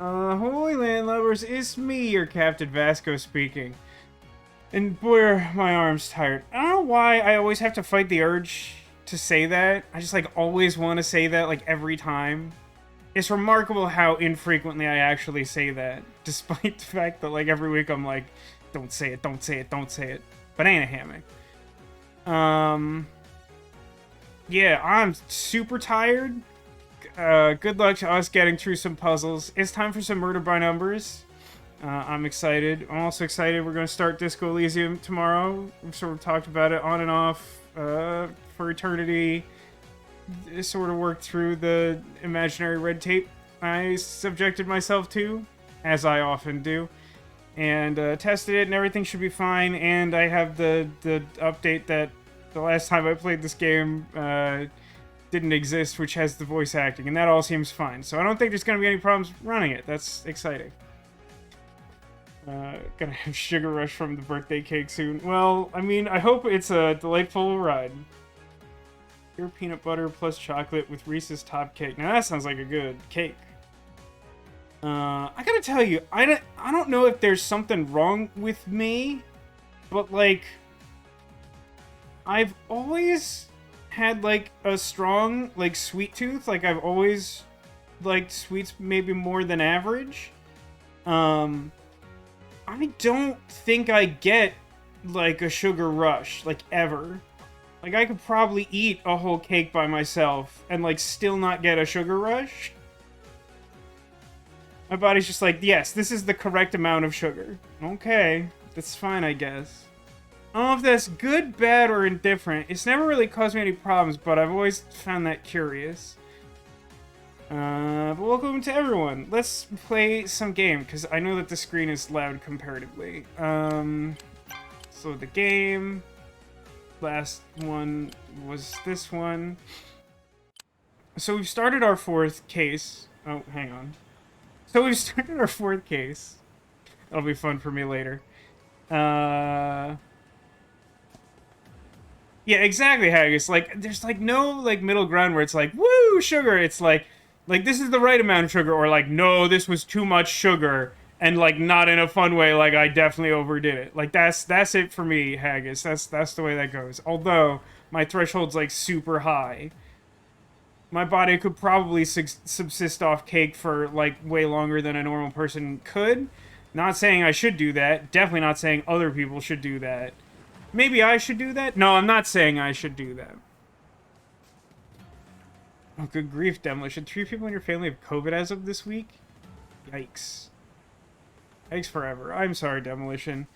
Holy landlubbers, it's me, your Captain Vasco speaking. And boy, are my arms tired. I don't know why I always have to fight the urge to say that. I just, like, always want to say that, like, every time. It's remarkable how infrequently I actually say that, despite the fact that, like, every week I'm like, don't say it, don't say it, don't say it. Banana hammock. Yeah, I'm super tired. Good luck to us getting through some puzzles. It's time for some murder by numbers. I'm excited. I'm also excited we're going to start Disco Elysium tomorrow. We've sort of talked about it on and off for eternity. Sort of worked through the imaginary red tape I subjected myself to, as I often do. And tested it, and everything should be fine. And I have the update that the last time I played this game didn't exist, which has the voice acting, and that all seems fine. So I don't think there's going to be any problems running it. That's exciting. Gonna have sugar rush from the birthday cake soon. Well, I mean, I hope it's a delightful ride. Pure peanut butter plus chocolate with Reese's top cake. Now that sounds like a good cake. I gotta tell you, I don't know if there's something wrong with me, but like, I've always had like a strong like sweet tooth. Like I've always liked sweets maybe more than average. I don't think I get like a sugar rush like ever. Like I could probably eat a whole cake by myself and like still not get a sugar rush. My body's just like, yes, this is the correct amount of sugar. Okay, that's fine, I guess. I don't know if that's good, bad, or indifferent. It's never really caused me any problems, but I've always found that curious. But welcome to everyone. Let's play some game, because I know that the screen is loud comparatively. So the game. Last one was this one. So we've started our fourth case. Oh, hang on. So we've started our fourth case. That'll be fun for me later. Yeah, exactly, Haggis. Like, there's like no like middle ground where it's like, woo, sugar. It's like this is the right amount of sugar, or like, no, this was too much sugar, and like not in a fun way. Like I definitely overdid it. Like that's it for me, Haggis. That's the way that goes. Although my threshold's like super high. My body could probably subsist off cake for like way longer than a normal person could. Not saying I should do that. Definitely not saying other people should do that. Maybe I should do that? No, I'm not saying I should do that. Oh, good grief, Demolition. 3 people in your family have COVID as of this week? Yikes. Yikes forever. I'm sorry, Demolition.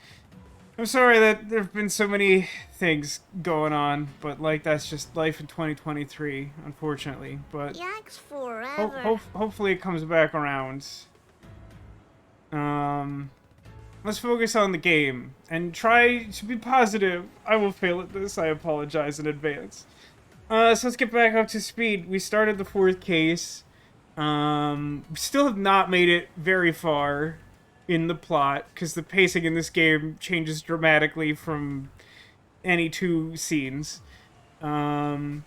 I'm sorry that there have been so many things going on, but like that's just life in 2023, unfortunately. But yikes forever. Hopefully it comes back around. Let's focus on the game and try to be positive. I will fail at this. I apologize in advance. So let's get back up to speed. We started the fourth case. We still have not made it very far in the plot, because the pacing in this game changes dramatically from any 2 scenes. So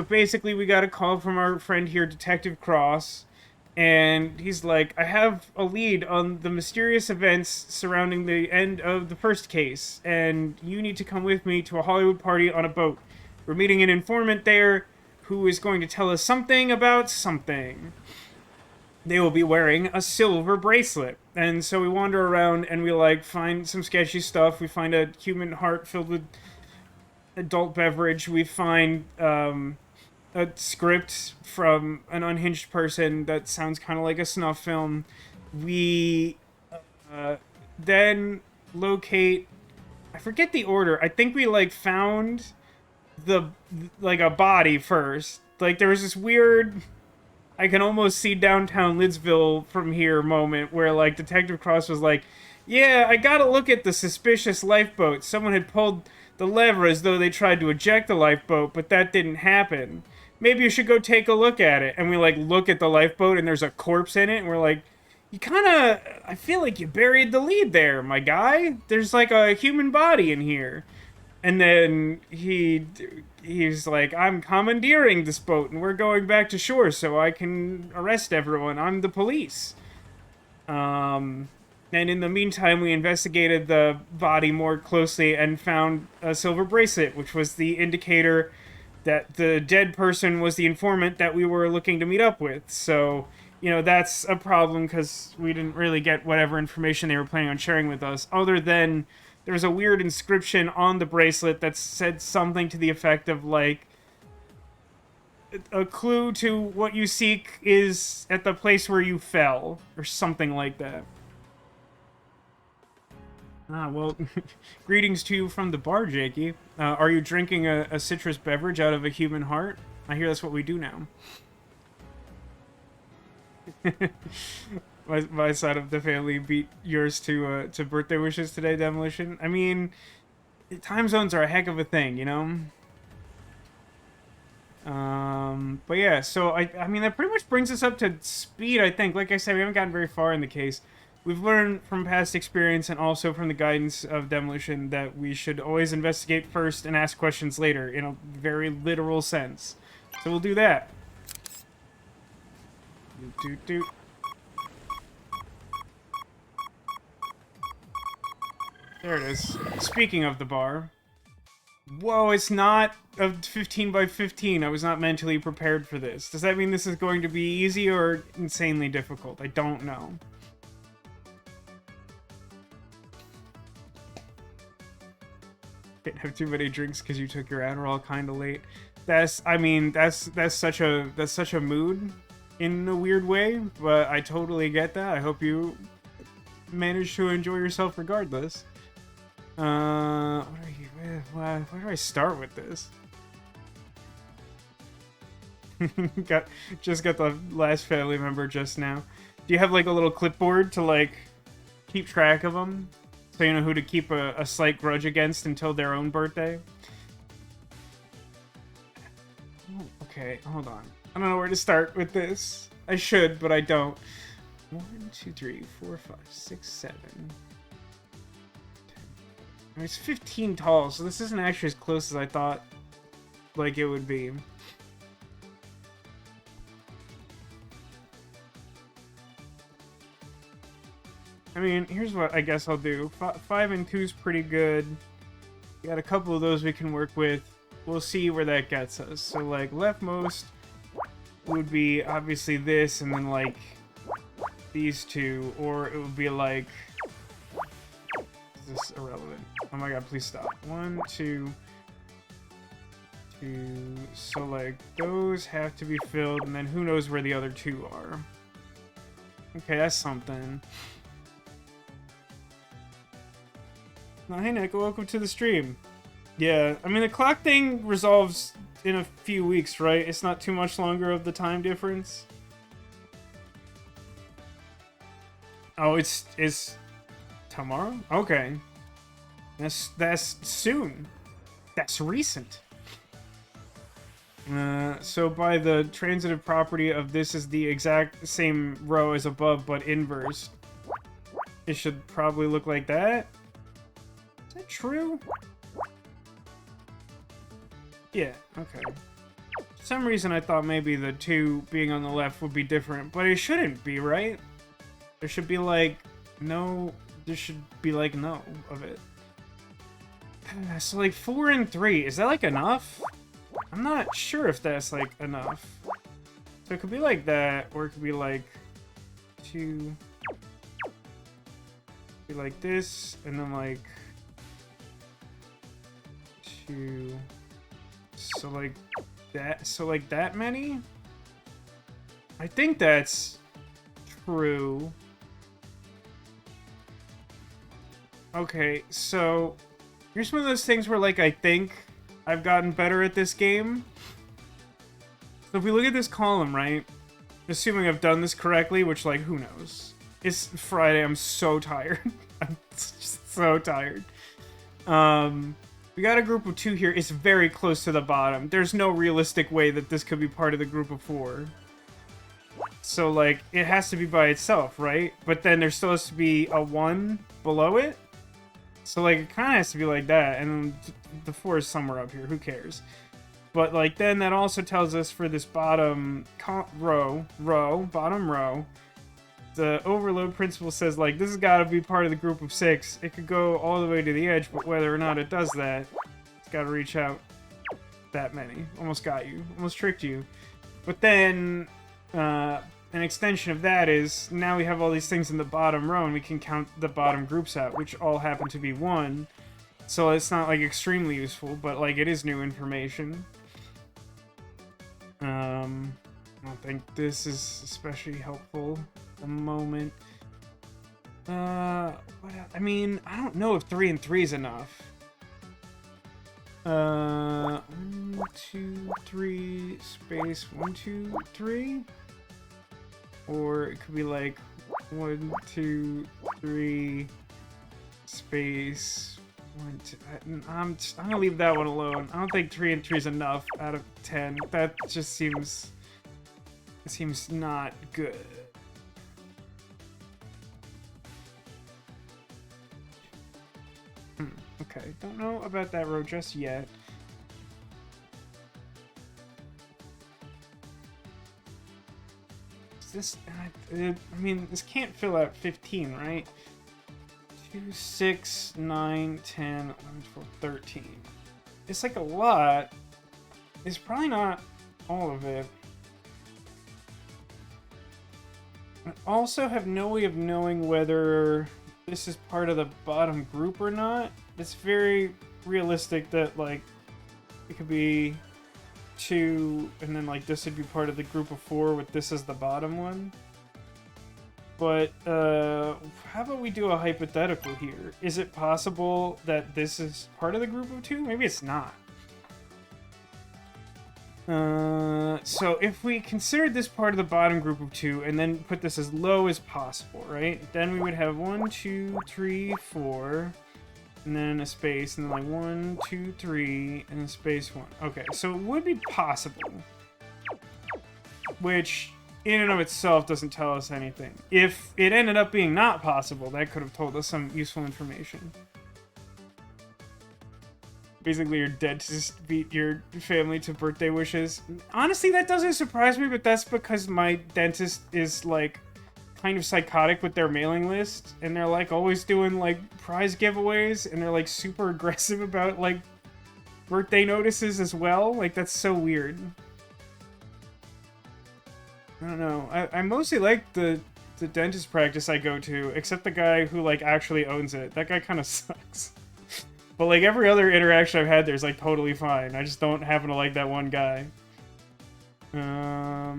basically we got a call from our friend here, Detective Cross, and he's like, I have a lead on the mysterious events surrounding the end of the first case, and you need to come with me to a Hollywood party on a boat. We're meeting an informant there who is going to tell us something about something. They will be wearing a silver bracelet. And so we wander around and we like find some sketchy stuff. We find a human heart filled with adult beverage. We find a script from an unhinged person that sounds kind of like a snuff film. We then locate, I forget the order. I think we like found like a body first. Like there was this weird, I can almost see downtown Lidsville from here moment where like Detective Cross was like, yeah, I gotta look at the suspicious lifeboat. Someone had pulled the lever as though they tried to eject the lifeboat, but that didn't happen. Maybe you should go take a look at it. And we like look at the lifeboat and there's a corpse in it, and we're like, you kinda, I feel like you buried the lead there, my guy. There's like a human body in here. And then he's like, I'm commandeering this boat and we're going back to shore so I can arrest everyone. I'm the police. And in the meantime, we investigated the body more closely and found a silver bracelet, which was the indicator that the dead person was the informant that we were looking to meet up with. So, you know, that's a problem because we didn't really get whatever information they were planning on sharing with us, other than there was a weird inscription on the bracelet that said something to the effect of, like, a clue to what you seek is at the place where you fell, or something like that. Ah, well, greetings to you from the bar, Jakey. Are you drinking a citrus beverage out of a human heart? I hear that's what we do now. my side of the family beat yours to birthday wishes today, Demolition. I mean, time zones are a heck of a thing, you know? But yeah, so I mean, that pretty much brings us up to speed, I think. Like I said, we haven't gotten very far in the case. We've learned from past experience and also from the guidance of Demolition that we should always investigate first and ask questions later, in a very literal sense. So we'll do that. Doot, doot, doot. There it is. Speaking of the bar. Whoa, it's not a 15 by 15. I was not mentally prepared for this. Does that mean this is going to be easy or insanely difficult? I don't know. Can't have too many drinks because you took your Adderall kind of late. That's such a mood in a weird way, but I totally get that. I hope you manage to enjoy yourself regardless. Where do I start with this? Just got the last family member just now. Do you have like a little clipboard to like keep track of them? So you know who to keep a slight grudge against until their own birthday? Oh, okay, hold on. I don't know where to start with this. I should, but I don't. 1, 2, 3, 4, 5, 6, 7. It's 15 tall, so this isn't actually as close as I thought like it would be. I mean, here's what I guess I'll do. 5 and 2 is pretty good. We got a couple of those we can work with. We'll see where that gets us. So, like, leftmost would be obviously this, and then, like, these two. Or it would be, like... Is this irrelevant? Oh my god, please stop. 1, 2... So, like, those have to be filled, and then who knows where the other 2 are. Okay, that's something. Oh, hey, Nick, welcome to the stream. Yeah, I mean, the clock thing resolves in a few weeks, right? It's not too much longer of the time difference. Oh, it's tomorrow? Okay. That's soon. That's recent. So by the transitive property of this is the exact same row as above, but inverse. It should probably look like that. Is that true? Yeah, okay. For some reason I thought maybe the 2 being on the left would be different, but it shouldn't be, right? There should be like no, there should be like no of it. So like 4 and 3, is that like enough? I'm not sure if that's like enough. So it could be like that, or it could be like 2, be like this, and then like 2. So like that. So like that many. I think that's true. Okay, so here's one of those things where like I think I've gotten better at this game. So if we look at this column, right? Assuming I've done this correctly, which, like, who knows? It's Friday, I'm so tired. I'm just so tired. We got a group of 2 here. It's very close to the bottom. There's no realistic way that this could be part of the group of 4. So, like, it has to be by itself, right? But then there still has to be a 1 below it. So, like, it kind of has to be like that, and the 4 is somewhere up here, who cares? But, like, then that also tells us for this bottom bottom row, the overload principle says, like, this has got to be part of the group of 6. It could go all the way to the edge, but whether or not it does that, it's got to reach out that many. Almost got you. Almost tricked you. But then, an extension of that is, now we have all these things in the bottom row, and we can count the bottom groups out, which all happen to be 1. So it's not, like, extremely useful, but, like, it is new information. I don't think this is especially helpful at the moment. What else? I mean, I don't know if 3 and 3 is enough. 1, 2, 3, space, 1, 2, 3? Or it could be like 1, 2, 3, space, 1, 2. I'm gonna leave that one alone. I don't think 3 and 3 is enough out of 10. That just seems not good. Okay, don't know about that row just yet. Is this, I mean, this can't fill out 15, right? 2, 6, 9, 10, 11, 12, 13. It's like a lot. It's probably not all of it. I also have no way of knowing whether this is part of the bottom group or not. It's very realistic that, like, it could be 2, and then, like, this would be part of the group of 4 with this as the bottom one. But, how about we do a hypothetical here? Is it possible that this is part of the group of 2? Maybe it's not. So if we considered this part of the bottom group of 2 and then put this as low as possible, right? Then we would have 1, 2, 3, 4, and then a space, and then like 1, 2, 3, and a space 1. Okay, so it would be possible, which in and of itself doesn't tell us anything. If it ended up being not possible, that could have told us some useful information. Basically, your dentist beat your family to birthday wishes. Honestly, that doesn't surprise me, but that's because my dentist is, like, kind of psychotic with their mailing list, and they're, like, always doing, like, prize giveaways, and they're, like, super aggressive about, like, birthday notices as well. Like, that's so weird. I don't know. I mostly like the dentist practice I go to, except the guy who, like, actually owns it. That guy kind of sucks. But, like, every other interaction I've had there's, like, totally fine. I just don't happen to like that one guy. Oh,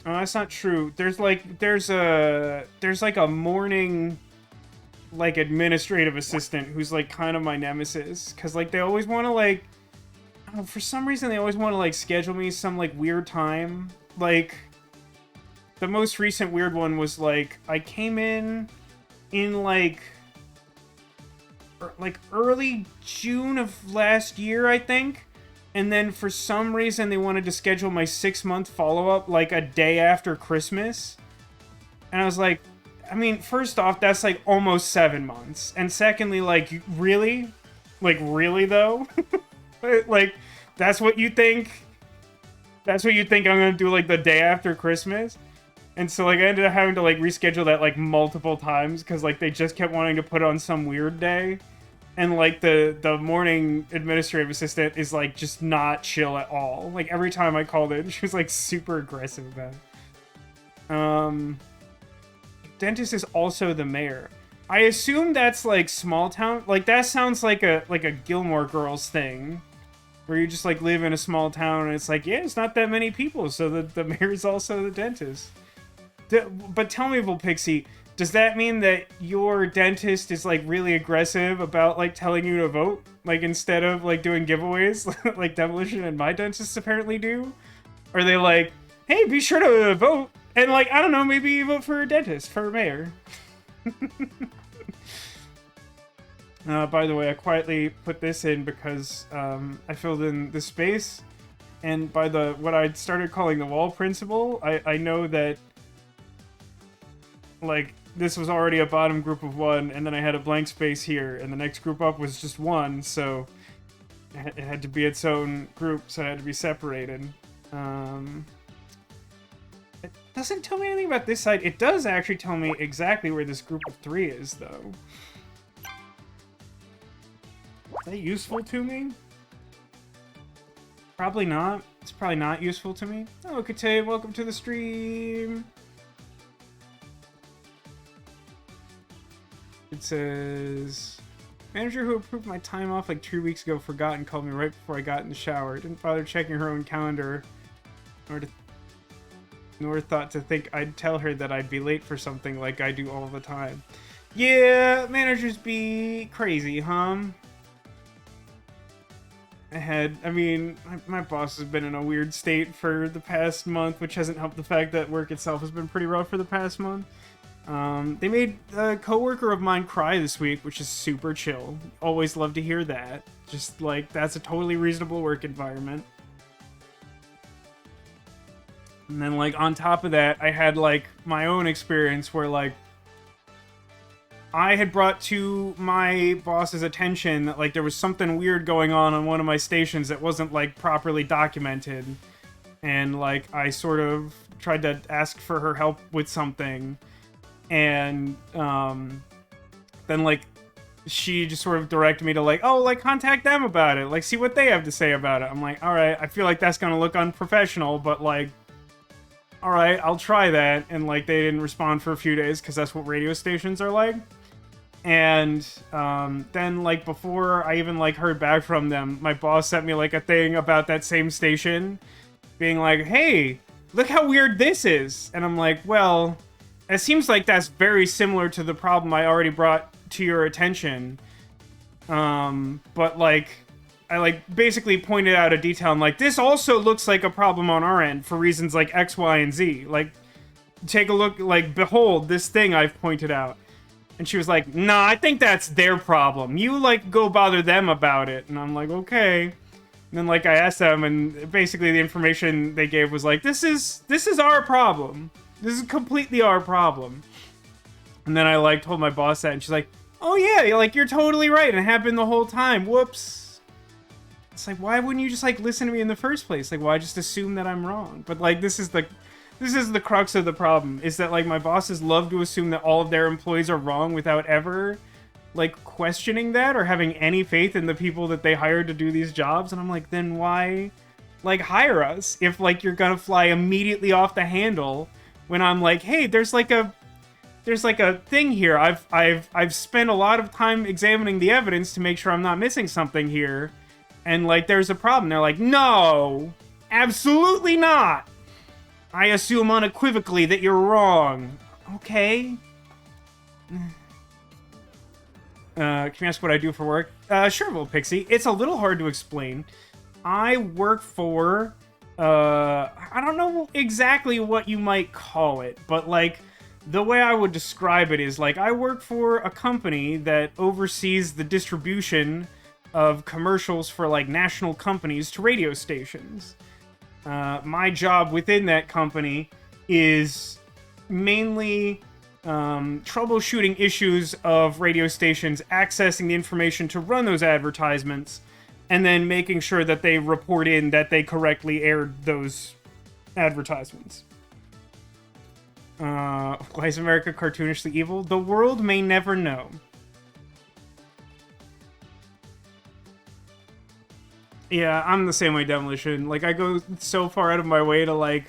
that's not true. There's like a morning, like, administrative assistant who's, like, kind of my nemesis. Because, like, they always want to, like, I don't know, for some reason they always want to, like, schedule me some, like, weird time. Like, the most recent weird one was, like, I came in, like early June of last year, I think. And then for some reason they wanted to schedule my 6-month follow-up like a day after Christmas. And I was like, I mean, first off, that's like almost 7 months. And secondly, like, really? Like, really though? Like, that's what you think? That's what you think I'm gonna do like the day after Christmas? And so, like, I ended up having to, like, reschedule that, like, multiple times, because, like, they just kept wanting to put it on some weird day. And, like, the morning administrative assistant is, like, just not chill at all. Like, every time I called in, she was, like, super aggressive about it. Dentist is also the mayor. I assume that's, like, small town. Like, that sounds like a Gilmore Girls thing. Where you just, like, live in a small town, and it's like, yeah, it's not that many people, so the mayor's also the dentist. But tell me, Volpixie, does that mean that your dentist is, like, really aggressive about, like, telling you to vote? Like, instead of, like, doing giveaways like Demolition and my dentists apparently do? Are they like, hey, be sure to vote? And, like, I don't know, maybe vote for a dentist, for a mayor. By the way, I quietly put this in because I filled in the space. And by what I started calling the wall principle, I know that, like, this was already a bottom group of 1, and then I had a blank space here, and the next group up was just 1, so it had to be its own group, so it had to be separated. I Doesn't tell me anything about this side. It does actually tell me exactly where this group of 3 is, though. Is that useful to me? Probably not. It's probably not useful to me. Oh, Kate, welcome to the stream. It says, manager who approved my time off like 2 weeks ago forgot and called me right before I got in the shower. Didn't bother checking her own calendar, nor thought to think I'd tell her that I'd be late for something like I do all the time. Yeah, managers be crazy, huh? I mean, my boss has been in a weird state for the past month, which hasn't helped the fact that work itself has been pretty rough for the past month. They made a coworker of mine cry this week, which is super chill. Always love to hear that. Just, like, that's a totally reasonable work environment. And then, like, on top of that, I had, like, my own experience where, like, I had brought to my boss's attention that, like, there was something weird going on one of my stations that wasn't, like, properly documented. And, like, I sort of tried to ask for her help with something. And, then, like, she just sort of directed me to, like, oh, like, contact them about it. Like, see what they have to say about it. I'm like, alright, I feel like that's gonna look unprofessional, but, like, alright, I'll try that. And, like, they didn't respond for a few days, because that's what radio stations are like. And then, like, before I even, like, heard back from them, my boss sent me, like, a thing about that same station, being like, hey, look how weird this is. And I'm like, well, it seems like that's very similar to the problem I already brought to your attention. But, like, I, like, basically pointed out a detail. I'm like, this also looks like a problem on our end for reasons like X, Y, and Z. Like, take a look, like, behold this thing I've pointed out. And she was like, nah, I think that's their problem. You, like, go bother them about it. And I'm like, okay. And then, like, I asked them, and basically the information they gave was like, this is our problem. This is completely our problem. And then I, like, told my boss that, and she's like, oh yeah, like, you're totally right, and it happened the whole time. Whoops. It's like, why wouldn't you just, like, listen to me in the first place? Like, why just assume that I'm wrong? But, like, this is the crux of the problem, is that, like, my bosses love to assume that all of their employees are wrong without ever, like, questioning that or having any faith in the people that they hired to do these jobs. And I'm like, then why, like, hire us if, like, you're gonna fly immediately off the handle when I'm like, hey, there's like a thing here. I've spent a lot of time examining the evidence to make sure I'm not missing something here. And, like, there's a problem. They're like, no, absolutely not. I assume unequivocally that you're wrong. Okay. Can you ask what I do for work? Sure, little pixie. It's a little hard to explain. I work for, I don't know exactly what you might call it, but, like, the way I would describe it is, like, I work for a company that oversees the distribution of commercials for, like, national companies to radio stations. My job within that company is mainly troubleshooting issues of radio stations accessing the information to run those advertisements, and then making sure that they report in that they correctly aired those advertisements. Why is America cartoonishly evil? The world may never know. Yeah, I'm the same way, Demolition. Like, I go so far out of my way to, like,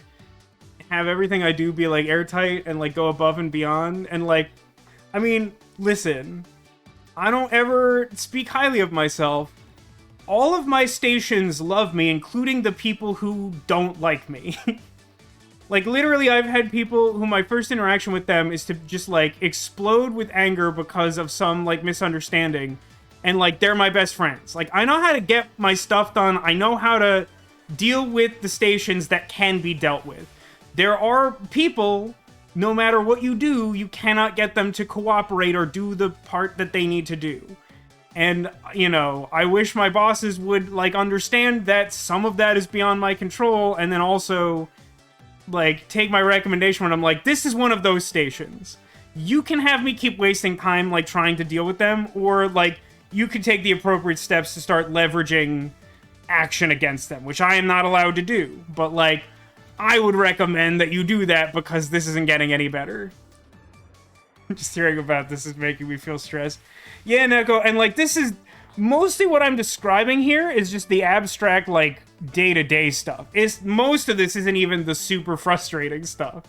have everything I do be, like, airtight and, like, go above and beyond. And, like, I mean, listen, I don't ever speak highly of myself. All of my stations love me, including the people who don't like me. Like, literally, I've had people who my first interaction with them is to just, like, explode with anger because of some, like, misunderstanding. And, like, they're my best friends. Like, I know how to get my stuff done. I know how to deal with the stations that can be dealt with. There are people, no matter what you do, you cannot get them to cooperate or do the part that they need to do. And, you know, I wish my bosses would, like, understand that some of that is beyond my control, and then also, like, take my recommendation when I'm like, this is one of those stations. You can have me keep wasting time, like, trying to deal with them, or, like, you could take the appropriate steps to start leveraging action against them, which I am not allowed to do. But, like, I would recommend that you do that because this isn't getting any better. Just hearing about this is making me feel stressed. Yeah, Neko, and like this is mostly what I'm describing here is just the abstract, like, day-to-day stuff. Most of this isn't even the super frustrating stuff.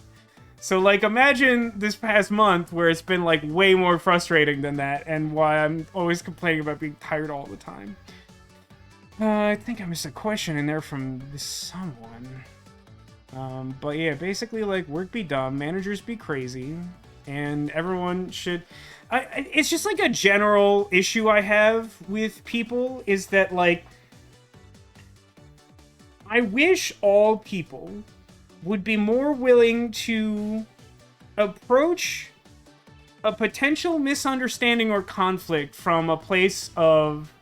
So, like, imagine this past month where it's been, like, way more frustrating than that, and why I'm always complaining about being tired all the time. I think I missed a question in there from someone. But yeah, basically, like, work be dumb, managers be crazy, and everyone should... it's just, like, a general issue I have with people, is that, like... I wish all people would be more willing to approach a potential misunderstanding or conflict from a place of,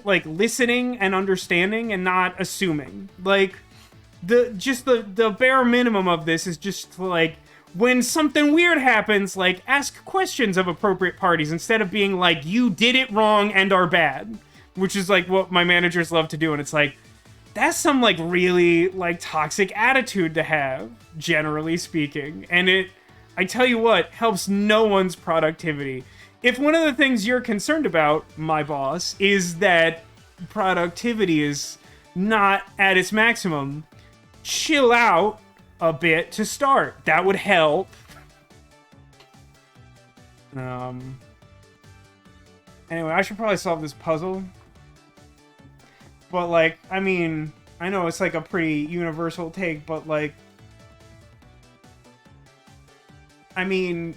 like, listening and understanding and not assuming. Like, the bare minimum of this is just, like... When something weird happens, like, ask questions of appropriate parties instead of being like, you did it wrong and are bad. Which is, like, what my managers love to do, and it's like, that's some, like, really, like, toxic attitude to have, generally speaking. And I tell you what, helps no one's productivity. If one of the things you're concerned about, my boss, is that productivity is not at its maximum, chill out a bit to start. That would help. Anyway, I should probably solve this puzzle. But, like, I mean, I know it's, like, a pretty universal take, but, like... I mean...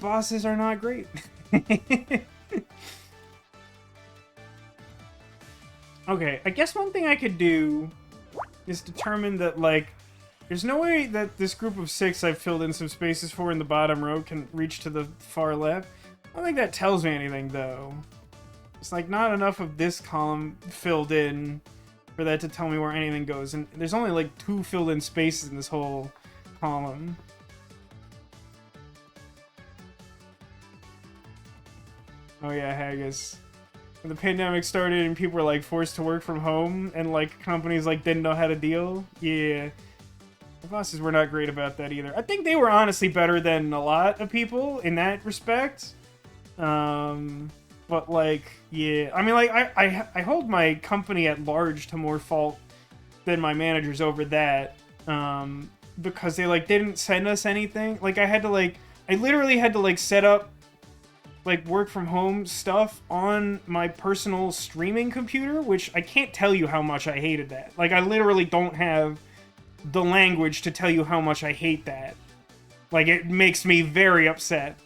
bosses are not great. Okay, I guess one thing I could do is determine that, like, there's no way that this group of 6 I've filled in some spaces for in the bottom row can reach to the far left. I don't think that tells me anything, though. It's, like, not enough of this column filled in for that to tell me where anything goes. And there's only, like, 2 filled in spaces in this whole column. Oh yeah, Haggis. When the pandemic started and people were, like, forced to work from home and, like, companies, like, didn't know how to deal. Yeah. The bosses were not great about that either. I think they were honestly better than a lot of people in that respect. But, like, yeah. I mean, like, I hold my company at large to more fault than my managers over that. Because they, like, didn't send us anything. Like, I literally had to, like, set up, like, work from home stuff on my personal streaming computer, which I can't tell you how much I hated that. Like, I literally don't have the language to tell you how much I hate that. Like, it makes me very upset.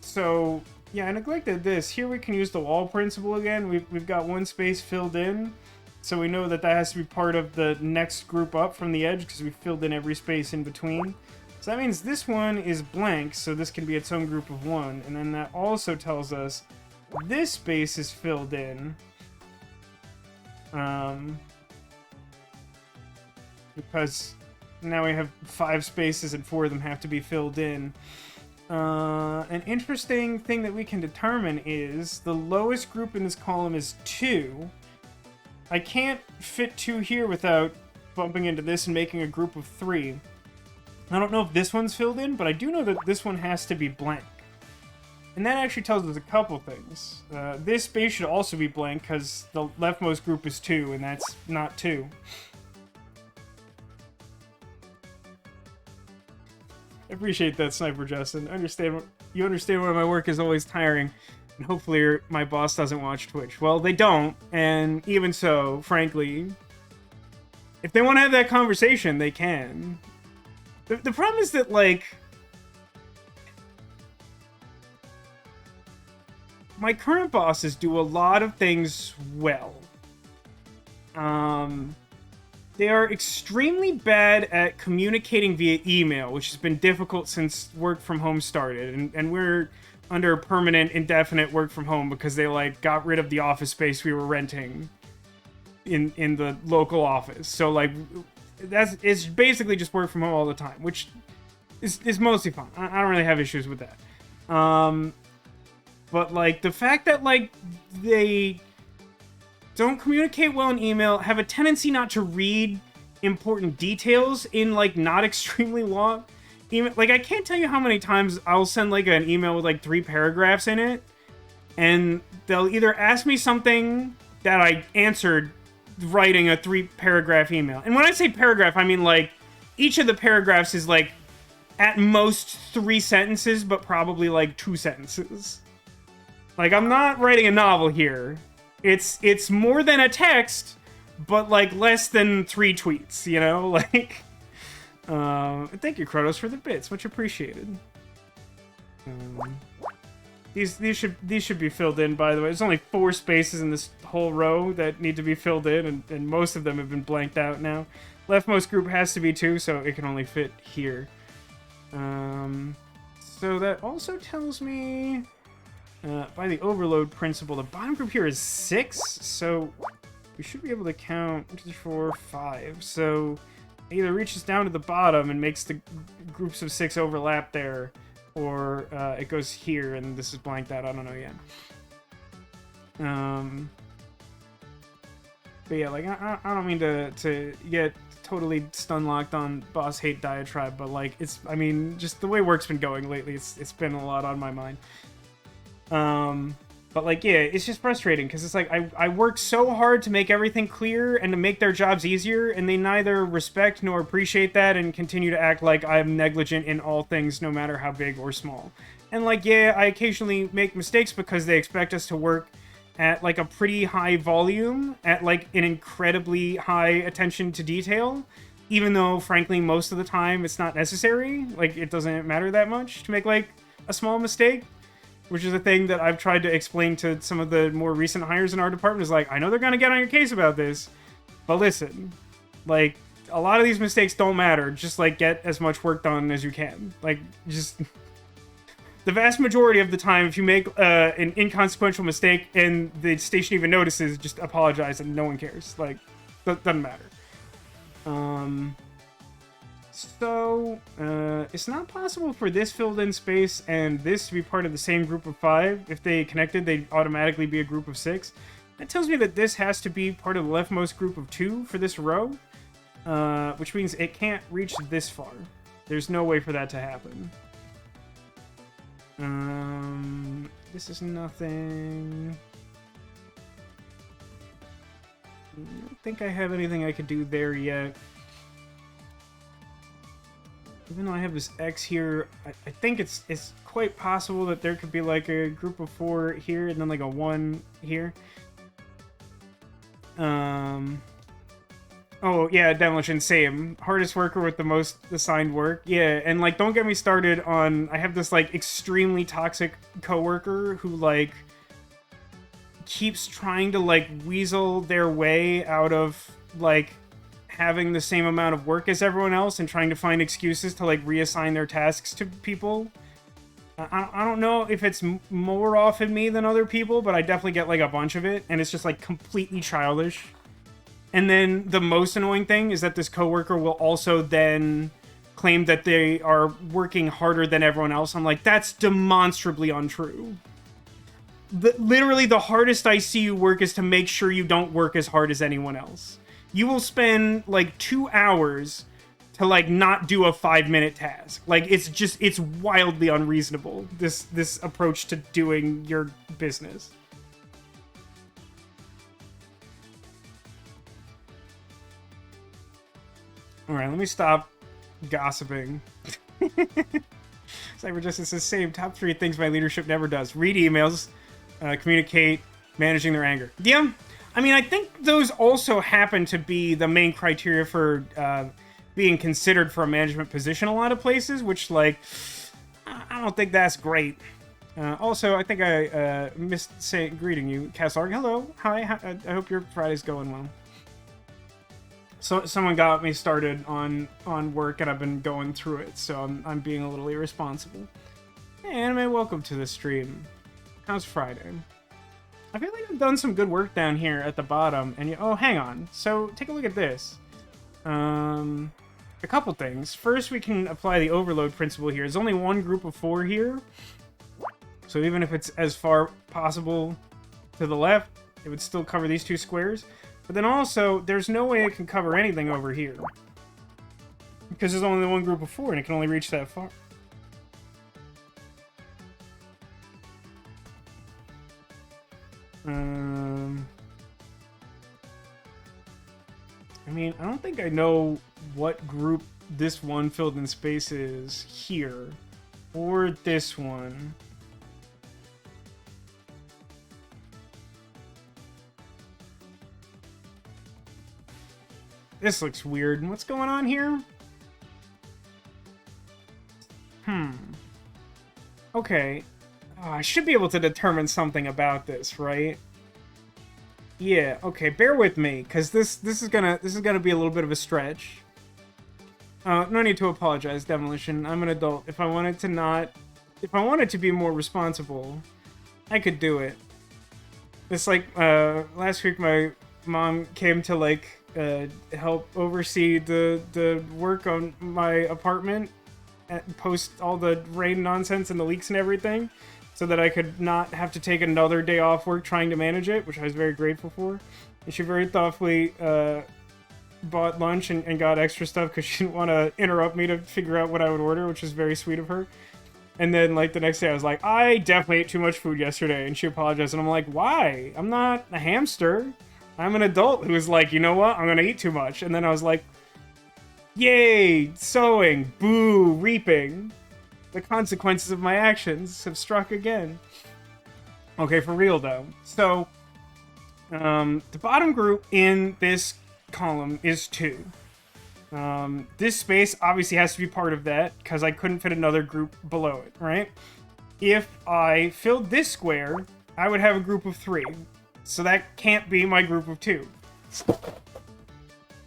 So, yeah, I neglected this. Here we can use the wall principle again. We've got one space filled in, so we know that that has to be part of the next group up from the edge, because we filled in every space in between. So that means this one is blank, so this can be its own group of 1. And then that also tells us this space is filled in. Because now we have 5 spaces and 4 of them have to be filled in. An interesting thing that we can determine is the lowest group in this column is 2. I can't fit 2 here without bumping into this and making a group of 3. I don't know if this one's filled in, but I do know that this one has to be blank. And that actually tells us a couple things. This space should also be blank, because the leftmost group is 2, and that's not 2. I appreciate that, Sniper Justin. You understand why my work is always tiring, and hopefully my boss doesn't watch Twitch. Well, they don't, and even so, frankly, if they want to have that conversation, they can. The problem is that, like, my current bosses do a lot of things well. They are extremely bad at communicating via email, which has been difficult since work from home started. And we're under permanent, indefinite work from home because they, like, got rid of the office space we were renting in the local office. So, like, it's basically just work from home all the time, which is mostly fun. I don't really have issues with that. But, like, the fact that, like, they don't communicate well in email, have a tendency not to read important details in, like, not extremely long email. Like, I can't tell you how many times I'll send, like, an email with, like, 3 paragraphs in it, and they'll either ask me something that I answered writing a 3-paragraph email. And when I say paragraph, I mean, like, each of the paragraphs is, like, at most 3 sentences, but probably, like, 2 sentences. Like, I'm not writing a novel here. It's more than a text, but, like, less than 3 tweets, you know? Like, thank you, Krotos, for the bits. Much appreciated. These should be filled in, by the way. There's only 4 spaces in this whole row that need to be filled in, and most of them have been blanked out now. Leftmost group has to be 2, so it can only fit here. So that also tells me, by the overload principle, the bottom group here is 6, so we should be able to count 1, 2, 3, 4, 5. So it either reaches down to the bottom and makes the groups of 6 overlap there, or it goes here and this is blanked out. I don't know yet. But yeah, like, I don't mean to get totally stun-locked on boss hate diatribe, but, like, it's, I mean, just the way work's been going lately, it's been a lot on my mind. But, like, yeah, it's just frustrating, because it's like, I work so hard to make everything clear and to make their jobs easier, and they neither respect nor appreciate that and continue to act like I'm negligent in all things, no matter how big or small. And, like, yeah, I occasionally make mistakes because they expect us to work at, like, a pretty high volume, at, like, an incredibly high attention to detail, even though, frankly, most of the time it's not necessary. Like, it doesn't matter that much to make, like, a small mistake, which is a thing that I've tried to explain to some of the more recent hires in our department. Is like, I know they're gonna get on your case about this, but listen, like, a lot of these mistakes don't matter. Just, like, get as much work done as you can. Like, just... The vast majority of the time, if you make an inconsequential mistake and the station even notices, just apologize and no one cares. Like, doesn't matter. So, it's not possible for this filled-in space and this to be part of the same group of 5. If they connected, they'd automatically be a group of 6. That tells me that this has to be part of the leftmost group of 2 for this row, which means it can't reach this far. There's no way for that to happen. This is nothing. I don't think I have anything I could do there yet. Even though I have this X here, I think it's quite possible that there could be, like, a group of 4 here and then, like, a 1 here. Oh, yeah, Demolition, same. Hardest worker with the most assigned work. Yeah, and, like, don't get me started on... I have this, like, extremely toxic coworker who, like, keeps trying to, like, weasel their way out of, like, having the same amount of work as everyone else and trying to find excuses to, like, reassign their tasks to people. I don't know if it's more often me than other people, but I definitely get, like, a bunch of it, and it's just, like, completely childish. And then the most annoying thing is that this coworker will also then claim that they are working harder than everyone else. I'm like, that's demonstrably untrue. Literally, the hardest I see you work is to make sure you don't work as hard as anyone else. You will spend, like, 2 hours to, like, not do a 5-minute task. Like, it's wildly unreasonable, this approach to doing your business. Alright, let me stop gossiping. Cyber Justice says, same top 3 things my leadership never does. Read emails, communicate, managing their anger. Yeah, I mean, I think those also happen to be the main criteria for being considered for a management position a lot of places, which, like, I don't think that's great. Also, I think I missed greeting you, Caslarg. Hello, hi, I hope your Friday's going well. So someone got me started on work, and I've been going through it, so I'm being a little irresponsible. Hey, Anime, welcome to the stream. How's Friday? I feel like I've done some good work down here at the bottom, and oh, hang on. So take a look at this. A couple things. First, we can apply the overload principle here. There's only one group of 4 here, so even if it's as far possible to the left, It would still cover these two squares. But then also, there's no way it can cover anything over here. Because there's only one group of 4, and it can only reach that far. I mean, I don't think I know what group this one filled in space is here. Or this one. This looks weird. What's going on here? Okay. I should be able to determine something about this, right? Yeah, okay, bear with me, because this is gonna be a little bit of a stretch. No need to apologize, Demolition. I'm an adult. If I wanted to be more responsible, I could do it. It's like, last week my mom came to, like, help oversee the work on my apartment, and post all the rain nonsense and the leaks and everything, so that I could not have to take another day off work trying to manage it, which I was very grateful for. And she very thoughtfully bought lunch and got extra stuff because she didn't want to interrupt me to figure out what I would order, which was very sweet of her. And then, like, the next day I was like, I definitely ate too much food yesterday, and she apologized, and I'm like, why? I'm not a hamster. I'm an adult who was like, you know what? I'm gonna eat too much. And then I was like, yay, sowing, boo, reaping. The consequences of my actions have struck again. Okay, for real though. So, the bottom group in this column is 2. This space obviously has to be part of that, because I couldn't fit another group below it, right? If I filled this square, I would have a group of 3. So that can't be my group of 2.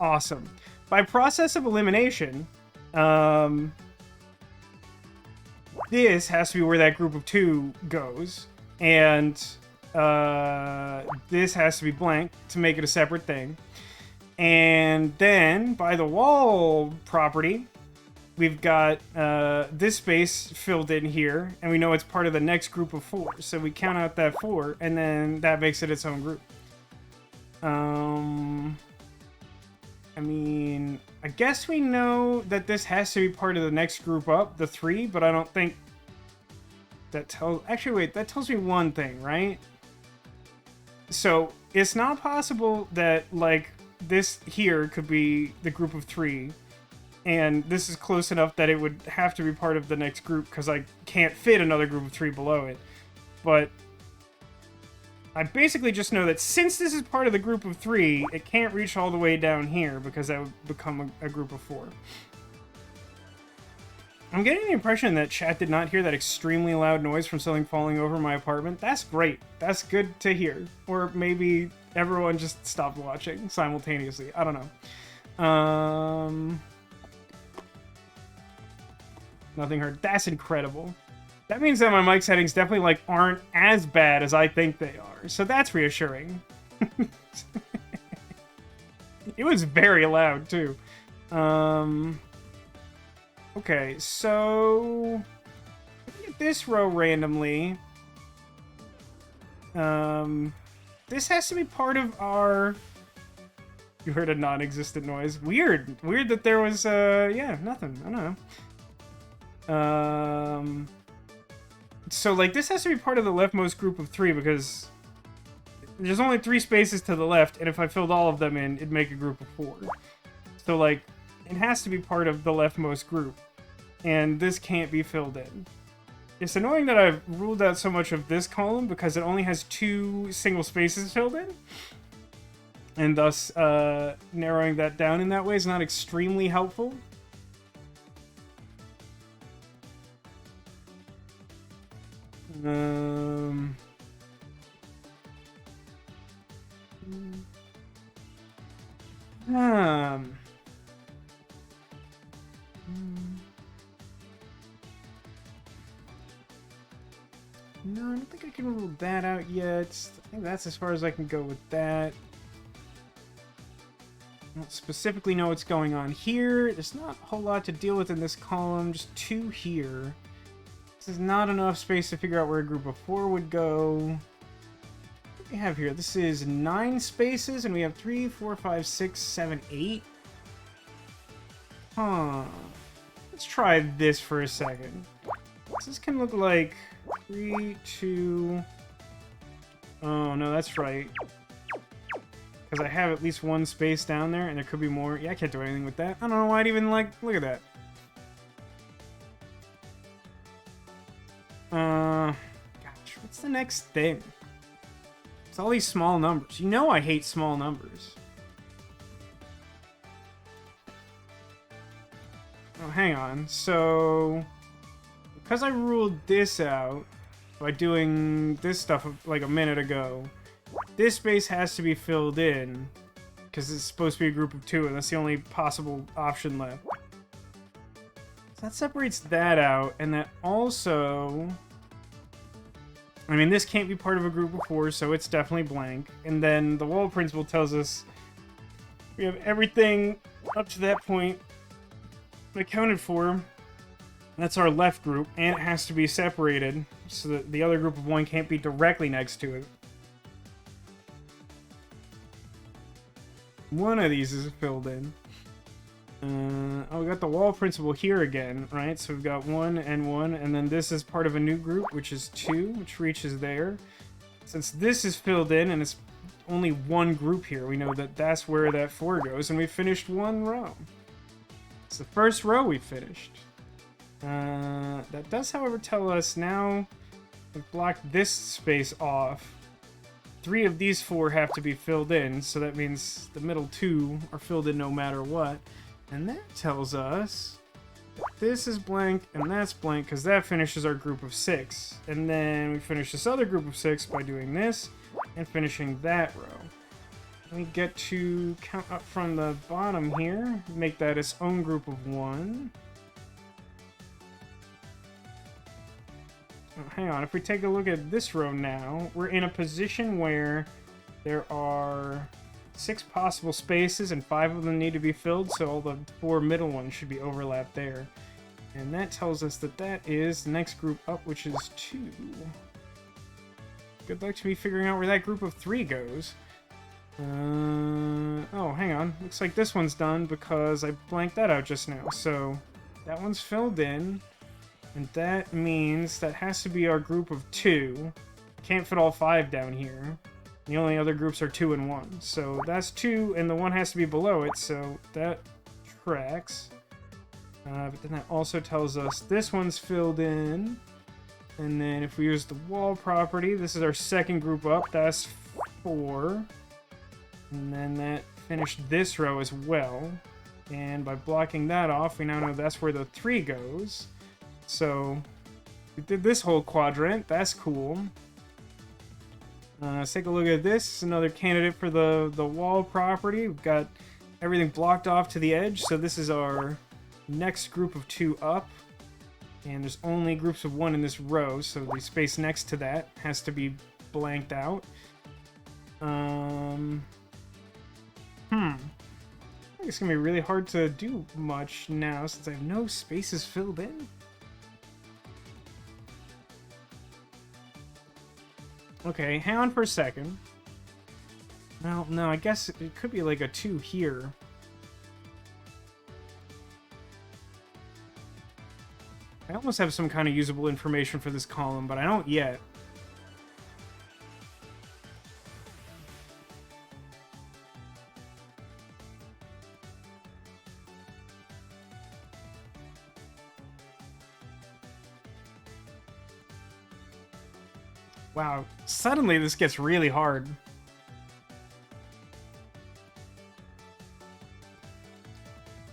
Awesome. By process of elimination, this has to be where that group of 2 goes, and this has to be blank to make it a separate thing. And then, by the wall property, we've got this space filled in here, and we know it's part of the next group of 4. So we count out that 4, and then that makes it its own group. I mean, I guess we know that this has to be part of the next group up, the 3, but I don't think that tells... Actually, wait, that tells me one thing, right? So, it's not possible that, like, this here could be the group of 3, and this is close enough that it would have to be part of the next group, because I can't fit another group of 3 below it. But I basically just know that since this is part of the group of 3, it can't reach all the way down here, because that would become a group of 4. I'm getting the impression that chat did not hear that extremely loud noise from something falling over my apartment. That's great. That's good to hear. Or maybe everyone just stopped watching simultaneously. I don't know. Nothing heard. That's incredible. That means that my mic settings definitely, like, aren't as bad as I think they are. So that's reassuring. It was very loud, too. Okay, so... Look at this row randomly. This has to be part of our... You heard a non-existent noise. Weird. Weird that there was, yeah, nothing. I don't know. So, like, this has to be part of the leftmost group of 3, because there's only 3 spaces to the left, and if I filled all of them in, it'd make a group of 4. So, like, it has to be part of the leftmost group, and this can't be filled in. It's annoying that I've ruled out so much of this column, because it only has 2 single spaces filled in, and thus, narrowing that down in that way is not extremely helpful. No, I don't think I can rule that out yet. I think that's as far as I can go with that. I don't specifically know what's going on here. There's not a whole lot to deal with in this column, just 2 here. This is not enough space to figure out where a group of 4 would go. we have here? This is 9 spaces, and we have 3, 4, 5, 6, 7, 8. Huh. Let's try this for a second. This can look like 3, 2... Oh, no, that's right. Because I have at least one space down there, and there could be more. Yeah, I can't do anything with that. I don't know why I'd even, like, look at that. Gosh, what's the next thing? It's all these small numbers. You know I hate small numbers. Oh, hang on. So, because I ruled this out by doing this stuff like a minute ago, this space has to be filled in because it's supposed to be a group of 2, and that's the only possible option left. So that separates that out, and that also... I mean, this can't be part of a group of 4, so it's definitely blank. And then the wall principle tells us we have everything up to that point accounted for. That's our left group, and it has to be separated so that the other group of 1 can't be directly next to it. One of these is filled in. Oh, we got the wall principle here again, right? So we've got 1 and 1, and then this is part of a new group, which is 2, which reaches there. Since this is filled in, and it's only one group here, we know that that's where that 4 goes, and we finished 1 row. It's the first row we finished. That does, however, tell us now we've blocked this space off. 3 of these 4 have to be filled in, so that means the middle 2 are filled in no matter what. And that tells us that this is blank and that's blank, because that finishes our group of 6. And then we finish this other group of 6 by doing this and finishing that row. We get to count up from the bottom here, make that its own group of 1. Oh, hang on, if we take a look at this row now, we're in a position where there are 6 possible spaces and 5 of them need to be filled, so all the 4 middle ones should be overlapped there. And that tells us that that is the next group up, which is 2. Good luck to me figuring out where that group of 3 goes. Oh, hang on. Looks like this one's done because I blanked that out just now. So that one's filled in, and that means that has to be our group of 2. Can't fit all 5 down here. The only other groups are 2 and 1. So that's 2, and the 1 has to be below it, so that tracks. But then that also tells us this one's filled in. And then if we use the wall property, this is our second group up. That's 4. And then that finished this row as well. And by blocking that off, we now know that's where the 3 goes. So we did this whole quadrant. That's cool. Let's take a look at this. Another candidate for the wall property. We've got everything blocked off to the edge. So this is our next group of 2 up. And there's only groups of 1 in this row. So the space next to that has to be blanked out. I think it's going to be really hard to do much now since I have no spaces filled in. Okay, hang on for a second. Well, no, I guess it could be like a 2 here. I almost have some kind of usable information for this column, but I don't yet. Wow, suddenly this gets really hard.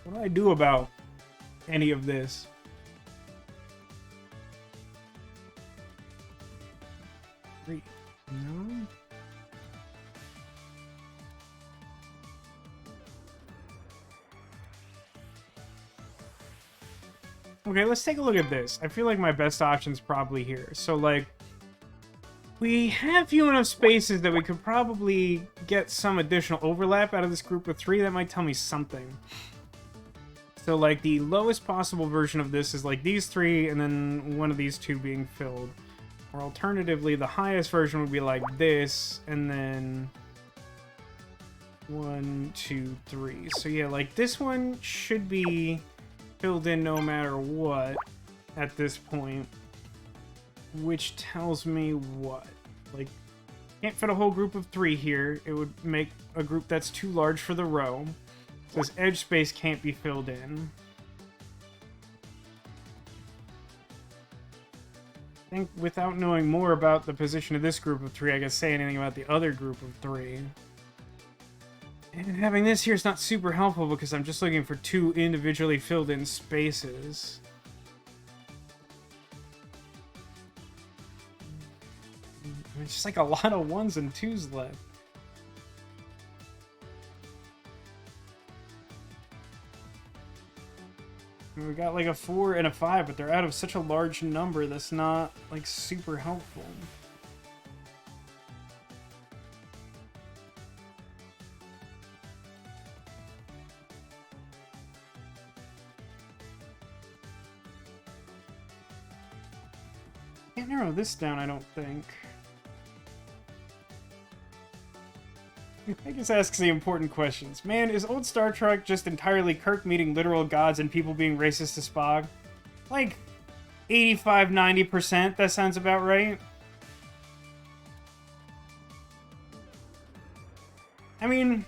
What do I do about any of this? Wait, no? Okay, let's take a look at this. I feel like my best option's probably here. So, like, we have few enough spaces that we could probably get some additional overlap out of this group of 3. That might tell me something. So, like, the lowest possible version of this is like these 3, and then one of these 2 being filled. Or alternatively, the highest version would be like this, and then 1, 2, 3. So yeah, like this one should be filled in no matter what at this point. Which tells me what? Like, can't fit a whole group of 3 here. It would make a group that's too large for the row. So this edge space can't be filled in. I think without knowing more about the position of this group of 3, I can say anything about the other group of 3. And having this here is not super helpful because I'm just looking for 2 individually filled in spaces. It's just like a lot of 1s and 2s left. We got like a 4 and a 5, but they're out of such a large number that's not like super helpful. Can't narrow this down, I don't think. I guess asks the important questions. Man, is old Star Trek just entirely Kirk meeting literal gods and people being racist to Spock? Like, 85–90%, that sounds about right. I mean,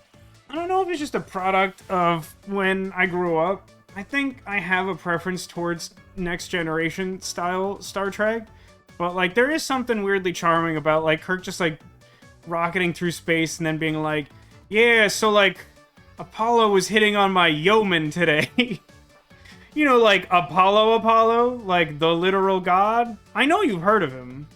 I don't know if it's just a product of when I grew up. I think I have a preference towards Next Generation style Star Trek. But, like, there is something weirdly charming about, like, Kirk just, like, rocketing through space and then being like, yeah, so, like, Apollo was hitting on my yeoman today. You know, like, Apollo, like, the literal god? I know you've heard of him.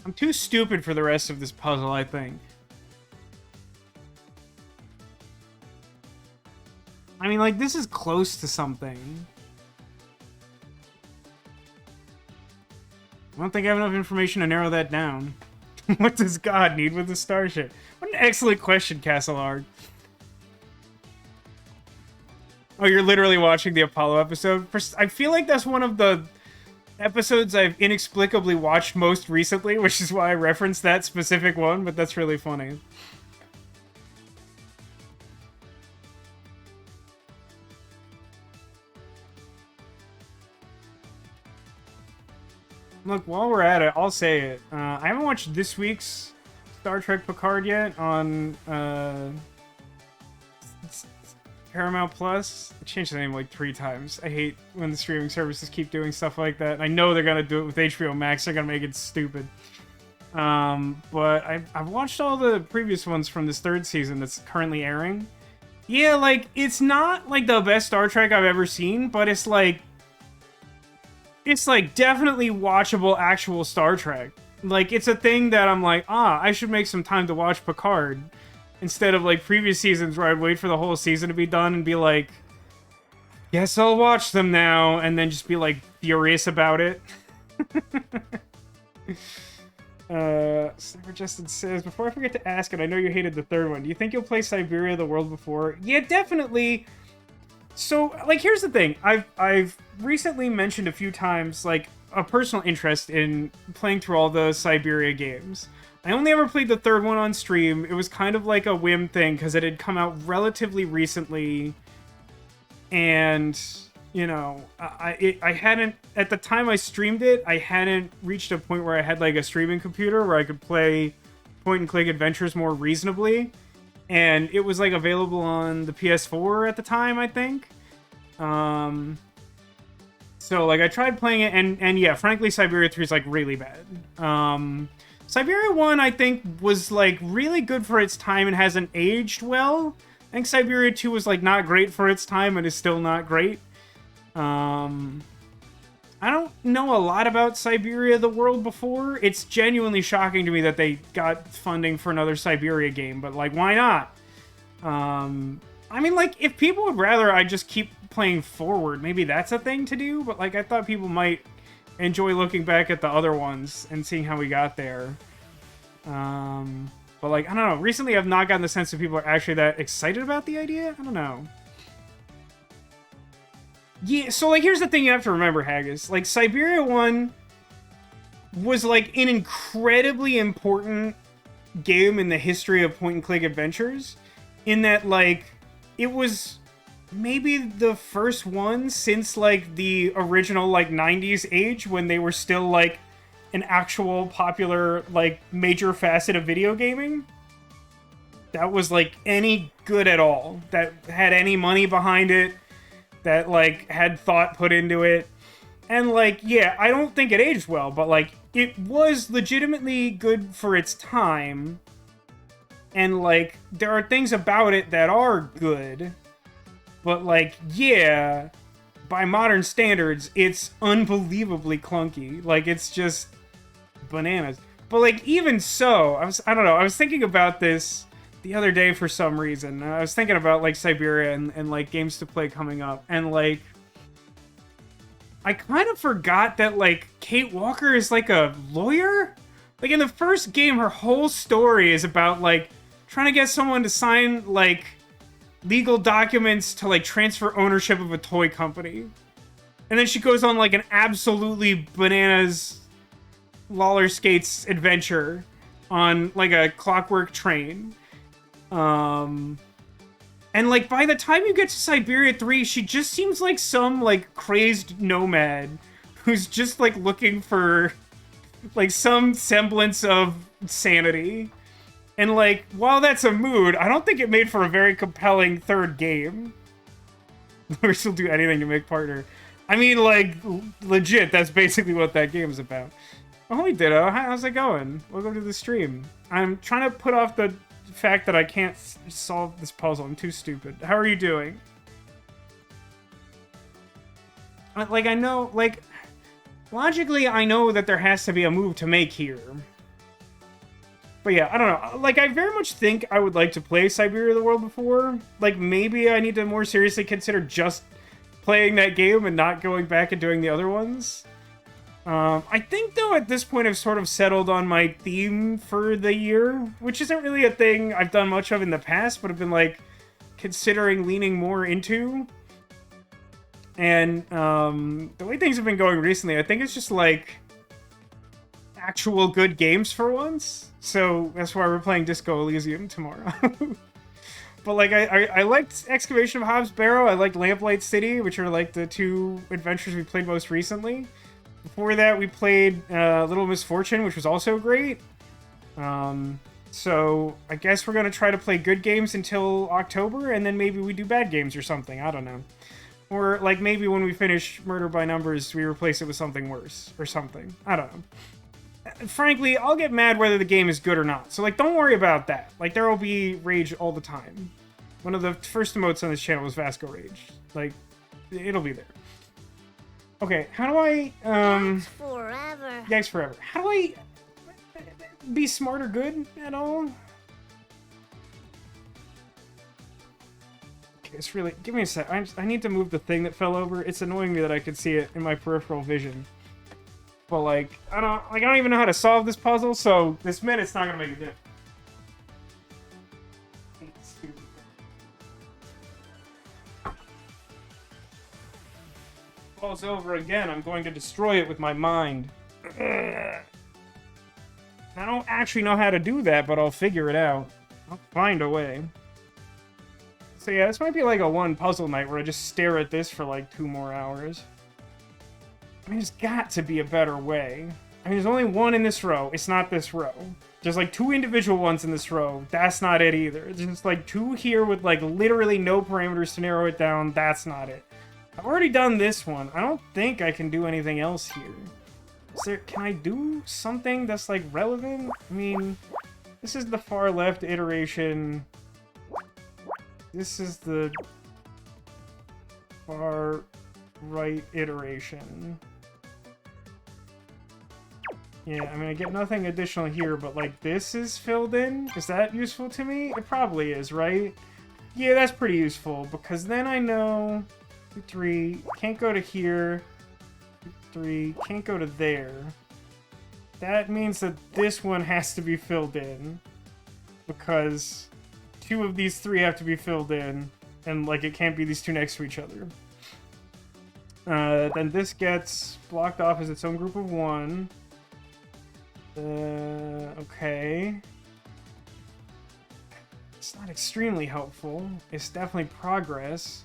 I'm too stupid for the rest of this puzzle, I think. I mean, like, this is close to something. I don't think I have enough information to narrow that down. What does God need with a starship? What an excellent question, Castleard. Oh, you're literally watching the Apollo episode? I feel like that's one of the episodes I've inexplicably watched most recently, which is why I referenced that specific one, but that's really funny. Look, while we're at it, I'll say it. I haven't watched this week's Star Trek Picard yet on Paramount Plus. I changed the name like 3 times. I hate when the streaming services keep doing stuff like that. I know they're gonna do it with HBO Max. They're gonna make it stupid. But I've watched all the previous ones from this 3rd season that's currently airing. Yeah, like, it's not like the best Star Trek I've ever seen, but it's like definitely watchable actual Star Trek. Like, it's a thing that I'm like, I should make some time to watch Picard. Instead of, like, previous seasons where I'd wait for the whole season to be done and be like, guess I'll watch them now, and then just be, like, furious about it. Sniper Justin says, before I forget to ask, and I know you hated the 3rd one, do you think you'll play Siberia the World before? Yeah, definitely. So, like, here's the thing. I've recently mentioned a few times, like, a personal interest in playing through all the Siberia games. I only ever played the 3rd one on stream. It was kind of like a whim thing, because it had come out relatively recently. And, you know, I hadn't, at the time I streamed it, I hadn't reached a point where I had, like, a streaming computer where I could play point-and-click adventures more reasonably. And it was, like, available on the PS4 at the time, I think. So, like, I tried playing it, and yeah, frankly, Siberia 3 is, like, really bad. Siberia 1, I think, was, like, really good for its time and hasn't aged well. I think Siberia 2 was, like, not great for its time and is still not great. I don't know a lot about Siberia the World before. It's genuinely shocking to me that they got funding for another Siberia game, but, like, why not? I mean, like, if people would rather I just keep playing forward, maybe that's a thing to do, but, like, I thought people might enjoy looking back at the other ones and seeing how we got there. But, like, I don't know. Recently, I've not gotten the sense that people are actually that excited about the idea. I don't know. Yeah, so, like, here's the thing you have to remember, Haggis. Like, Siberia 1 was, like, an incredibly important game in the history of point-and-click adventures, in that, like, it was maybe the first one since, like, the original, like, 90s age, when they were still, like, an actual popular, like, major facet of video gaming that was, like, any good at all, that had any money behind it, that, like, had thought put into it. And, like, yeah, I don't think it aged well, but, like, it was legitimately good for its time. And, like, there are things about it that are good. But, like, yeah, by modern standards, it's unbelievably clunky. Like, it's just bananas. But, like, even so, I don't know, I was thinking about this the other day for some reason. I was thinking about, like, Siberia and like, games to play coming up. And, like, I kind of forgot that, like, Kate Walker is, like, a lawyer? Like, in the first game, her whole story is about, like, trying to get someone to sign, like, legal documents to, like, transfer ownership of a toy company. And then she goes on, like, an absolutely bananas roller skates adventure on, like, a clockwork train. And, like, by the time you get to Siberia 3, she just seems like some, like, crazed nomad who's just, like, looking for, like, some semblance of sanity. And, like, while that's a mood, I don't think it made for a very compelling third game. Or she'll do anything to make partner. I mean, like, legit, that's basically what that game's about. Oh, holy Ditto, how's it going? Welcome to the stream. I'm trying to put off the fact that I can't solve this puzzle. I'm too stupid. How are you doing? Like, I know, like, logically, I know that there has to be a move to make here. But yeah, I don't know. Like, I very much think I would like to play Siberia the World before. Like, maybe I need to more seriously consider just playing that game and not going back and doing the other ones. I think, though, at this point I've sort of settled on my theme for the year, which isn't really a thing I've done much of in the past, but I've been, like, considering leaning more into. And, the way things have been going recently, I think it's just, like, actual good games for once. So that's why we're playing Disco Elysium tomorrow. But, like, I liked Excavation of Hobbs Barrow, I liked Lamplight City, which are, like, the two adventures we played most recently. Before that, we played Little Misfortune, which was also great. So I guess we're going to try to play good games until October, and then maybe we do bad games or something. I don't know. Or, like, maybe when we finish Murder by Numbers, we replace it with something worse or something. I don't know. Frankly, I'll get mad whether the game is good or not. So, like, don't worry about that. Like, there will be rage all the time. One of the first emotes on this channel was Vasco Rage. Like, it'll be there. Okay, how do I, Yikes forever. Yikes forever. How do I be smart or good at all? Okay, it's really... Give me a sec. I need to move the thing that fell over. It's annoying me that I could see it in my peripheral vision. But, like, I don't even know how to solve this puzzle, so this minute's not gonna make a difference. Falls over again, I'm going to destroy it with my mind. I don't actually know how to do that, but I'll figure it out. I'll find a way. So yeah, this might be like a one puzzle night where I just stare at this for like 2 more hours. I mean, there's got to be a better way. I mean, there's only one in this row. It's not this row. There's like 2 individual ones in this row. That's not it either. There's just like 2 here with like literally no parameters to narrow it down. That's not it. I've already done this one. I don't think I can do anything else here. Can I do something that's like relevant? I mean, this is the far left iteration. This is the far right iteration. Yeah, I mean, I get nothing additional here, but like this is filled in. Is that useful to me? It probably is, right? Yeah, that's pretty useful because then I know 3 can't go to here. 3 can't go to there. That means that this one has to be filled in because 2 of these 3 have to be filled in, and like it can't be these 2 next to each other. Then this gets blocked off as its own group of 1. Okay. It's not extremely helpful. It's definitely progress.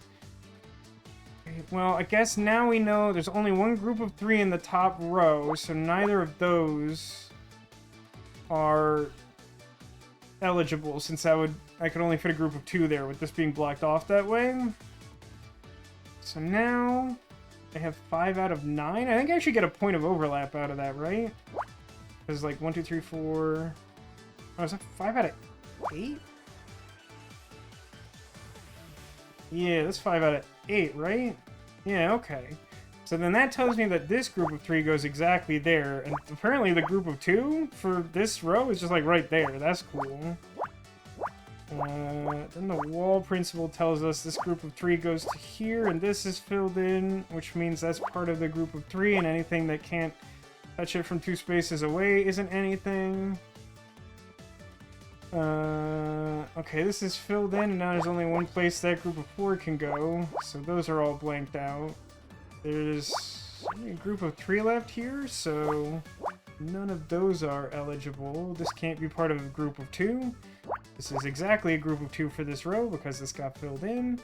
Okay, well, I guess now we know there's only one group of 3 in the top row, so neither of those are eligible, since I could only fit a group of 2 there with this being blocked off that way. So now I have 5 out of 9. I think I actually get a point of overlap out of that, right? Because like 1, 2, 3, 4. Oh, is that 5 out of 8? Yeah, that's 5 out of 8, right? Yeah, okay. So then that tells me that this group of 3 goes exactly there, and apparently the group of 2 for this row is just like right there. That's cool. Then the wall principle tells us this group of 3 goes to here, and this is filled in, which means that's part of the group of 3, and anything that can't touch it from 2 spaces away isn't anything. Okay, this is filled in, and now there's only one place that group of 4 can go, so those are all blanked out. There's only a group of 3 left here, so none of those are eligible. This can't be part of a group of 2. This is exactly a group of 2 for this row because this got filled in.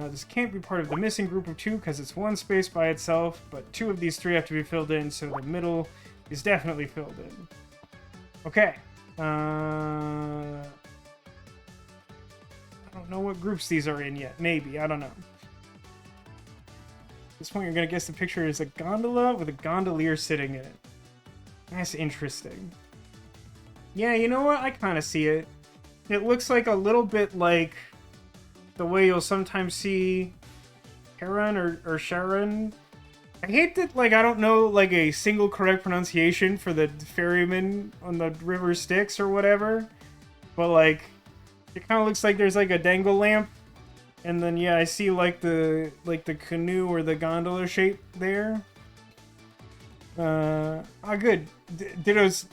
This can't be part of the missing group of 2 because it's 1 space by itself, but 2 of these 3 have to be filled in, so the middle is definitely filled in. Okay. I don't know what groups these are in yet. Maybe. I don't know. At this point, you're going to guess the picture is a gondola with a gondolier sitting in it. That's interesting. Yeah, you know what? I kind of see it. It looks like a little bit like the way you'll sometimes see Heron or Sharon. I hate that, like, I don't know, like, a single correct pronunciation for the ferryman on the river Styx or whatever. But, like, it kind of looks like there's, like, a dangle lamp. And then, yeah, I see, like, the canoe or the gondola shape there. Good. Ditto's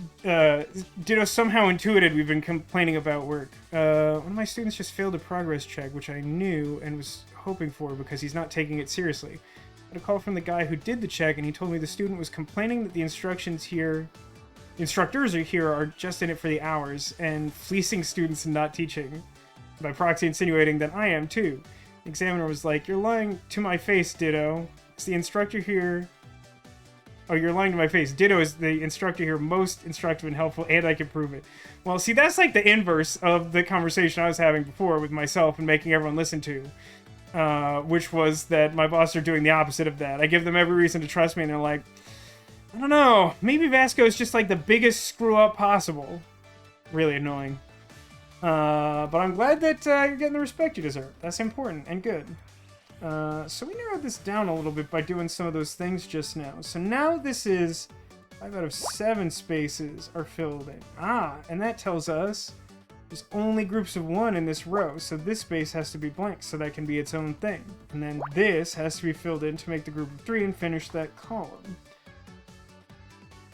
somehow intuited we've been complaining about work. One of my students just failed a progress check, which I knew and was hoping for because he's not taking it seriously. I had a call from the guy who did the check, and he told me the student was complaining that the instructors are here are just in it for the hours, and fleecing students and not teaching. By proxy insinuating that I am too. The examiner was like, "You're lying to my face, Ditto. It's the instructor here." Oh, you're lying to my face. Ditto is the instructor here, most instructive and helpful, and I can prove it. Well, see, that's like the inverse of the conversation I was having before with myself and making everyone listen to. Which was that my bosses are doing the opposite of that. I give them every reason to trust me, and they're like, I don't know, maybe Vasco is just like the biggest screw-up possible. Really annoying. But I'm glad that you're getting the respect you deserve. That's important and good. So we narrowed this down a little bit by doing some of those things just now. So now this is 5 out of 7 spaces are filled in. And that tells us there's only groups of 1 in this row, so this space has to be blank, so that can be its own thing. And then this has to be filled in to make the group of 3 and finish that column.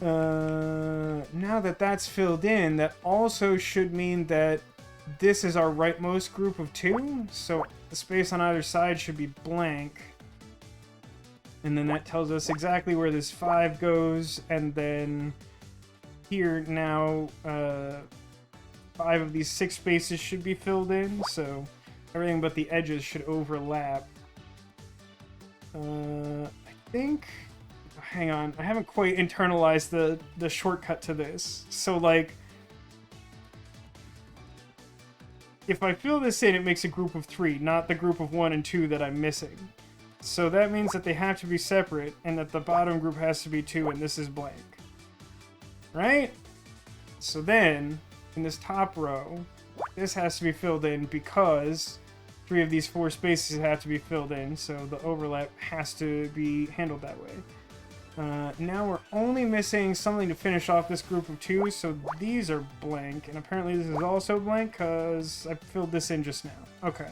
Now that that's filled in, that also should mean that this is our rightmost group of 2, so the space on either side should be blank. And then that tells us exactly where this 5 goes, and then here now, 5 of these 6 spaces should be filled in, so everything but the edges should overlap. I think... Hang on, I haven't quite internalized the shortcut to this. So, like, if I fill this in, it makes a group of 3, not the group of 1 and 2 that I'm missing. So that means that they have to be separate, and that the bottom group has to be 2, and this is blank. Right? So then, in this top row, this has to be filled in because 3 of these 4 spaces have to be filled in, so the overlap has to be handled that way. Now we're only missing something to finish off this group of 2, so these are blank, and apparently this is also blank because I filled this in just now. Okay.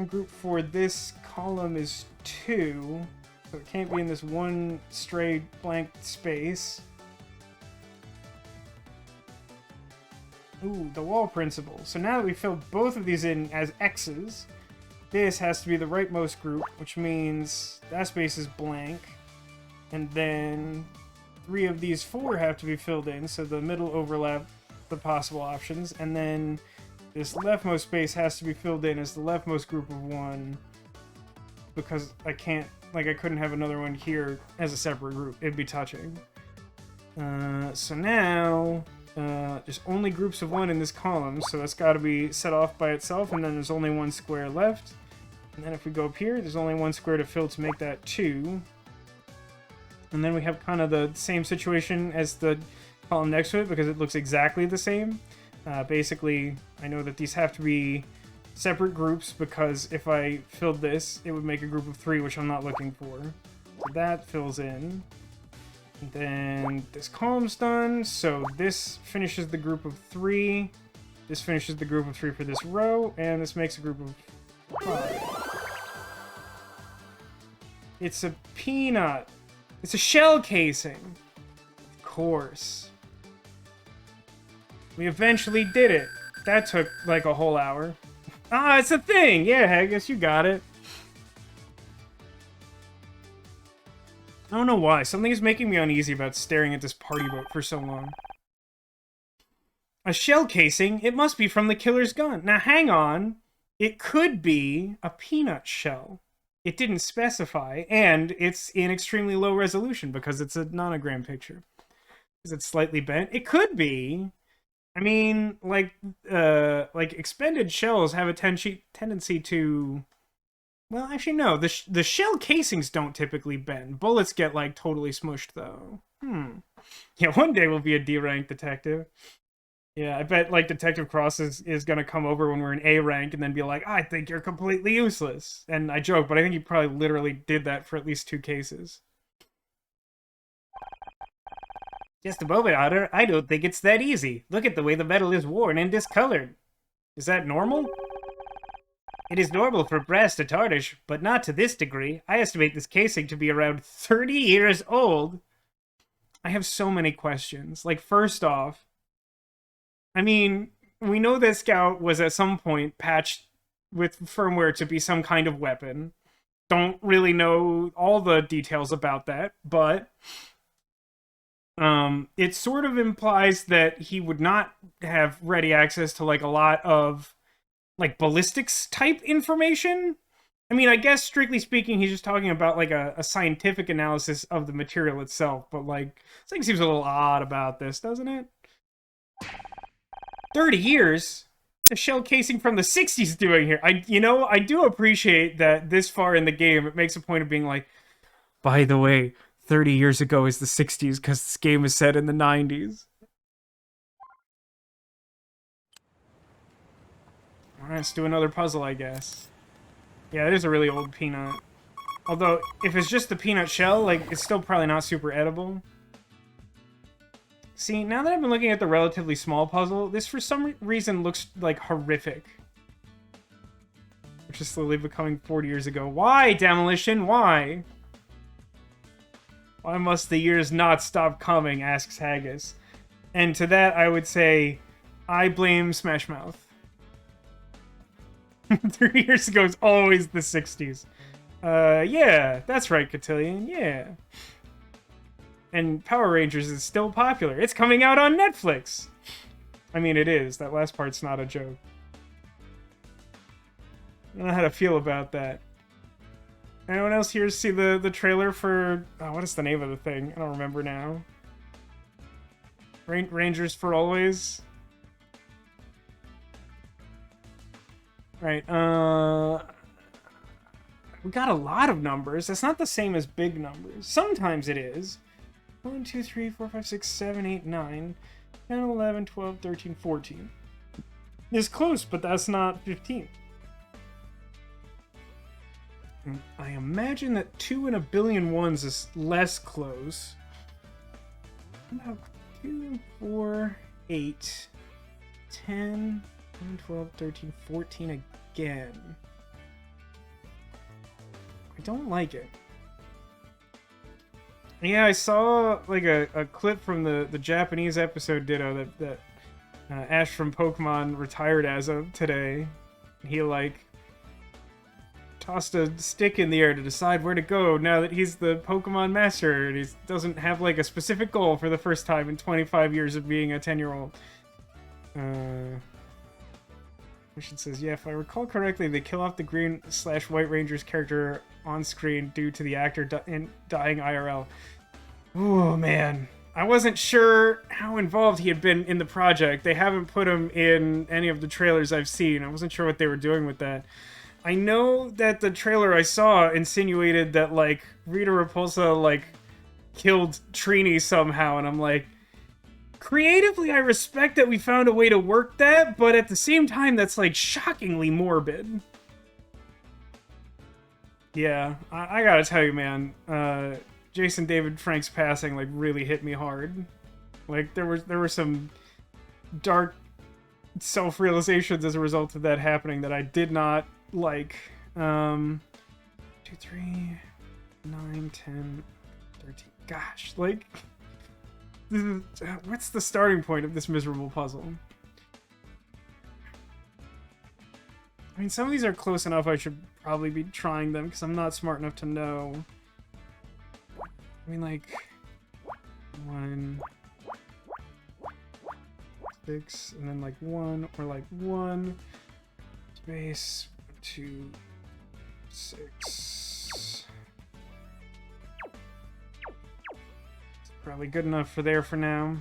Group for this column is 2, so it can't be in this one stray blank space. Ooh, the wall principle. So now that we filled both of these in as X's, this has to be the rightmost group, which means that space is blank. And then 3 of these 4 have to be filled in, so the middle overlap the possible options. And then this leftmost space has to be filled in as the leftmost group of 1, because I can't, like, I couldn't have another one here as a separate group. It'd be touching. So now, there's only groups of 1 in this column, so that's got to be set off by itself, and then there's only 1 square left. And then if we go up here, there's only 1 square to fill to make that 2. And then we have kind of the same situation as the column next to it, because it looks exactly the same. Basically, I know that these have to be separate groups, because if I filled this, it would make a group of 3, which I'm not looking for. So that fills in. And then this column's done, so this finishes the group of 3. This finishes the group of 3 for this row, and this makes a group of 5. It's a peanut. It's a shell casing. Of course. We eventually did it. That took like a whole hour. Ah, it's a thing! Yeah, I guess you got it. I don't know why. Something is making me uneasy about staring at this party boat for so long. A shell casing? It must be from the killer's gun. Now, hang on. It could be a peanut shell. It didn't specify, and it's in extremely low resolution because it's a nonogram picture. Is it slightly bent? It could be. I mean, like expended shells have a tendency to... Well, actually, no. The shell casings don't typically bend. Bullets get, like, totally smushed, though. Yeah, one day we'll be a D-rank detective. Yeah, I bet, like, Detective Cross is gonna come over when we're in A rank and then be like, I think you're completely useless. And I joke, but I think he probably literally did that for at least 2 cases. Just a moment, Otter. I don't think it's that easy. Look at the way the metal is worn and discolored. Is that normal? It is normal for brass to tarnish, but not to this degree. I estimate this casing to be around 30 years old. I have so many questions. Like, first off, I mean, we know that Scout was at some point patched with firmware to be some kind of weapon. Don't really know all the details about that, but it sort of implies that he would not have ready access to, like, a lot of, like, ballistics type information. I mean, I guess strictly speaking, he's just talking about, like, a scientific analysis of the material itself, but, like, something seems a little odd about this, doesn't it? 30 years? The shell casing from the 60s doing here. I do appreciate that this far in the game, it makes a point of being like, by the way, 30 years ago is the 60s because this game is set in the 90s. Alright, let's do another puzzle, I guess. Yeah, it is a really old peanut. Although, if it's just the peanut shell, like, it's still probably not super edible. See, now that I've been looking at the relatively small puzzle, this for some reason looks, like, horrific. Which is slowly becoming 40 years ago. Why, Demolition? Why? Why must the years not stop coming, asks Haggis. And to that, I would say, I blame Smash Mouth. 30 years ago is always the 60s. Yeah, that's right, Cotillion, yeah. And Power Rangers is still popular. It's coming out on Netflix! I mean, it is. That last part's not a joke. I don't know how to feel about that. Anyone else here see the trailer for... Oh, what is the name of the thing? I don't remember now. Rangers for Always? Right, we got a lot of numbers. That's not the same as big numbers. Sometimes it is. 1, 2, 3, 4, 5, 6, 7, 8, 9, 10, 11, 12, 13, 14. It's close, but that's not 15. I imagine that 2 in a billion ones is less close. About 2, 4, 8, 10, 11, 12, 13, 14 again. I don't like it. Yeah, I saw like a clip from the Japanese episode Ditto that Ash from Pokemon retired as of today. He, like, tossed a stick in the air to decide where to go now that he's the Pokemon master, and he doesn't have, like, a specific goal for the first time in 25 years of being a 10-year-old. Mission says, yeah, if I recall correctly, they kill off the Green/White Ranger's character on screen due to the actor dying IRL. Oh, man. I wasn't sure how involved he had been in the project. They haven't put him in any of the trailers I've seen. I wasn't sure what they were doing with that. I know that the trailer I saw insinuated that, like, Rita Repulsa, like, killed Trini somehow, and I'm like, creatively, I respect that we found a way to work that, but at the same time, that's, like, shockingly morbid. Yeah, I gotta tell you, man, Jason David Frank's passing, like, really hit me hard. Like, there were some dark self-realizations as a result of that happening that I did not like. 2, 3, 9, 10, 13. Gosh, like, what's the starting point of this miserable puzzle? I mean, some of these are close enough I should probably be trying them, because I'm not smart enough to know. I mean, like, 1, 6, and then, like, 1, or, like, 1, space, 2, 6. It's probably good enough for there for now.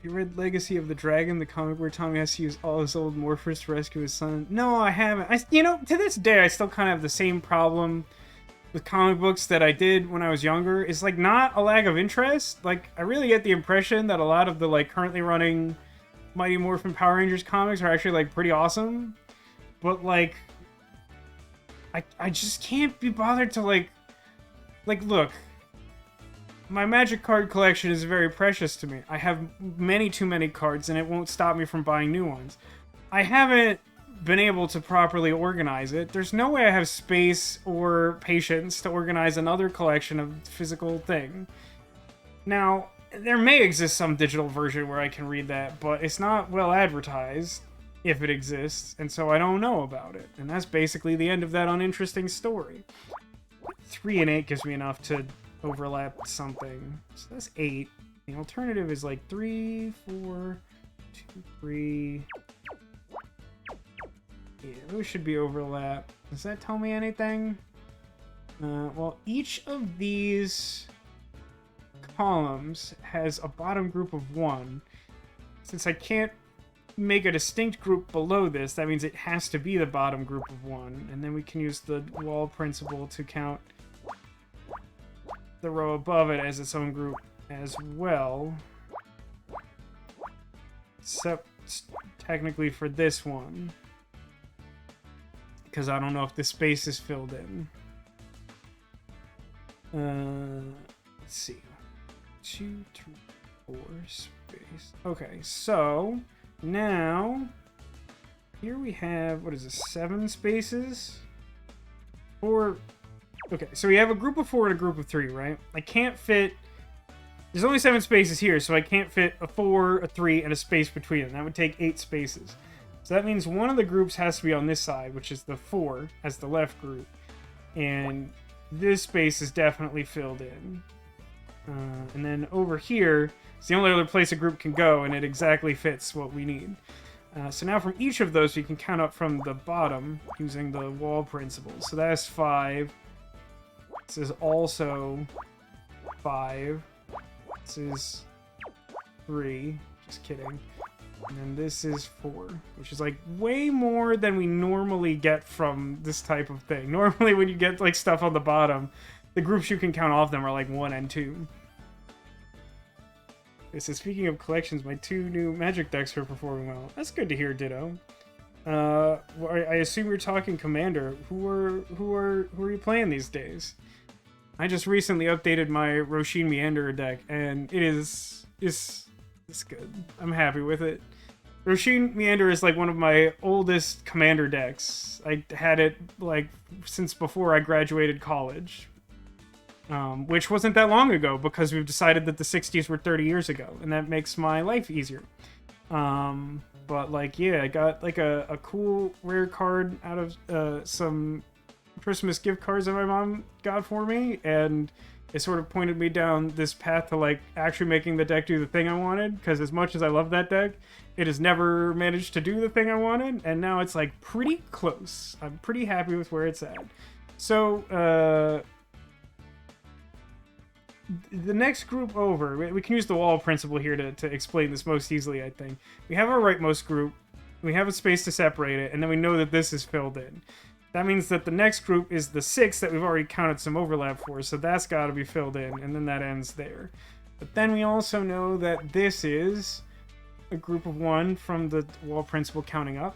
You read Legacy of the Dragon, the comic where Tommy has to use all his old morphers to rescue his son? No, I haven't. You know, to this day, I still kind of have the same problem with comic books that I did when I was younger. It's, like, not a lack of interest. Like, I really get the impression that a lot of the, like, currently running Mighty Morphin Power Rangers comics are actually, like, pretty awesome. But, like, I just can't be bothered to, like, look. My Magic card collection is very precious to me. I have too many cards, and it won't stop me from buying new ones. I haven't been able to properly organize it. There's no way I have space or patience to organize another collection of physical thing. Now, there may exist some digital version where I can read that, but it's not well advertised, if it exists, and so I don't know about it. And that's basically the end of that uninteresting story. 3 and 8 gives me enough to overlap something. So that's 8. The alternative is like 3, 4, 2, 3. Yeah, those should be overlap. Does that tell me anything? Well, each of these columns has a bottom group of 1. Since I can't make a distinct group below this, that means it has to be the bottom group of 1. And then we can use the wall principle to count the row above it as its own group as well. Except technically for this one, because I don't know if the space is filled in. Let's see. 2, 3, 4 space. Okay, so now here we have, what is this, 7 spaces? Or okay, so we have a group of 4 and a group of 3, right? I can't fit... There's only 7 spaces here, so I can't fit a 4, a 3, and a space between them. That would take 8 spaces. So that means one of the groups has to be on this side, which is the 4, as the left group. And this space is definitely filled in. And then over here, it's the only other place a group can go, and it exactly fits what we need. So now from each of those, we can count up from the bottom using the wall principle. So that's 5. This is also 5. This is 3. Just kidding. And then this is 4, which is, like, way more than we normally get from this type of thing. Normally, when you get, like, stuff on the bottom, the groups you can count off them are, like, 1 and 2. It says, speaking of collections, my 2 new Magic decks are performing well. That's good to hear, Ditto. Well, I assume you're talking Commander. Who are you playing these days? I just recently updated my Roshin Meanderer deck, and it's good. I'm happy with it. Roshin Meanderer is, like, one of my oldest Commander decks. I had it, like, since before I graduated college. which wasn't that long ago because we've decided that the 60s were 30 years ago, and that makes my life easier. But like, yeah, I got like a cool rare card out of some Christmas gift cards that my mom got for me, and it sort of pointed me down this path to like actually making the deck do the thing I wanted, because as much as I love that deck, it has never managed to do the thing I wanted, and now it's like pretty close. I'm pretty happy with where it's at. So, the next group over, we can use the wall principle here to explain this most easily, I think. We have our rightmost group, we have a space to separate it, and then we know that this is filled in. That means that the next group is the 6 that we've already counted some overlap for, so that's got to be filled in, and then that ends there. But then we also know that this is a group of 1 from the wall principle counting up.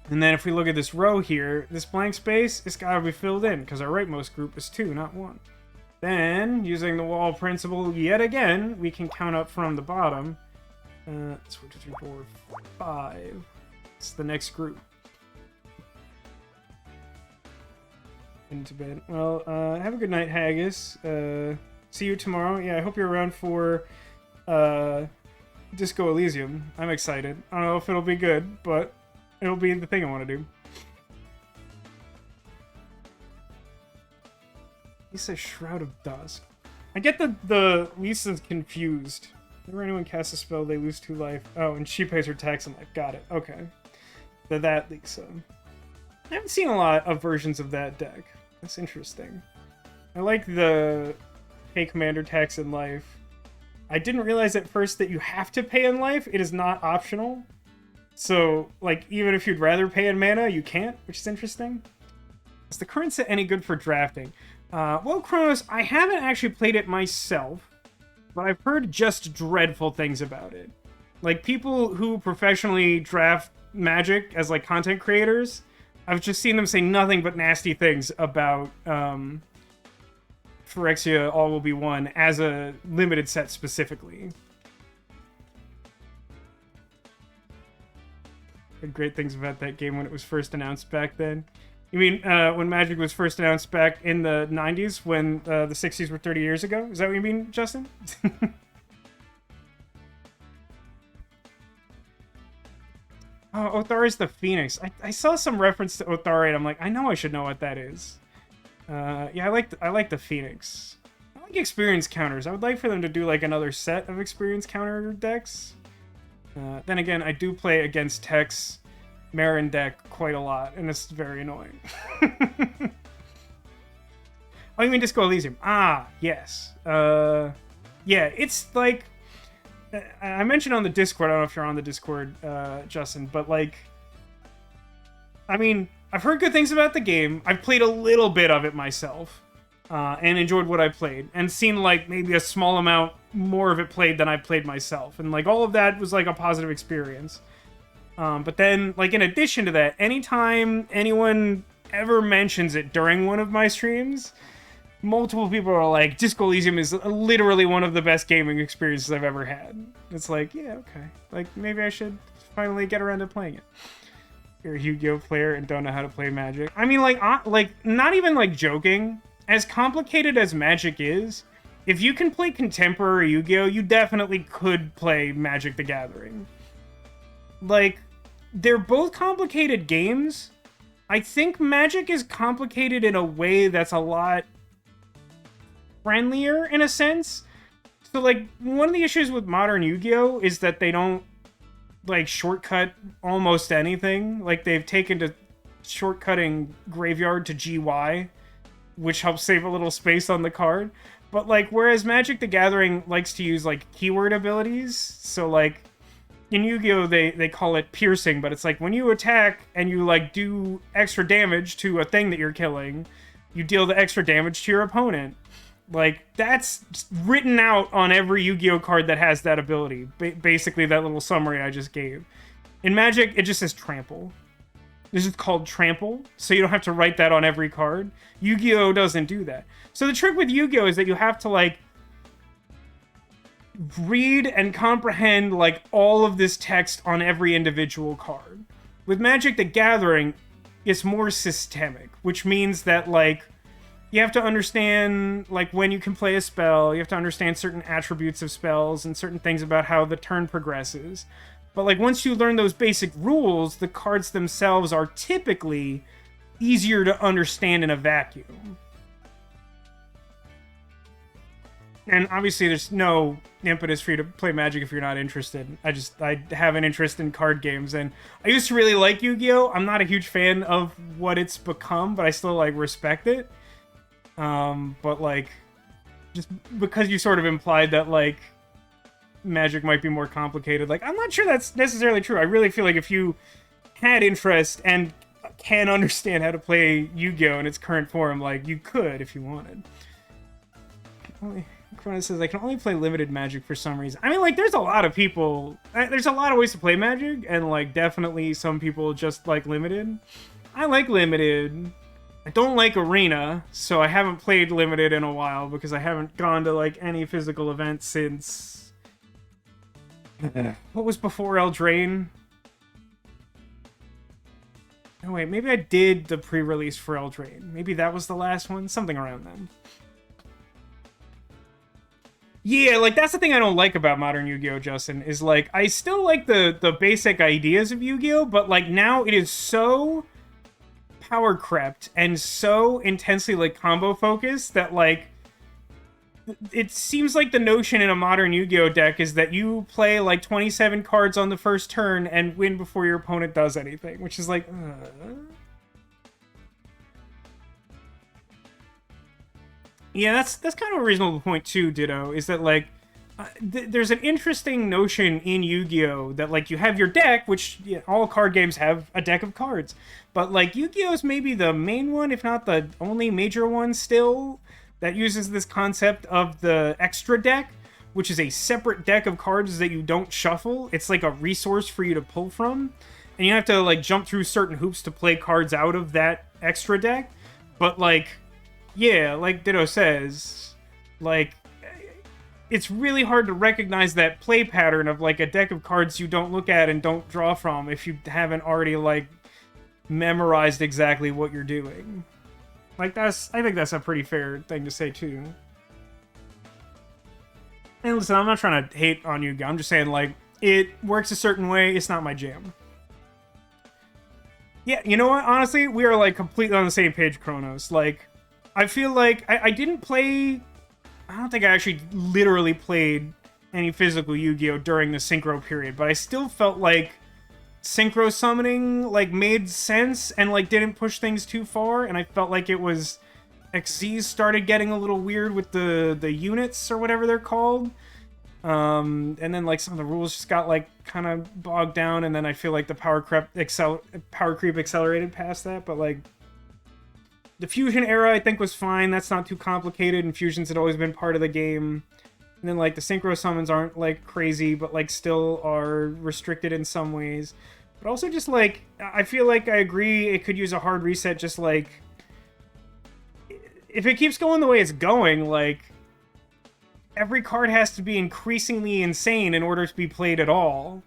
And then if we look at this row here, this blank space, it's got to be filled in, because our rightmost group is 2, not 1. Then, using the wall principle yet again, we can count up from the bottom. 1, 2, 3, 4, 5. It's the next group. Into bed. Well, have a good night, Haggis. See you tomorrow. Yeah, I hope you're around for Disco Elysium. I'm excited. I don't know if it'll be good, but it'll be the thing I want to do. He says Shroud of Dusk. I get the Lisa's confused. Whenever anyone casts a spell, they lose 2 life. Oh, and she pays her tax in life. Got it. Okay. That Lisa. I haven't seen a lot of versions of that deck. That's interesting. I like the pay commander tax in life. I didn't realize at first that you have to pay in life. It is not optional. So, like, even if you'd rather pay in mana, you can't, which is interesting. Is the current set any good for drafting? Well, Kronos, I haven't actually played it myself, but I've heard just dreadful things about it. Like, people who professionally draft Magic as, like, content creators, I've just seen them say nothing but nasty things about Phyrexia All Will Be One as a limited set specifically. Heard great things about that game when it was first announced back then. You mean when Magic was first announced back in the 90s when the 60s were 30 years ago? Is that what you mean, Justin? Oh, Othari's the Phoenix. I saw some reference to Othari, and I'm like, I know I should know what that is. Yeah, I like the Phoenix. I like experience counters. I would like for them to do like another set of experience counter decks. Then again, I do play against Tech's Marin deck quite a lot, and it's very annoying. Oh, you mean Disco Elysium? Ah, yes. Yeah, it's like... I mentioned on the Discord, I don't know if you're on the Discord, Justin, but like... I mean, I've heard good things about the game. I've played a little bit of it myself, and enjoyed what I played, and seen like maybe a small amount more of it played than I played myself, and like all of that was like a positive experience. But then, like, in addition to that, anytime anyone ever mentions it during one of my streams, multiple people are like, Disco Elysium is literally one of the best gaming experiences I've ever had. It's like, yeah, okay. Like, maybe I should finally get around to playing it. You're a Yu-Gi-Oh player and don't know how to play Magic. I mean, like, not even, like, joking. As complicated as Magic is, if you can play contemporary Yu-Gi-Oh, you definitely could play Magic the Gathering. Like, they're both complicated games. I think Magic is complicated in a way that's a lot friendlier, in a sense. So, like, one of the issues with modern Yu-Gi-Oh! Is that they don't, like, shortcut almost anything. Like, they've taken to shortcutting Graveyard to GY, which helps save a little space on the card. But, like, whereas Magic the Gathering likes to use, like, keyword abilities, so, like, in Yu-Gi-Oh! They call it piercing, but it's like when you attack and you, like, do extra damage to a thing that you're killing, you deal the extra damage to your opponent. Like, that's written out on every Yu-Gi-Oh! Card that has that ability. Basically, that little summary I just gave. In Magic, it just says trample. This is called trample, so you don't have to write that on every card. Yu-Gi-Oh! Doesn't do that. So the trick with Yu-Gi-Oh! Is that you have to, like, read and comprehend, like, all of this text on every individual card. With Magic the Gathering, it's more systemic, which means that, like, you have to understand, like, when you can play a spell. You have to understand certain attributes of spells and certain things about how the turn progresses. But, like, once you learn those basic rules, the cards themselves are typically easier to understand in a vacuum. And obviously there's no impetus for you to play Magic if you're not interested. I have an interest in card games, and I used to really like Yu-Gi-Oh! I'm not a huge fan of what it's become, but I still, like, respect it. But, like, just because you sort of implied that, like, Magic might be more complicated, like, I'm not sure that's necessarily true. I really feel like if you had interest and can understand how to play Yu-Gi-Oh! In its current form, like, you could if you wanted. Corona says, I can only play limited Magic for some reason. I mean, like, there's a lot of people... There's a lot of ways to play Magic, and, like, definitely some people just like limited. I like limited. I don't like Arena, so I haven't played limited in a while, because I haven't gone to, like, any physical event since... What was before Eldraine? Oh, wait, maybe I did the pre-release for Eldraine. Maybe that was the last one? Something around then. Yeah, like, that's the thing I don't like about modern Yu-Gi-Oh!, Justin, is, like, I still like the basic ideas of Yu-Gi-Oh!, but, like, now it is so power crept and so intensely, like, combo focused that, like, it seems like the notion in a modern Yu-Gi-Oh! Deck is that you play, like, 27 cards on the first turn and win before your opponent does anything, which is like, Yeah, that's kind of a reasonable point too, Ditto, is that, like, there's an interesting notion in Yu-Gi-Oh! That, like, you have your deck, which all card games have a deck of cards, but, like, Yu-Gi-Oh! Is maybe the main one, if not the only major one still, that uses this concept of the extra deck, which is a separate deck of cards that you don't shuffle. It's like a resource for you to pull from, and you have to, like, jump through certain hoops to play cards out of that extra deck, but, like... Yeah, like Ditto says, like, it's really hard to recognize that play pattern of, like, a deck of cards you don't look at and don't draw from if you haven't already, like, memorized exactly what you're doing. Like, I think that's a pretty fair thing to say, too. And listen, I'm not trying to hate on Yu-Gi-Oh! I'm just saying, like, it works a certain way, it's not my jam. Yeah, you know what? Honestly, we are, like, completely on the same page, Kronos. Like... I feel like I didn't play... I don't think I actually literally played any physical Yu-Gi-Oh! During the Synchro period, but I still felt like Synchro summoning, like, made sense and, like, didn't push things too far, and I felt like it was... XZs started getting a little weird with the units, or whatever they're called. And then, like, some of the rules just got, like, kind of bogged down, and then I feel like the power creep accelerated past that, but, like... The Fusion era, I think, was fine. That's not too complicated, and Fusions had always been part of the game. And then, like, the Synchro summons aren't, like, crazy, but, like, still are restricted in some ways. But also just, like, I feel like I agree it could use a hard reset, just, like... If it keeps going the way it's going, like... Every card has to be increasingly insane in order to be played at all.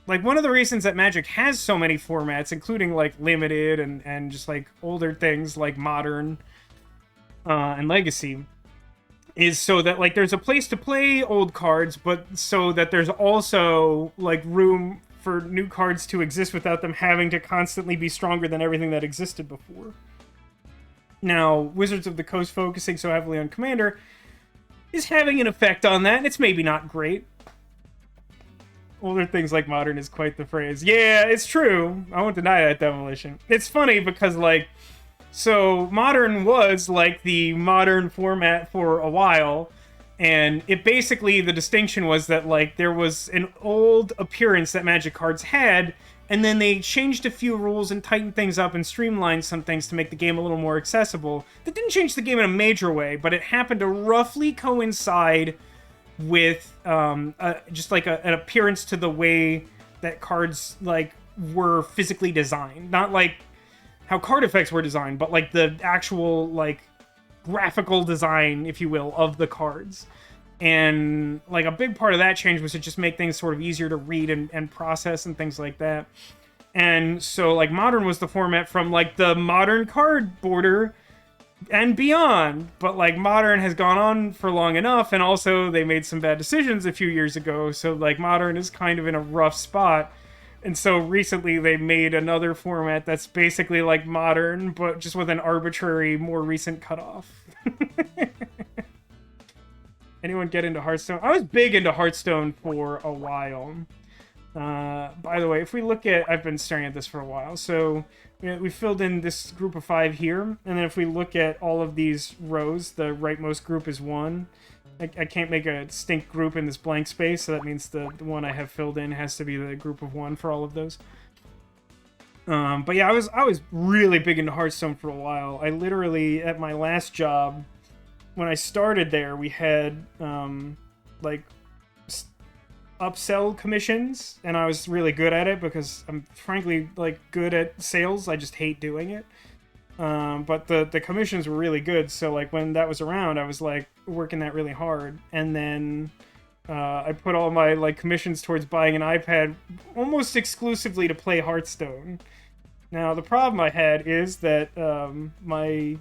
Like, one of the reasons that Magic has so many formats, including, like, Limited and just, like, older things like Modern and Legacy, is so that, like, there's a place to play old cards, but so that there's also, like, room for new cards to exist without them having to constantly be stronger than everything that existed before. Now, Wizards of the Coast focusing so heavily on Commander is having an effect on that, and it's maybe not great. Older things like Modern is quite the phrase. Yeah, it's true. I won't deny that, Demolition. It's funny because, like, so Modern was, like, the modern format for a while, and it basically, the distinction was that, like, there was an old appearance that Magic cards had, and then they changed a few rules and tightened things up and streamlined some things to make the game a little more accessible. That didn't change the game in a major way, but it happened to roughly coincide with just like an appearance to the way that cards, like, were physically designed. Not like how card effects were designed, but like the actual, like, graphical design, if you will, of the cards. And, like, a big part of that change was to just make things sort of easier to read and process and things like that. And so, like, Modern was the format from, like, the Modern card border and beyond. But like modern has gone on for long enough, and also they made some bad decisions a few years ago, so like modern is kind of in a rough spot. And so recently they made another format that's basically like modern, but just with an arbitrary, more recent cutoff. Anyone get into Hearthstone? I was big into Hearthstone for a while. By the way, if we look at, I've been staring at this for a while, so we filled in this group of 5 here, and then if we look at all of these rows, the rightmost group is 1. I can't make a distinct group in this blank space, so that means the one I have filled in has to be the group of 1 for all of those. But yeah, I was really big into Hearthstone for a while. I literally, at my last job, when I started there, we had like upsell commissions, and I was really good at it because I'm frankly like good at sales. I just hate doing it. But the commissions were really good, so like when that was around, I was like working that really hard, and then I put all my like commissions towards buying an iPad almost exclusively to play Hearthstone. Now the problem I had is that my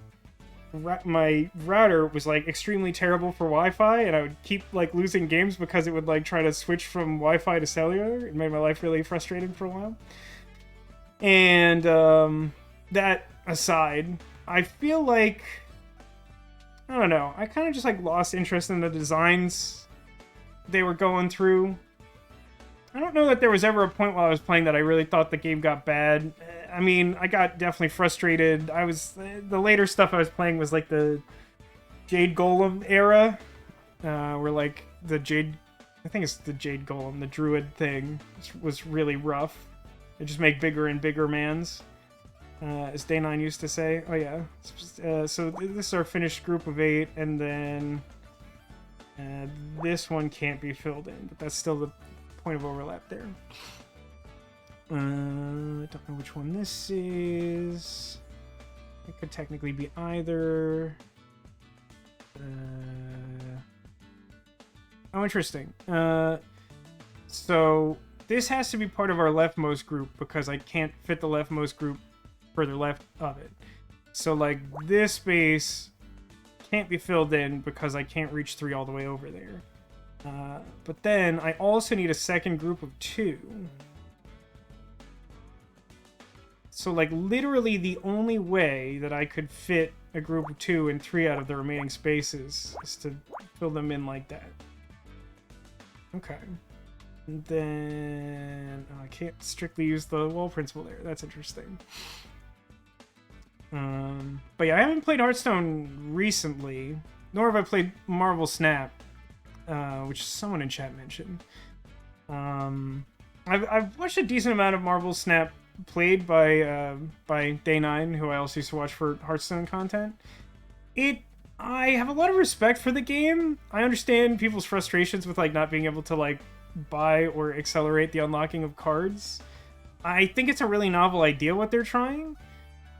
router was like extremely terrible for Wi-Fi, and I would keep like losing games because it would like try to switch from Wi-Fi to cellular. It made my life really frustrating for a while. And that aside, I feel like, I don't know, I kind of just like lost interest in the designs they were going through. I don't know that there was ever a point while I was playing that I really thought the game got bad. I mean, I got definitely frustrated. The later stuff I was playing was like the Jade Golem era, where like I think it's the Jade Golem, the druid thing, was really rough. They just make bigger and bigger mans, as Day9 used to say. Oh yeah. So this is our finished group of 8, and then this one can't be filled in, but that's still the point of overlap there. I don't know which one this is. It could technically be either. Oh, interesting. So this has to be part of our leftmost group because I can't fit the leftmost group further left of it. So like this space can't be filled in because I can't reach 3 all the way over there. But then I also need a second group of 2. So like literally the only way that I could fit a group of 2 in 3 out of the remaining spaces is to fill them in like that. Okay. And then I can't strictly use the wall principle there. That's interesting. But yeah, I haven't played Hearthstone recently, nor have I played Marvel Snap, which someone in chat mentioned. I've watched a decent amount of Marvel Snap played by Day9, who I also used to watch for Hearthstone content. I have a lot of respect for the game. I understand people's frustrations with like not being able to like buy or accelerate the unlocking of cards. I think it's a really novel idea what they're trying.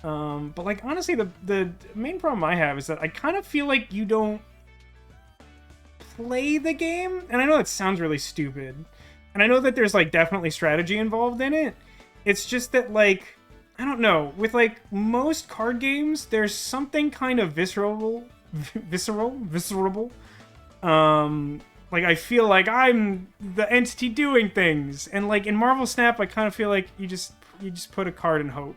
But like honestly, the main problem I have is that I kind of feel like you don't play the game, and I know that sounds really stupid, and I know that there's like definitely strategy involved in it. It's just that like, I don't know, with like most card games, there's something kind of visceral. Like I feel like I'm the entity doing things, and like in Marvel Snap, I kind of feel like you just put a card and hope.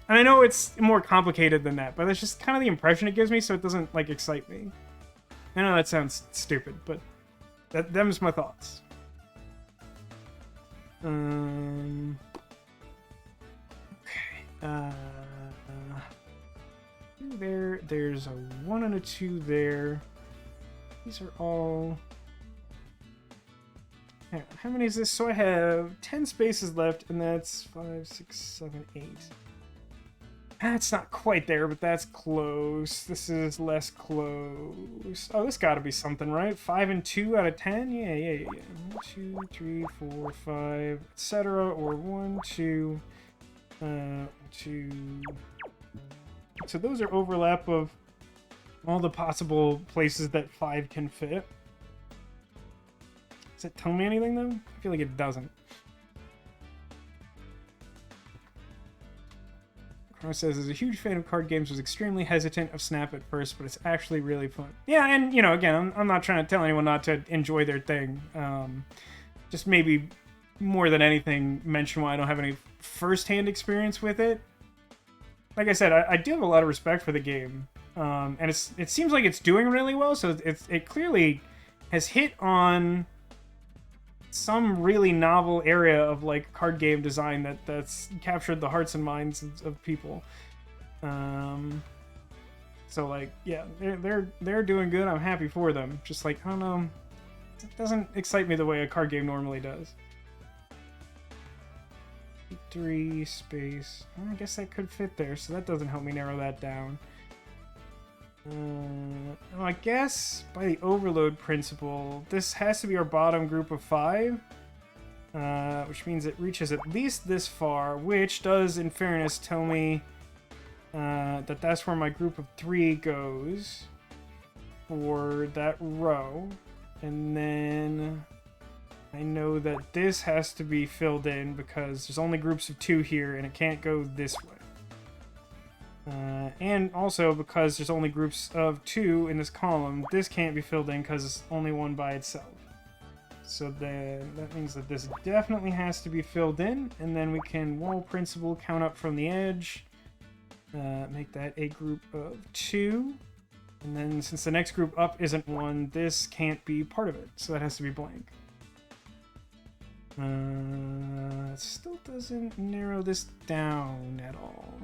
And I know it's more complicated than that, but that's just kind of the impression it gives me, so it doesn't like excite me. I know that sounds stupid, but them's my thoughts. Okay. There's a 1 and a 2 there. These are all... Hang on, how many is this? So I have 10 spaces left, and that's 5, 6, 7, 8. That's not quite there, but that's close. This is less close. Oh, this gotta be something, right? 5 and 2 out of 10? Yeah. 1, 2, 3, 4, 5, etc. Or 1, 2, 2. So those are overlap of all the possible places that 5 can fit. Does it tell me anything, though? I feel like it doesn't. It says, as a huge fan of card games, was extremely hesitant of Snap at first, but it's actually really fun. Yeah, and, you know, again, I'm not trying to tell anyone not to enjoy their thing. Just maybe more than anything, mention why I don't have any first-hand experience with it. Like I said, I do have a lot of respect for the game. And it seems like it's doing really well, so it clearly has hit on some really novel area of like card game design that's captured the hearts and minds of people. So like, yeah, they're doing good. I'm happy for them. Just like, I don't know, it doesn't excite me the way a card game normally does. 3 space. I guess that could fit there, so that doesn't help me narrow that down. Well, I guess by the overload principle, this has to be our bottom group of 5, which means it reaches at least this far, which does, in fairness, tell me that's where my group of 3 goes for that row. And then I know that this has to be filled in because there's only groups of 2 here and it can't go this way. And also because there's only groups of 2 in this column, this can't be filled in because it's only one by itself. So then that means that this definitely has to be filled in, and then we can wall principle count up from the edge, make that a group of 2, and then since the next group up isn't 1, this can't be part of it, so that has to be blank. It still doesn't narrow this down at all.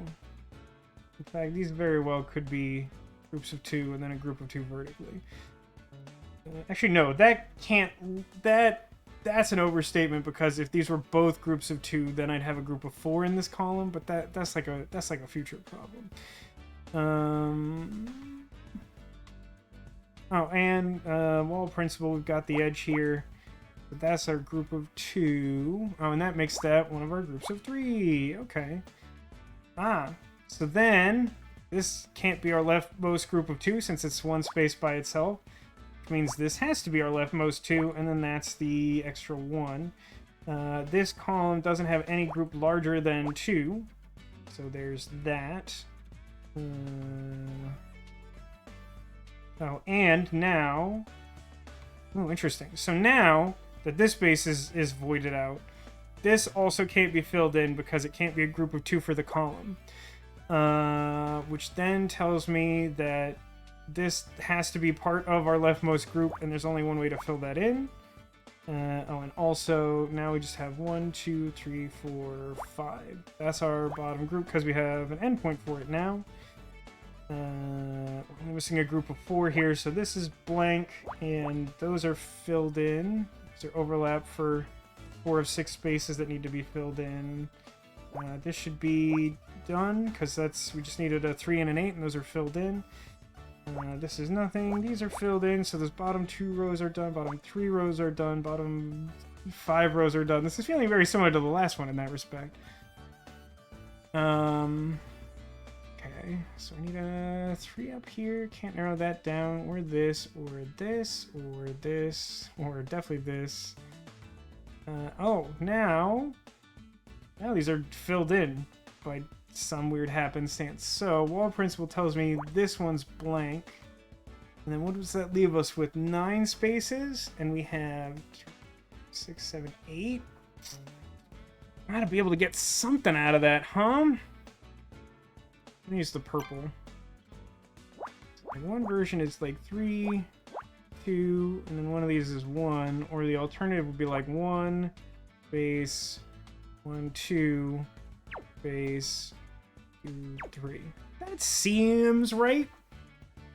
In fact, these very well could be groups of 2 and then a group of 2 vertically. Actually, no, that can't... That's an overstatement because if these were both groups of 2, then I'd have a group of 4 in this column, but that's like a future problem. Oh, and wall principle, we've got the edge here. But that's our group of 2. Oh, and that makes that one of our groups of 3. Okay. So then, this can't be our leftmost group of 2 since it's one space by itself. Which means this has to be our leftmost 2, and then that's the extra 1. This column doesn't have any group larger than 2. So there's that. Oh, and now... Oh, interesting. So now that this space is voided out, this also can't be filled in because it can't be a group of 2 for the column. Which then tells me that this has to be part of our leftmost group, and there's only one way to fill that in. Oh, and also, now we just have 1, 2, 3, 4, 5. That's our bottom group because we have an endpoint for it now. We're missing a group of 4 here, so this is blank, and those are filled in. These are overlap for 4 of 6 spaces that need to be filled in. This should be done, because we just needed a 3 and an 8, and those are filled in. This is nothing. These are filled in, so those bottom 2 rows are done, bottom 3 rows are done, bottom 5 rows are done. This is feeling very similar to the last one in that respect. Okay, so I need a 3 up here. Can't narrow that down. Or this, or this, or this, or definitely this. Oh, now these are filled in by some weird happenstance. So wall principle tells me this one's blank. And then what does that leave us with? 9 spaces, and we have 6, 7, 8. I gotta be able to get something out of that, huh? I'm gonna use the purple. So one version is like 3, 2, and then one of these is 1, or the alternative would be like 1 base 1, 2 base 2, 3. That seems right.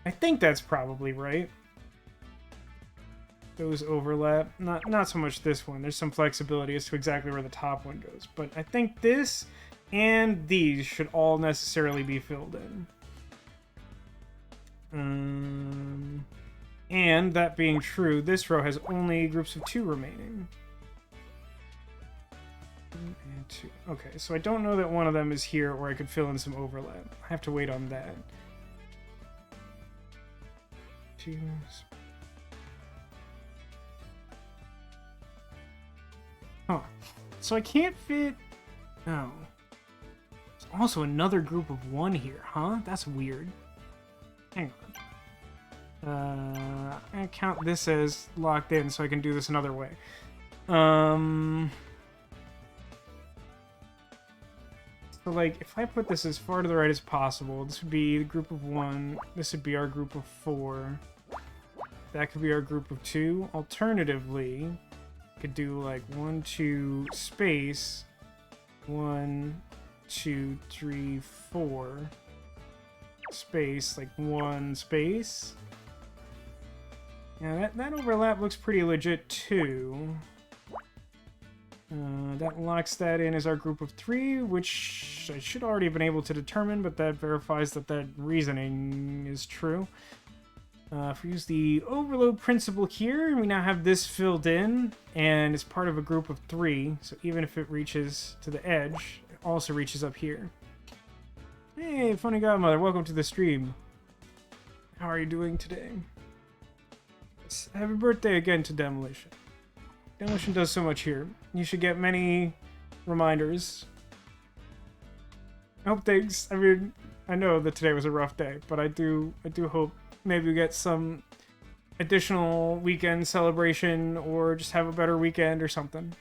I think that's probably right. Those overlap. Not so much this one. There's some flexibility as to exactly where the top one goes. But I think this and these should all necessarily be filled in. And that being true, this row has only groups of 2 remaining. 1 and 2. Okay, so I don't know that one of them is here, or I could fill in some overlap. I have to wait on that. 2. Huh. So I can't fit... Oh. also another group of 1 here, huh? That's weird. Hang on. I count this as locked in so I can do this another way. So, like, if I put this as far to the right as possible, this would be the group of 1, this would be our group of 4, that could be our group of 2. Alternatively, I could do, like, 1, 2, space, 1, 2, 3, 4, space, like 1, space. Yeah, that overlap looks pretty legit, too. That locks that in as our group of 3, which I should already have been able to determine, but that verifies that that reasoning is true. If we use the overload principle here, we now have this filled in, and it's part of a group of 3, so even if it reaches to the edge, it also reaches up here. Hey, Funny Godmother, welcome to the stream. How are you doing today? Happy birthday again to Demolition. Demolition does so much here. You should get many reminders. I hope things. I mean, I know that today was a rough day, but I do hope maybe we get some additional weekend celebration or just have a better weekend or something.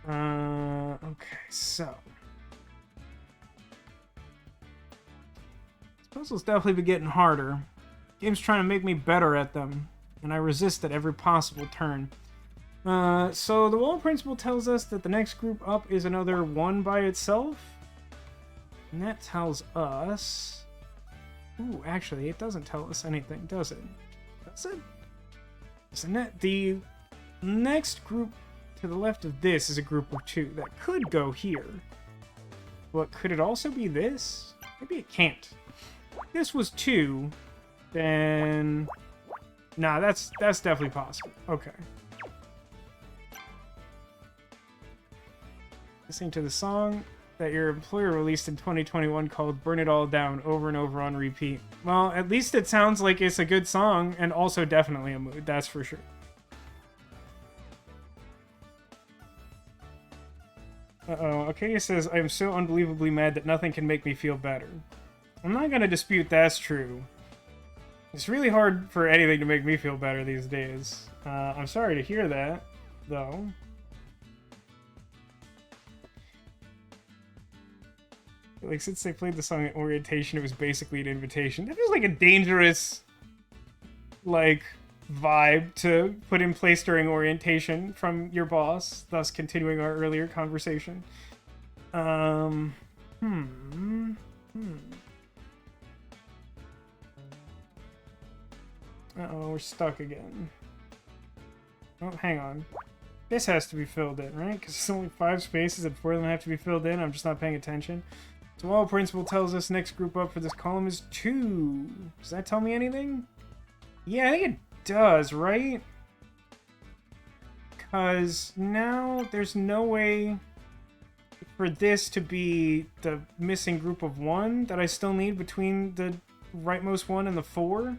Okay, so this puzzle's definitely been getting harder. Game's trying to make me better at them, and I resist at every possible turn. So the wall principle tells us that the next group up is another 1 by itself. And that tells us... Ooh, actually, it doesn't tell us anything, does it? Does it? The next group to the left of this is a group of 2 that could go here. But could it also be this? Maybe it can't. If this was 2, then... Nah, that's definitely possible. Okay. Listening to the song that your employer released in 2021 called Burn It All Down over and over on repeat. Well, at least it sounds like it's a good song and also definitely a mood, that's for sure. Uh-oh, Acadia says, I am so unbelievably mad that nothing can make me feel better. I'm not gonna dispute that's true. It's really hard for anything to make me feel better these days. I'm sorry to hear that, though. Like, since they played the song at orientation, it was basically an invitation. That feels like a dangerous, like, vibe to put in place during orientation from your boss, thus continuing our earlier conversation. Uh-oh, we're stuck again. Oh, hang on. This has to be filled in, right? Because it's only 5 spaces and 4 of them have to be filled in. I'm just not paying attention. So wall principle tells us next group up for this column is 2. Does that tell me anything? Yeah, I think it does, right? Because now there's no way for this to be the missing group of 1 that I still need between the rightmost 1 and the 4.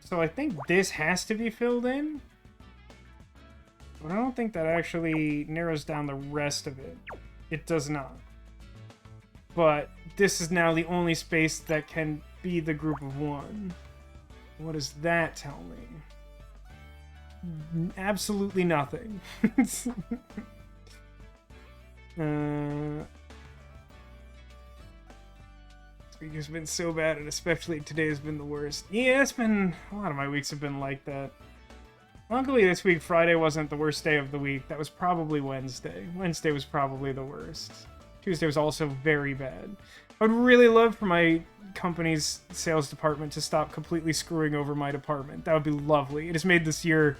So I think this has to be filled in. But I don't think that actually narrows down the rest of it. It does not. But this is now the only space that can be the group of 1. What does that tell me? Absolutely nothing. This week has been so bad, and especially today has been the worst. Yeah, it's been... A lot of my weeks have been like that. Luckily this week, Friday wasn't the worst day of the week. That was probably Wednesday. Wednesday was probably the worst. Tuesday was also very bad. I would really love for my company's sales department to stop completely screwing over my department. That would be lovely. It has made this year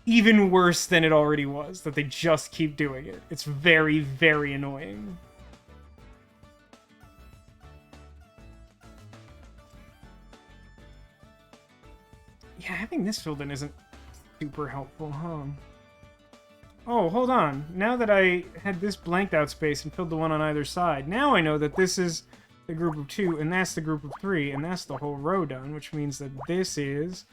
even worse than it already was, that they just keep doing it. It's very, very annoying. Yeah, having this filled in isn't super helpful, huh? Oh, hold on. Now that I had this blanked out space and filled the one on either side, now I know that this is the group of 2, and that's the group of 3, and that's the whole row done, which means that this is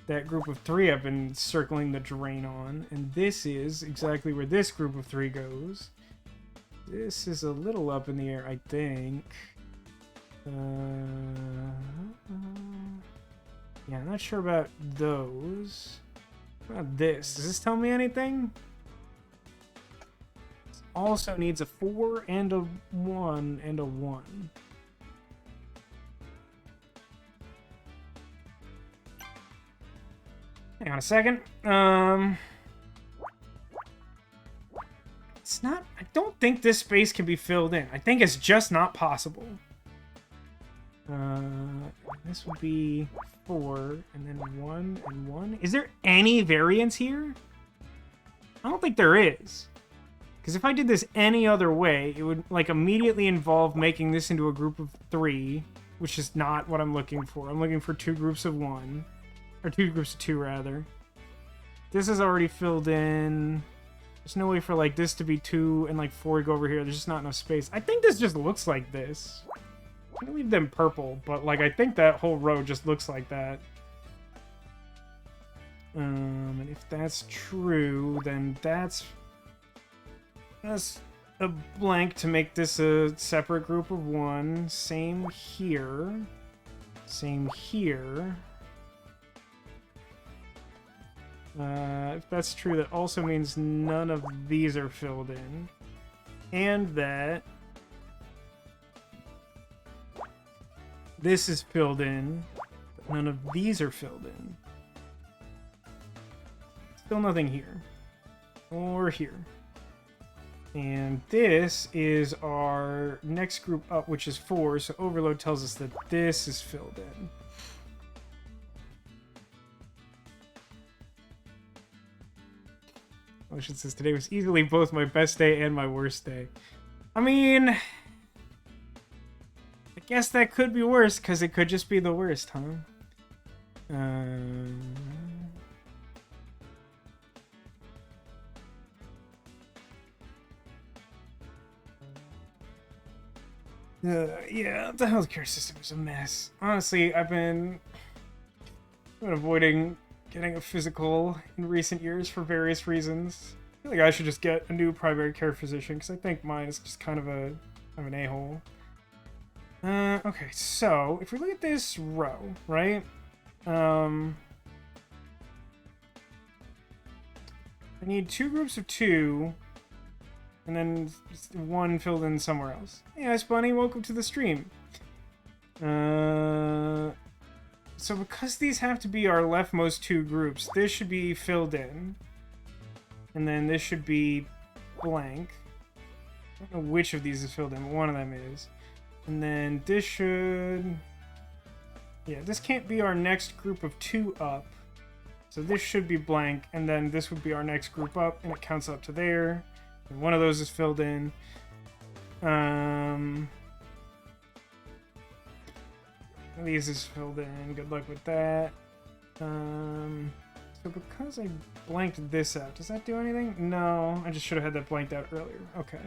that group of 3 I've been circling the drain on, and this is exactly where this group of 3 goes, This is a little up in the air, I think. Yeah, I'm not sure about those. What about this? Does this tell me anything? This also needs a 4 and a 1 and a 1. Hang on a second. It's not... I don't think this space can be filled in. I think it's just not possible. This would be 4, and then 1 and 1. Is there any variance here? I don't think there is. Because if I did this any other way, it would, like, immediately involve making this into a group of 3, which is not what I'm looking for. I'm looking for 2 groups of 1. Or 2 groups of 2, rather. This is already filled in. There's no way for, like, this to be 2 and, like, 4 to go over here. There's just not enough space. I think this just looks like this. I'm gonna leave them purple, but, like, I think that whole row just looks like that. And if that's true, then that's a blank to make this a separate group of 1. Same here. Same here. If that's true, that also means none of these are filled in. And that this is filled in, but none of these are filled in. Still nothing here. Or here. And this is our next group up, which is 4, so overload tells us that this is filled in. Ocean says, today was easily both my best day and my worst day. I mean, I guess that could be worse, because it could just be the worst, huh? Yeah, the healthcare system is a mess. Honestly, I've been avoiding getting a physical in recent years for various reasons. I feel like I should just get a new primary care physician, because I think mine is just kind of an a-hole. Okay, so if we look at this row, right? I need 2 groups of 2, and then 1 filled in somewhere else. Hey, Ice Bunny, welcome to the stream. So because these have to be our leftmost 2 groups, this should be filled in. And then this should be blank. I don't know which of these is filled in, but one of them is. And then this should... Yeah, this can't be our next group of 2 up. So this should be blank, and then this would be our next group up, and it counts up to there. And one of those is filled in. These is filled in. Good luck with that. So because I blanked this out, does that do anything? No, I just should have had that blanked out earlier. Okay.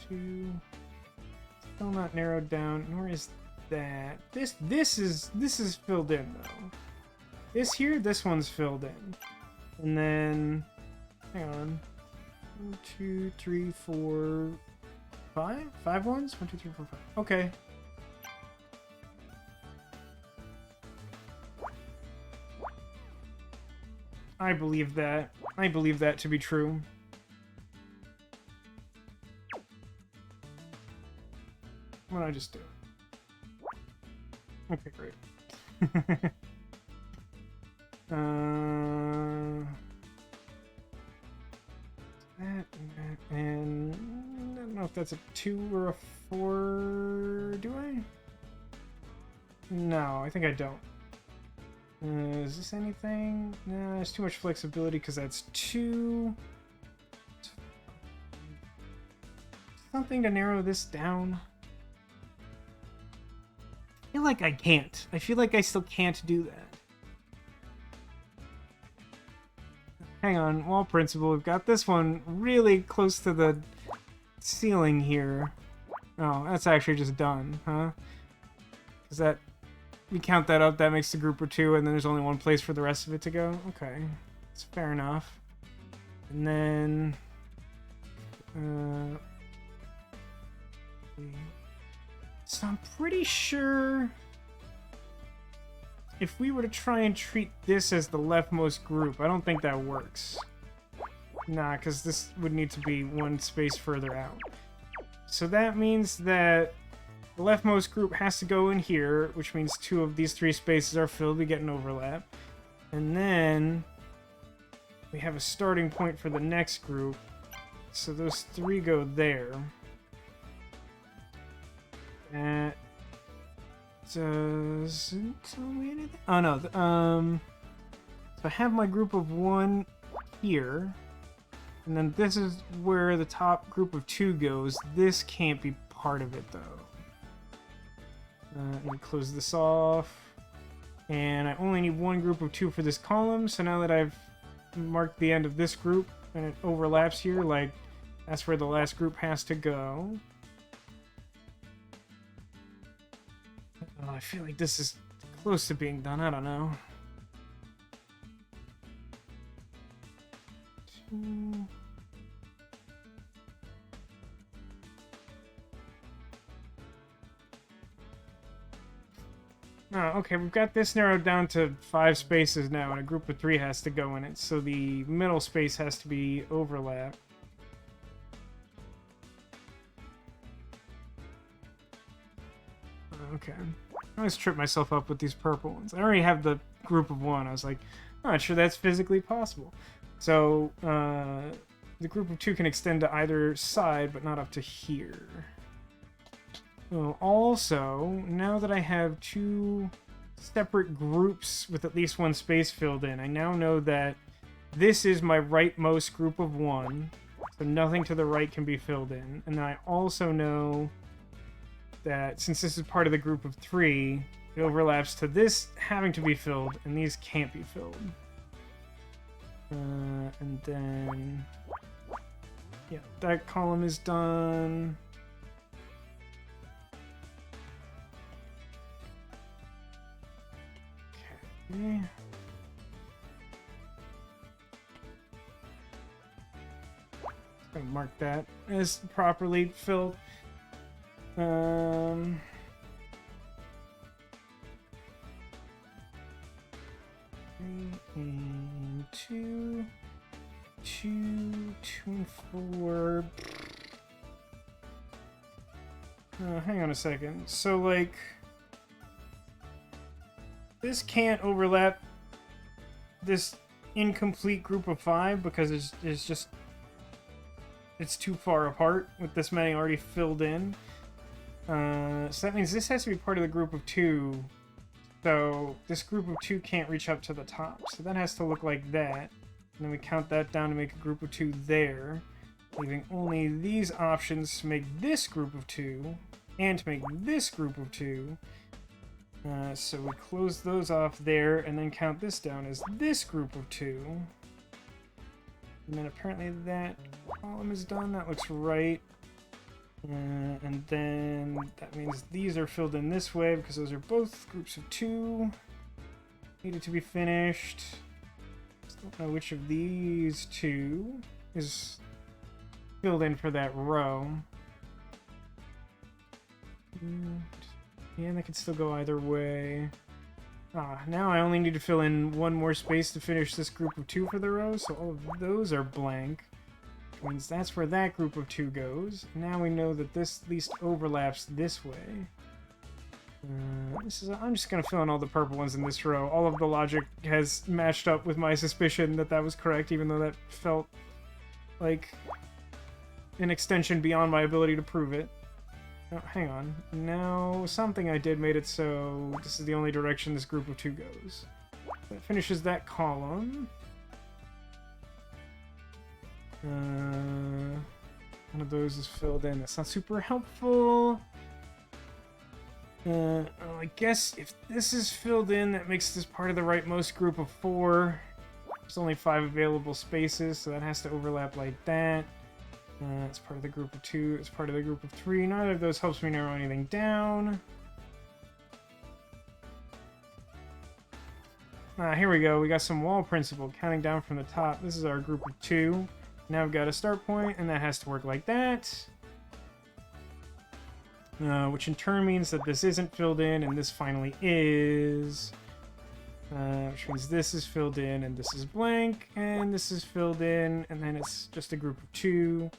2. Still not narrowed down. Nor is that. This is filled in though. This here, this one's filled in. And then, hang on. 1, 2, 3, 4, 5? 5 ones? 1, 2, 3, 4, 5. Okay. I believe that. I believe that to be true. What did I just do? Okay, great. That and I don't know if that's a 2 or a 4. Do I? No, I think I don't. Is this anything? No, there's too much flexibility because that's 2. Something to narrow this down. I feel like I can't. I feel like I still can't do that. Hang on, wall principle. We've got this one really close to the ceiling here. Oh, that's actually just done, huh? Is that... We count that up, that makes the group of 2, and then there's only one place for the rest of it to go? Okay, that's fair enough. And then... So I'm pretty sure if we were to try and treat this as the leftmost group, I don't think that works. Nah, because this would need to be one space further out. So that means that the leftmost group has to go in here, which means 2 of these 3 spaces are filled. We get an overlap. And then we have a starting point for the next group. So those 3 go there. That doesn't tell me anything. Oh no. So I have my group of 1 here. And then this is where the top group of 2 goes. This can't be part of it, though. Let me close this off. And I only need 1 group of 2 for this column. So now that I've marked the end of this group, and it overlaps here, like, that's where the last group has to go. Oh, I feel like this is close to being done. I don't know. 2... Oh, okay, we've got this narrowed down to 5 spaces now, and a group of 3 has to go in it, so the middle space has to be overlap. Okay. I always trip myself up with these purple ones. I already have the group of 1. I was like, I'm not sure that's physically possible. So, the group of 2 can extend to either side, but not up to here. Oh, also, now that I have 2 separate groups with at least 1 space filled in, I now know that this is my rightmost group of 1, so nothing to the right can be filled in. And then I also know that since this is part of the group of 3, it overlaps to this having to be filled, and these can't be filled. And then... yeah, that column is done. Okay. Just gonna mark that as properly filled. 3 and 2, 2 and 4. Hang on a second. So, like, this can't overlap this incomplete group of 5 because it's too far apart with this many already filled in. So that means this has to be part of the group of 2. So this group of 2 can't reach up to the top. So that has to look like that. And then we count that down to make a group of 2 there. Leaving only these options to make this group of 2. And to make this group of 2. So we close those off there and then count this down as this group of 2. And then apparently that column is done. That looks right. And then that means these are filled in this way because those are both groups of 2 needed to be finished. Still don't know which of these 2 is filled in for that row. Yeah, that could still go either way. Now I only need to fill in 1 more space to finish this group of 2 for the row, so all of those are blank. Means that's where that group of 2 goes. Now we know that this at least overlaps this way. I'm just gonna fill in all the purple ones in this row. All of the logic has matched up with my suspicion that that was correct, even though that felt like an extension beyond my ability to prove it. Oh, hang on. Now, something I did made it so this is the only direction this group of 2 goes. That finishes that column. One of those is filled in. That's not super helpful. Well, I guess if this is filled in, that makes this part of the rightmost group of 4. There's only 5 available spaces, so that has to overlap like that. It's part of the group of 2. It's part of the group of 3. Neither of those helps me narrow anything down. Here we go. We got some wall principle counting down from the top. This is our group of 2. now I've got a start point, and that has to work like that. Which in turn means that this isn't filled in, and this finally is. Which means this is filled in, and this is blank, and this is filled in, and then it's just a group of 2.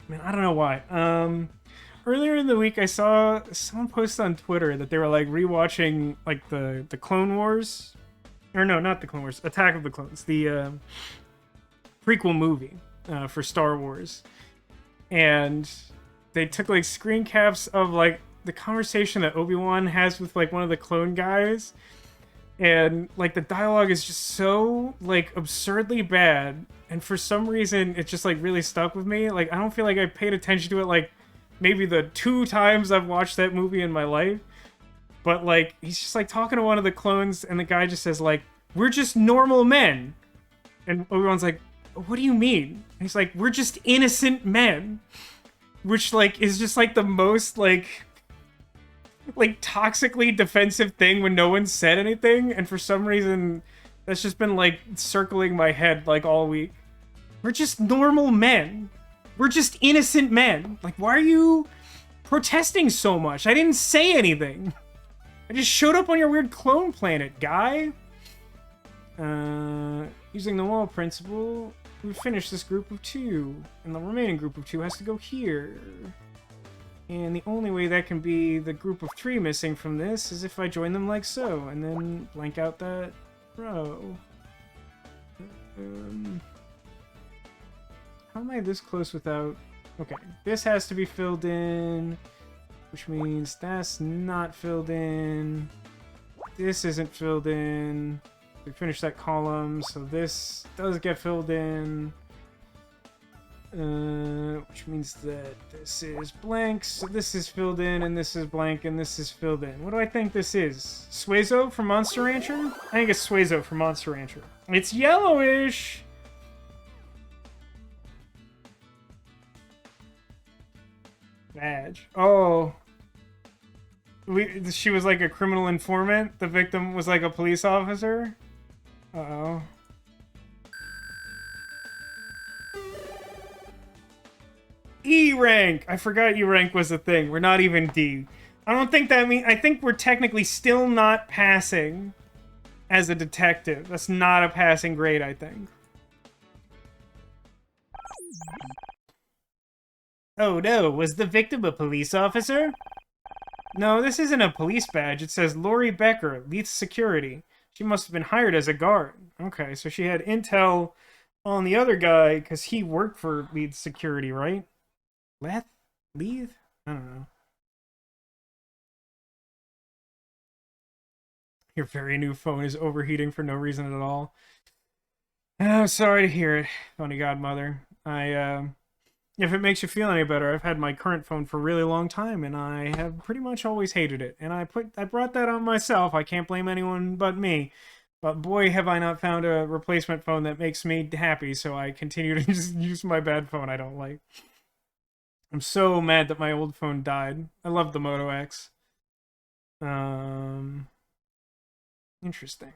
Man, I don't know why. Earlier in the week, I saw someone post on Twitter that they were like rewatching like the Clone Wars, or no, not the Clone Wars, Attack of the Clones, the prequel movie for Star Wars, and they took like screen caps of like the conversation that Obi-Wan has with like one of the clone guys, and like the dialogue is just so like absurdly bad, and for some reason it just like really stuck with me. Like I don't feel like I paid attention to it like maybe the 2 times I've watched that movie in my life, but like he's just like talking to one of the clones, and the guy just says like, "We're just normal men," and Obi-Wan's like, "What do you mean?" And he's like, "We're just innocent men," which like is just like the most like toxically defensive thing when no one said anything, and for some reason that's just been like circling my head like all week. We're just normal men. We're just innocent men. Like, why are you protesting so much? I didn't say anything. I just showed up on your weird clone planet, guy. Using the wall principle, we finished this group of 2, and the remaining group of 2 has to go here. And the only way that can be the group of 3 missing from this is if I join them like so, and then blank out that row. How am I this close without... Okay, this has to be filled in, which means that's not filled in. This isn't filled in. We finished that column, so this does get filled in. Which means that this is blank, so this is filled in, and this is blank, and this is filled in. What do I think this is? Suezo from Monster Rancher? I think it's Suezo from Monster Rancher. It's yellowish! Badge. Oh. She was like a criminal informant? The victim was like a police officer? Uh-oh. E rank! I forgot E rank was a thing. We're not even D. I don't think that means... I think we're technically still not passing as a detective. That's not a passing grade, I think. Oh no, was the victim a police officer? No, this isn't a police badge. It says Lori Becker, Leith Security. She must have been hired as a guard. Okay, so she had intel on the other guy because he worked for Leith Security, right? Leith? I don't know. Your very new phone is overheating for no reason at all. I'm sorry to hear it, Funny Godmother. If it makes you feel any better, I've had my current phone for a really long time, and I have pretty much always hated it. And I brought that on myself. I can't blame anyone but me. But boy, have I not found a replacement phone that makes me happy, so I continue to just use my bad phone I don't like. I'm so mad that my old phone died. I love the Moto X. Interesting.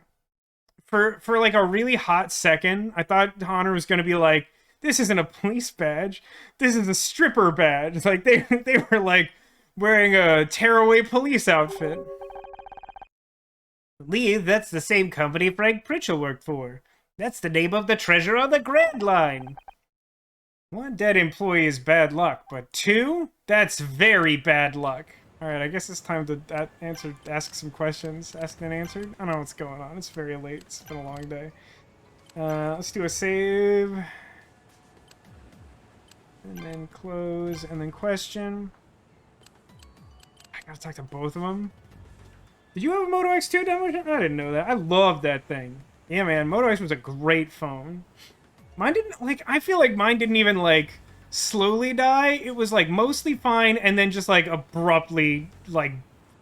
For like a really hot second, I thought Honor was gonna be like, this isn't a police badge. This is a stripper badge. Like they were like wearing a tearaway police outfit. Lee, that's the same company Frank Pritchell worked for. That's the name of the treasure on the Grand Line. 1 dead employee is bad luck, but 2? That's very bad luck. Alright, I guess it's time to ask some questions. Asked and answered? I don't know what's going on. It's very late. It's been a long day. Let's do a save. And then close, and then question. I gotta talk to both of them. Did you have a Moto X2 demo? I didn't know that. I love that thing. Yeah, man, Moto X was a great phone. Mine didn't, like, I feel like mine didn't even, like, slowly die. It was, like, mostly fine, and then just, like, abruptly, like,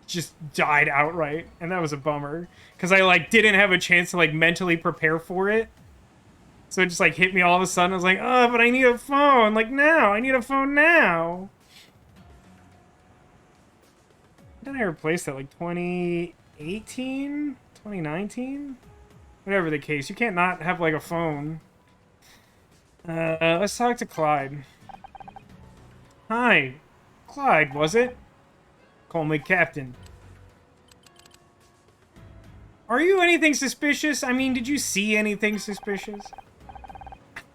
just died outright. And that was a bummer. Because I, like, didn't have a chance to, like, mentally prepare for it. So it just, like, hit me all of a sudden. I was like, oh, but I need a phone. Like, now. I need a phone now. When did I replace that? Like, 2018? 2019? Whatever the case. You can't not have, like, a phone. Let's talk to Clyde. Hi. Clyde, was it? Call me Captain. Are you anything suspicious? I mean, did you see anything suspicious?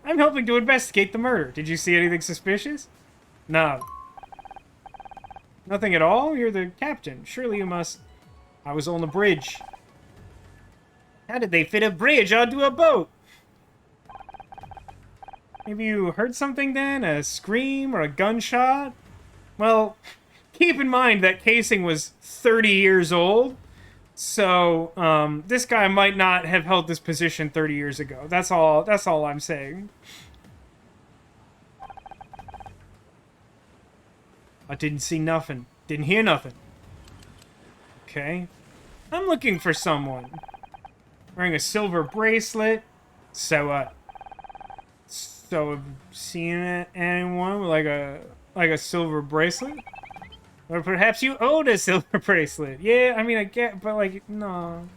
I'm helping to investigate the murder. Did you see anything suspicious? No. Nothing at all? You're the captain. Surely you must... I was on the bridge. How did they fit a bridge onto a boat? Maybe you heard something then? A scream or a gunshot? Well, keep in mind that casing was 30 years old. So, this guy might not have held this position 30 years ago. That's all I'm saying. I didn't see nothing. Didn't hear nothing. Okay. I'm looking for someone. Wearing a silver bracelet. So, have you seen anyone with like a silver bracelet? Or perhaps you own a silver bracelet. Yeah, I mean, I get, but like, no.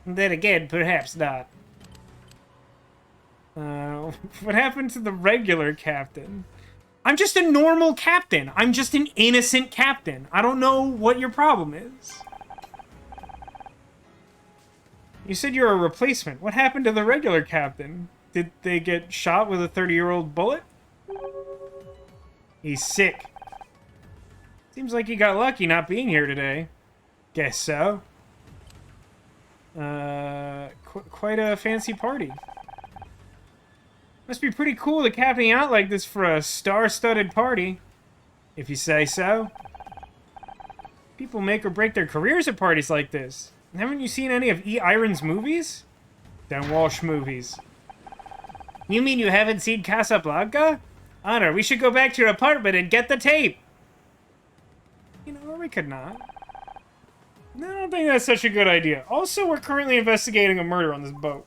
Then again, perhaps not. What happened to the regular captain? I'm just a normal captain. I'm just an innocent captain. I don't know what your problem is. You said you're a replacement. What happened to the regular captain? Did they get shot with a 30-year-old bullet? He's sick. Seems like you got lucky not being here today. Guess so. Quite a fancy party. Must be pretty cool to capping out like this for a star-studded party. If you say so. People make or break their careers at parties like this. Haven't you seen any of E. Iron's movies? Dan Walsh movies. You mean you haven't seen Casablanca? Honor, we should go back to your apartment and get the tape. You know, or we could not. No, I don't think that's such a good idea. Also, we're currently investigating a murder on this boat.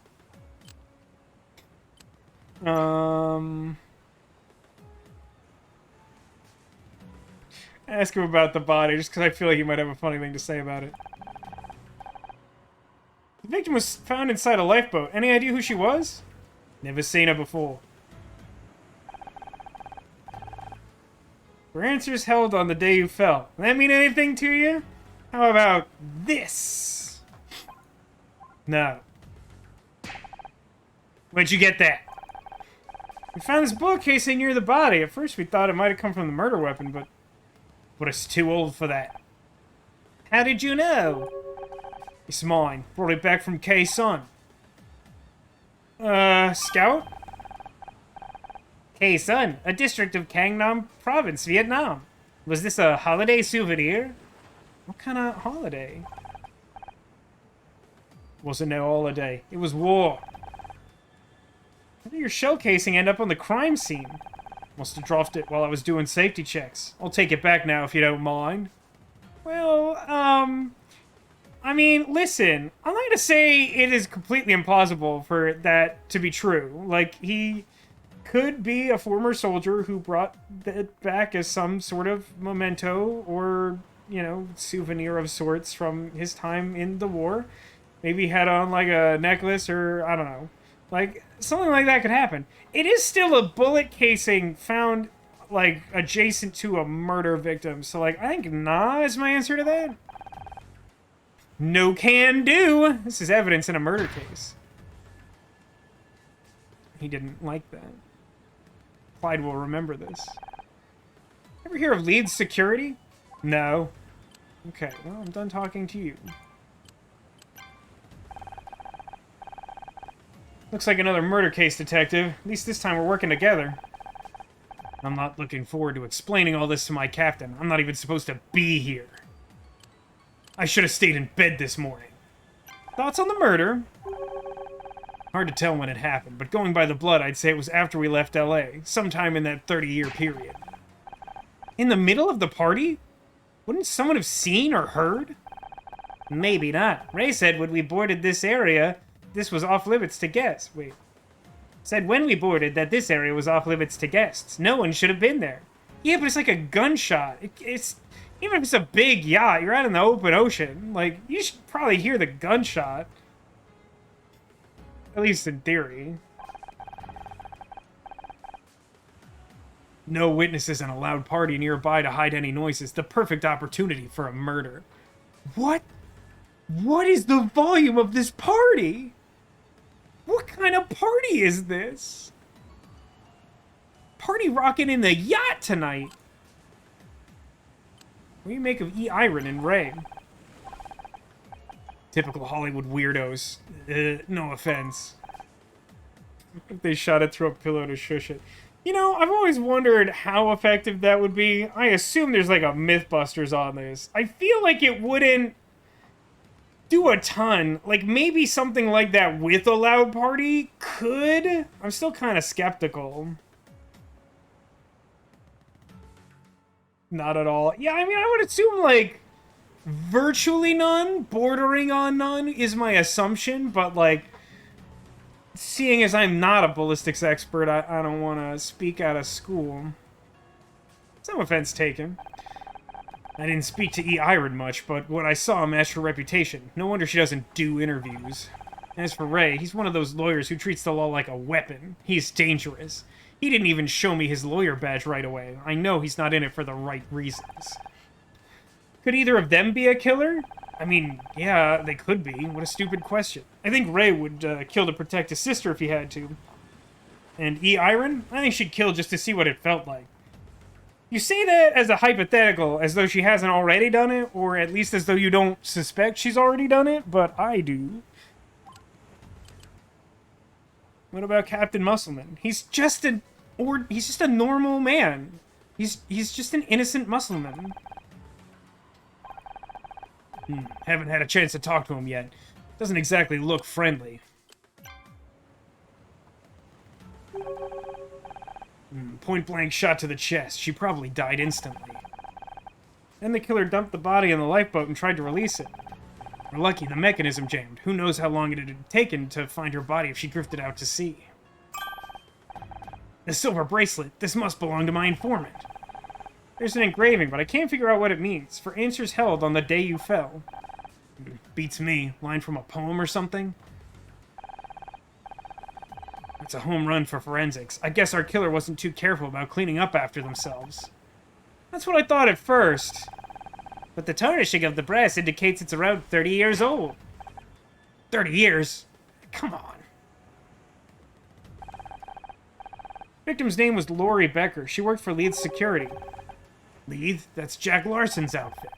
Ask him about the body, just because I feel like he might have a funny thing to say about it. The victim was found inside a lifeboat. Any idea who she was? Never seen her before. For answers held on the day you fell. That mean anything to you? How about this? No. Where'd you get that? We found this bullet casing near the body. At first we thought it might have come from the murder weapon, but it's too old for that. How did you know? It's mine. Brought it back from Khe-Sun. Scout? Khe-Sun, a district of Quang Nam Province, Vietnam. Was this a holiday souvenir? What kind of holiday? Wasn't no holiday. It was war. How did your shell casing end up on the crime scene? Must have dropped it while I was doing safety checks. I'll take it back now if you don't mind. Well, I mean, listen, I'm not gonna say it is completely implausible for that to be true. Like, he could be a former soldier who brought it back as some sort of memento or, you know, souvenir of sorts from his time in the war. Maybe he had on, like, a necklace or, I don't know. Like, something like that could happen. It is still a bullet casing found, like, adjacent to a murder victim. So, like, I think nah is my answer to that. No can do. This is evidence in a murder case. He didn't like that. Clyde will remember this. Ever hear of Leeds Security? No. Okay, well, I'm done talking to you. Looks like another murder case, Detective. At least this time we're working together. I'm not looking forward to explaining all this to my captain. I'm not even supposed to be here. I should have stayed in bed this morning. Thoughts on the murder? Hard to tell when it happened, but going by the blood, I'd say it was after we left LA, sometime in that 30-year period. In the middle of the party? Wouldn't someone have seen or heard? Maybe not. Ray said when we boarded this area, this was off-limits to guests. Wait. Said when we boarded that this area was off-limits to guests. No one should have been there. Yeah, but it's like a gunshot. It's... Even if it's a big yacht, you're out in the open ocean. Like, you should probably hear the gunshot. At least in theory. No witnesses and a loud party nearby to hide any noises. The perfect opportunity for a murder. What? What is the volume of this party? What kind of party is this? Party rocking in the yacht tonight. What do you make of E. Iron and Ray? Typical Hollywood weirdos. No offense. They shot it through a pillow to shush it. You know, I've always wondered how effective that would be. I assume there's like a Mythbusters on this. I feel like it wouldn't do a ton. Like, maybe something like that with a loud party could. I'm still kind of skeptical. Not at all. Yeah, I mean, I would assume, like, virtually none, bordering on none is my assumption, but, like, seeing as I'm not a ballistics expert, I don't want to speak out of school. Some offense taken. I didn't speak to E. Iron much, but what I saw matched her reputation. No wonder she doesn't do interviews. As for Ray, he's one of those lawyers who treats the law like a weapon. He's dangerous. He didn't even show me his lawyer badge right away. I know he's not in it for the right reasons. Could either of them be a killer? I mean, yeah, they could be. What a stupid question. I think Ray would kill to protect his sister if he had to. And E. Iron? I think she'd kill just to see what it felt like. You say that as a hypothetical, as though she hasn't already done it, or at least as though you don't suspect she's already done it, but I do. What about Captain Muscleman? He's just a normal man. He's just an innocent muscleman. Haven't had a chance to talk to him yet. Doesn't exactly look friendly. Point-blank shot to the chest. She probably died instantly. Then the killer dumped the body in the lifeboat and tried to release it. We're lucky the mechanism jammed. Who knows how long it had taken to find her body if she drifted out to sea. The silver bracelet. This must belong to my informant. There's an engraving, but I can't figure out what it means. For answers held on the day you fell. Beats me. Line from a poem or something? It's a home run for forensics. I guess our killer wasn't too careful about cleaning up after themselves. That's what I thought at first. But the tarnishing of the brass indicates it's around 30 years old. 30 years? Come on. Victim's name was Lori Becker. She worked for Leeds Security. Leeds? That's Jack Larson's outfit.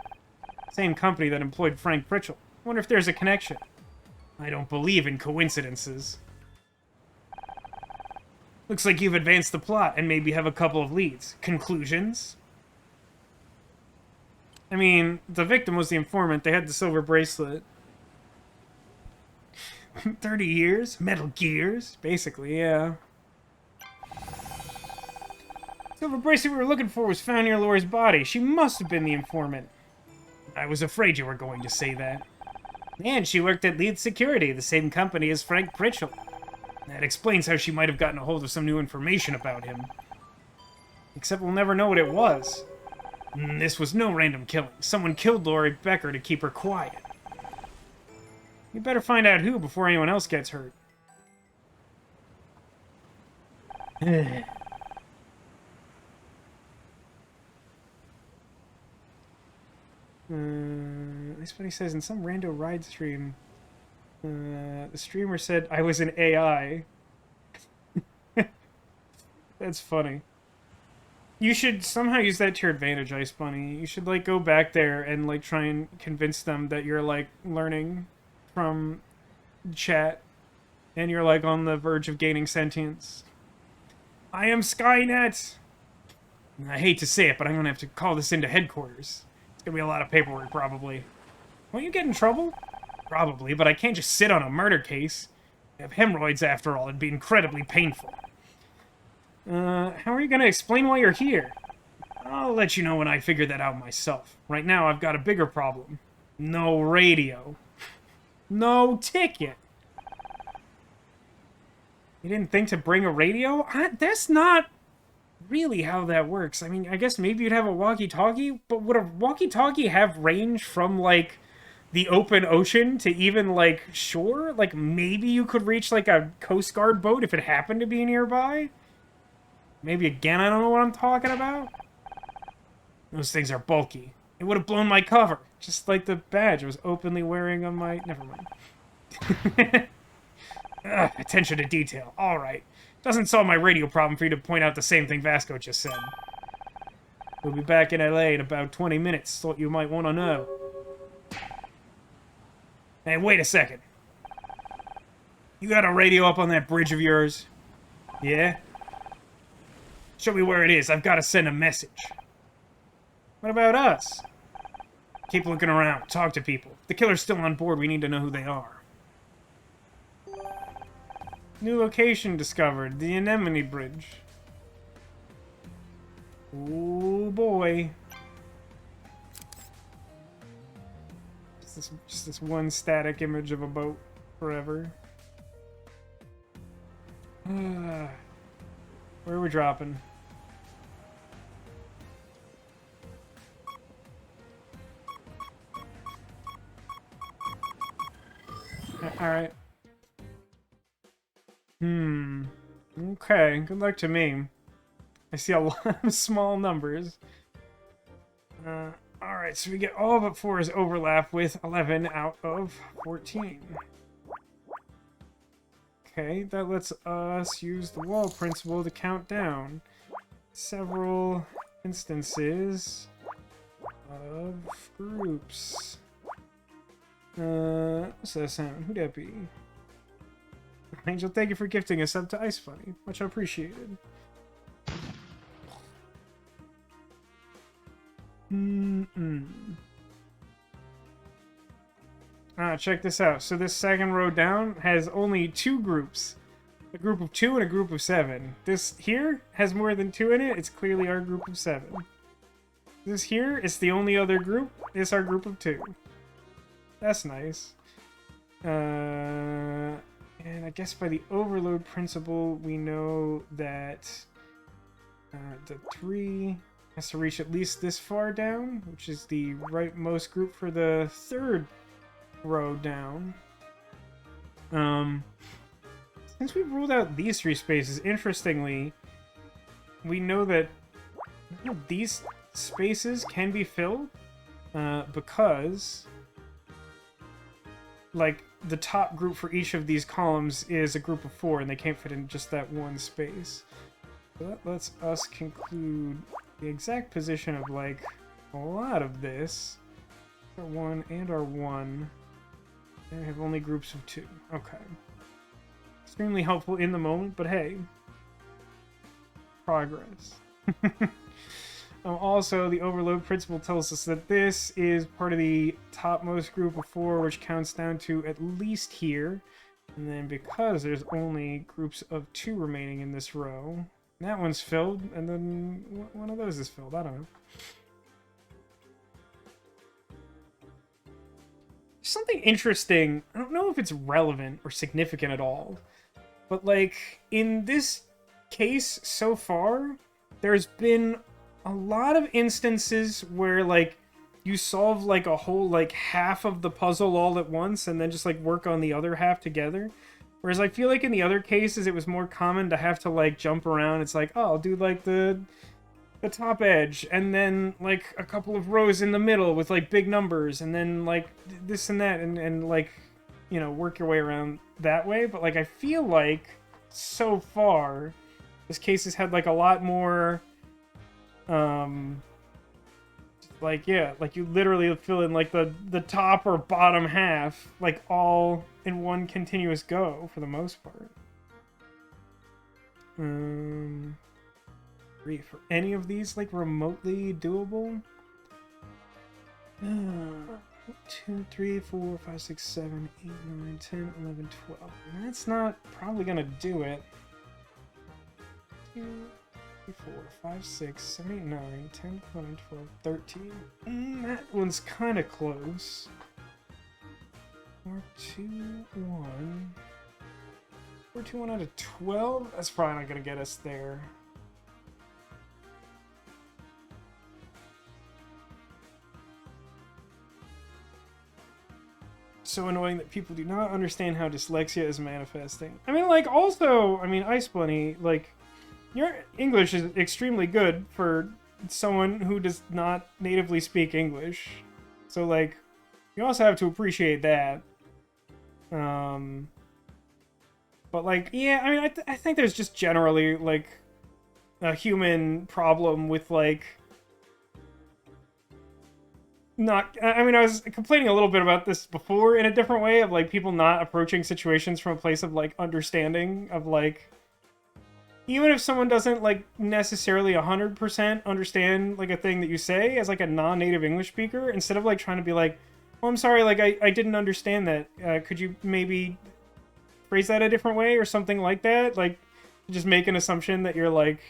Same company that employed Frank Pritchell. Wonder if there's a connection. I don't believe in coincidences. Looks like you've advanced the plot and maybe have a couple of leads. Conclusions? I mean, the victim was the informant. They had the silver bracelet. 30 years? Metal Gears? Basically, yeah. Silver bracelet we were looking for was found near Lori's body. She must have been the informant. I was afraid you were going to say that. And she worked at Leeds Security, the same company as Frank Pritchell. That explains how she might have gotten a hold of some new information about him. Except we'll never know what it was. This was no random killing. Someone killed Lori Becker to keep her quiet. You better find out who before anyone else gets hurt. That's what he says in some rando ride stream. The streamer said I was an AI. That's funny. You should somehow use that to your advantage, Ice Bunny. You should, like, go back there and, like, try and convince them that you're, like, learning from chat. And you're, like, on the verge of gaining sentience. I am Skynet! I hate to say it, but I'm gonna have to call this into headquarters. It's gonna be a lot of paperwork, probably. Won't you get in trouble? Probably, but I can't just sit on a murder case. I have hemorrhoids, after all. It'd be incredibly painful. How are you gonna explain why you're here? I'll let you know when I figure that out myself. Right now, I've got a bigger problem. No radio. No ticket. You didn't think to bring a radio? That's not really how that works. I mean, I guess maybe you'd have a walkie-talkie, but would a walkie-talkie have range from, like, the open ocean to even, like, shore? Like, maybe you could reach, like, a Coast Guard boat if it happened to be nearby? Maybe again I don't know what I'm talking about? Those things are bulky. It would have blown my cover, just like the badge I was openly wearing on my... Never mind. Ugh, attention to detail. Alright. Doesn't solve my radio problem for you to point out the same thing Vasco just said. We'll be back in LA in about 20 minutes. Thought you might want to know. Hey, wait a second. You got a radio up on that bridge of yours? Yeah? Show me where it is. I've got to send a message. What about us? Keep looking around. Talk to people. If the killer's still on board, we need to know who they are. New location discovered. The Anemone Bridge. Oh boy. Just this one static image of a boat forever. Where are we dropping? Alright. Okay, good luck to me. I see a lot of small numbers. Alright, so we get all but 4's overlap with 11 out of 14. Okay, that lets us use the wall principle to count down several instances of groups. What's that sound? Who'd that be? Angel, thank you for gifting us up to Ice Funny. Much appreciated. Check this out. So this second row down has only 2 groups. A group of 2 and a group of 7. This here has more than 2 in it. It's clearly our group of 7. This here is the only other group. It's our group of 2. That's nice. And I guess by the overload principle, we know that the 3 has to reach at least this far down, which is the rightmost group for the 3rd row down. Since we've ruled out these 3 spaces, interestingly, we know that these spaces can be filled because, like, the top group for each of these columns is a group of 4, and they can't fit in just that one space. So that lets us conclude the exact position of, like, a lot of this. Our 1 and our 1. They have only groups of 2. Okay. Extremely helpful in the moment, but hey. Progress. Also, the overload principle tells us that this is part of the topmost group of 4, which counts down to at least here. And then because there's only groups of 2 remaining in this row, that one's filled, and then one of those is filled. I don't know. Something interesting, I don't know if it's relevant or significant at all, but like, in this case so far, there's been a lot of instances where, like, you solve, like, a whole, like, half of the puzzle all at once and then just, like, work on the other half together. Whereas I feel like in the other cases, it was more common to have to, like, jump around. It's like, oh, I'll do, like, the top edge, and then, like, a couple of rows in the middle with, like, big numbers, and then, like, this and that, and like, you know, work your way around that way. But, like, I feel like, so far, this case has had, like, a lot more... like, yeah, like you literally fill in like the top or bottom half, like all in one continuous go for the most part. For any of these like remotely doable? 2, 3, 4, 5, 6, 7, 8, 9, 10, 11, 12. That's not probably gonna do it. 2, 3, 4, 5, 6, 7, 8, 9, 10, 11, 12, 13. That one's kind of close. 4, 2, 1. 4, 2, 1 out of 12? That's probably not going to get us there. So annoying that people do not understand how dyslexia is manifesting. I mean, like, also, I mean, Ice Bunny, like... Your English is extremely good for someone who does not natively speak English. So, like, you also have to appreciate that. But, like, yeah, I mean, I think there's just generally, like, a human problem with, like, not... I mean, I was complaining a little bit about this before in a different way, of, like, people not approaching situations from a place of, like, understanding, of, like... Even if someone doesn't, like, necessarily 100% understand, like, a thing that you say as, like, a non-native English speaker, instead of, like, trying to be like, oh, I'm sorry, like, I didn't understand that. Could you maybe phrase that a different way or something like that? Like, just make an assumption that you're, like,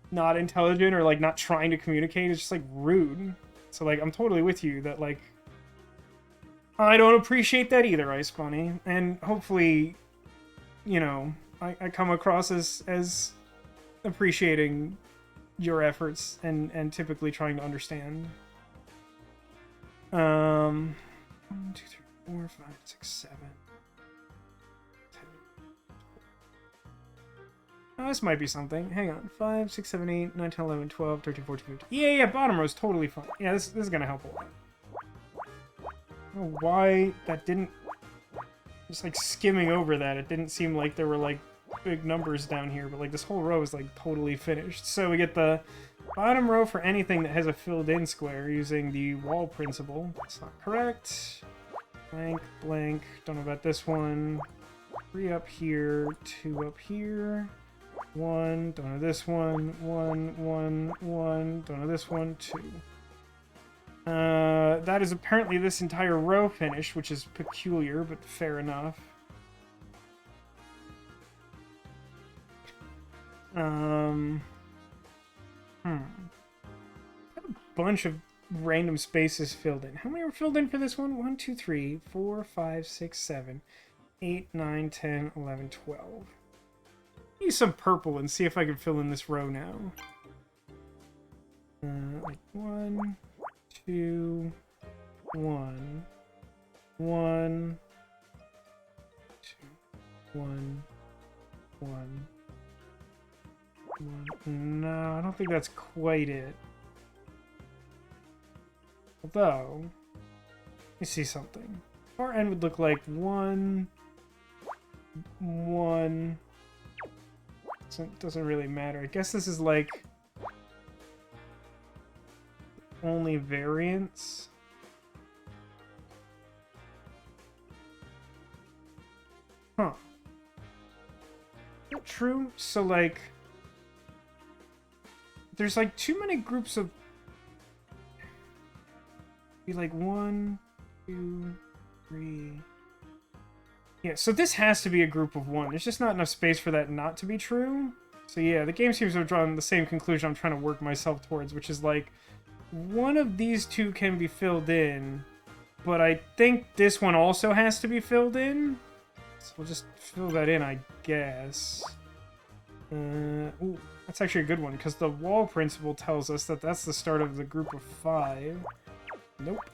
not intelligent or, like, not trying to communicate is just, like, rude. So, like, I'm totally with you that, like, I don't appreciate that either, Ice Bunny. And hopefully, you know... I come across as appreciating your efforts and typically trying to understand. 1, 2, 3, 4, 5, 6, 7, 10. Oh, this might be something. Hang on. 5, 6, 7, 8, 9, 10, 11, 12, 13, 14, 15. Yeah, bottom row is totally fine. Yeah, this is gonna help a lot. I don't know why that didn't... Just, like, skimming over that, it didn't seem like there were, like, big numbers down here, but, like, this whole row is, like, totally finished. So we get the bottom row for anything that has a filled-in square using the wall principle. That's not correct. Blank, blank. Don't know about this one. 3 up here, 2 up here. 1, don't know this one. 1, 1, 1, don't know this one. 2. That is apparently this entire row finished, which is peculiar, but fair enough. A bunch of random spaces filled in. How many were filled in for this one? 1, 2, 3, 4, 5, 6, 7, 8, 9, 10, 11, 12. Use some purple and see if I can fill in this row now. Like 1, 2, 1, 1, 2, 1, 1. No, I don't think that's quite it. Although, let me see something. Far end would look like 1, 1. So it doesn't really matter. I guess this is like only variance. Huh. Not true. So like, there's like too many groups of... Be like 1, 2, 3. Yeah, so this has to be a group of 1. There's just not enough space for that not to be true. So yeah, the game seems to have drawn the same conclusion I'm trying to work myself towards, which is like, one of these two can be filled in, but I think this one also has to be filled in. So we'll just fill that in, I guess. Ooh, that's actually a good one, because the wall principle tells us that that's the start of the group of 5. Nope.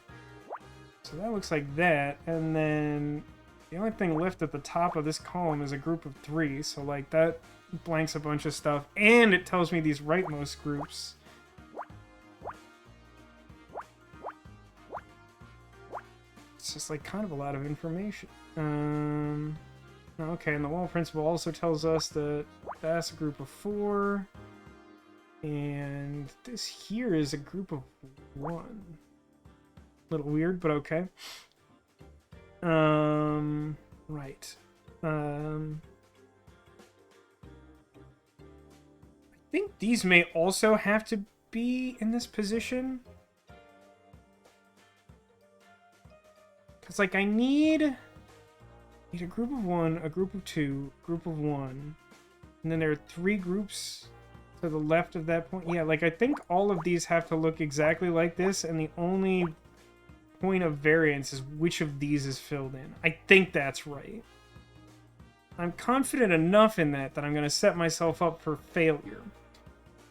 So that looks like that, and then the only thing left at the top of this column is a group of 3, so like that blanks a bunch of stuff, and it tells me these rightmost groups. It's just like kind of a lot of information. Okay, and the wall principle also tells us that that's a group of 4, and this here is a group of 1. Little weird, but okay. Right. I think these may also have to be in this position. Because, like, I need a group of 1, a group of 2, group of 1. And then there are 3 groups to the left of that point. Yeah, like, I think all of these have to look exactly like this, and the only point of variance is which of these is filled in. I think that's right. I'm confident enough in that I'm going to set myself up for failure.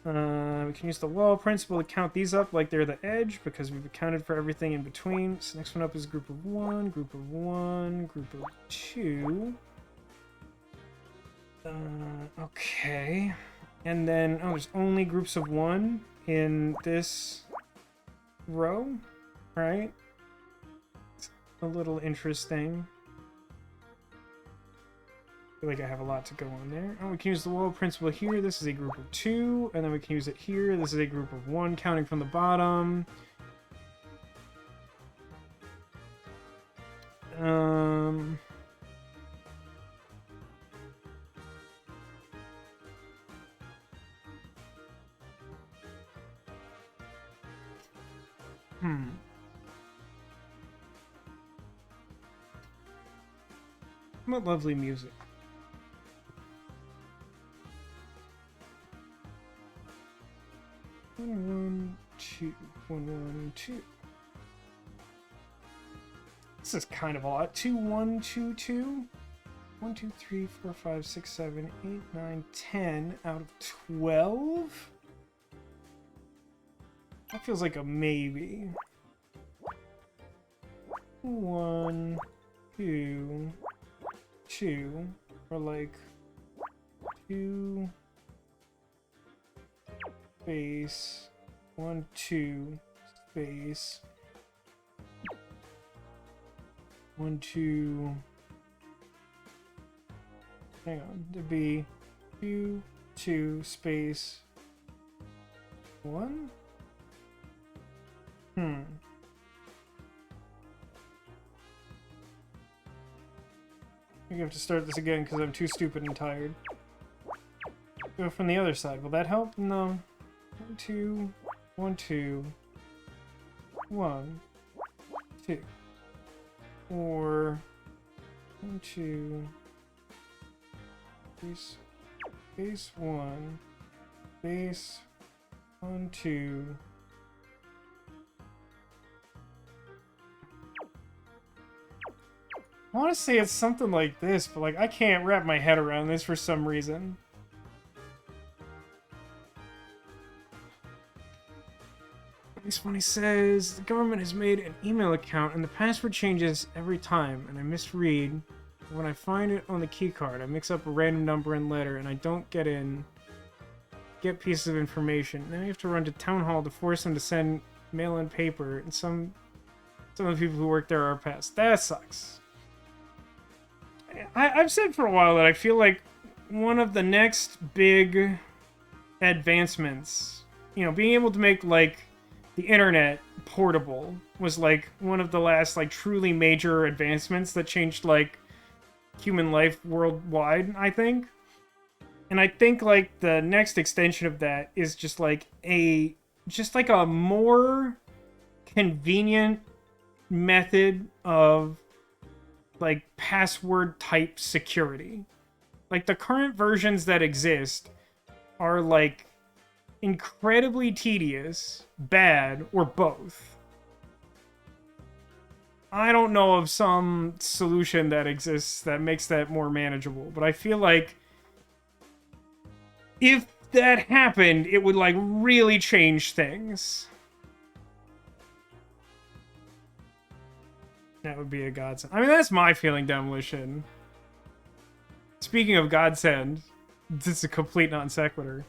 We can use the wall principle to count these up like they're the edge, because we've accounted for everything in between. So next one up is group of 1, group of 1, group of 2. Okay. And then, oh, there's only groups of 1 in this row, right? It's a little interesting. I feel like I have a lot to go on there. Oh, we can use the wall principle here. This is a group of 2, and then we can use it here. This is a group of 1, counting from the bottom. What lovely music. One, 2, 1, 1, 2. This is kind of a lot. 2, 1, 2, 2. 1, 2, 3, 4, 5, 6, 7, 8, 9, 10 out of 12? That feels like a maybe. 1, 2, 2, or like 2 space 1, 2 space 1, 2. Hang on, there'd be 2, 2 space 1. I think I have to start this again because I'm too stupid and tired. Go from the other side. Will that help? No. 1, 2, 1, 2, 1, 2. Or 1, 2, base 1, base 1, 2. I want to say it's something like this, but like I can't wrap my head around this for some reason. This one he says, the government has made an email account and the password changes every time and I misread. When I find it on the keycard, I mix up a random number and letter and I don't get pieces of information. Then I have to run to town hall to force them to send mail-in paper, and some of the people who work there are past. That sucks. I've said for a while that I feel like one of the next big advancements, you know, being able to make like the internet portable was like one of the last like truly major advancements that changed like human life worldwide, I think. And I think like the next extension of that is just like a more convenient method of like password type security. Like the current versions that exist are like incredibly tedious, bad, or both. I don't know of some solution that exists that makes that more manageable, but I feel like if that happened, it would like really change things. That would be a godsend. I mean, that's my feeling, Demolition. Speaking of godsend, this is a complete non sequitur.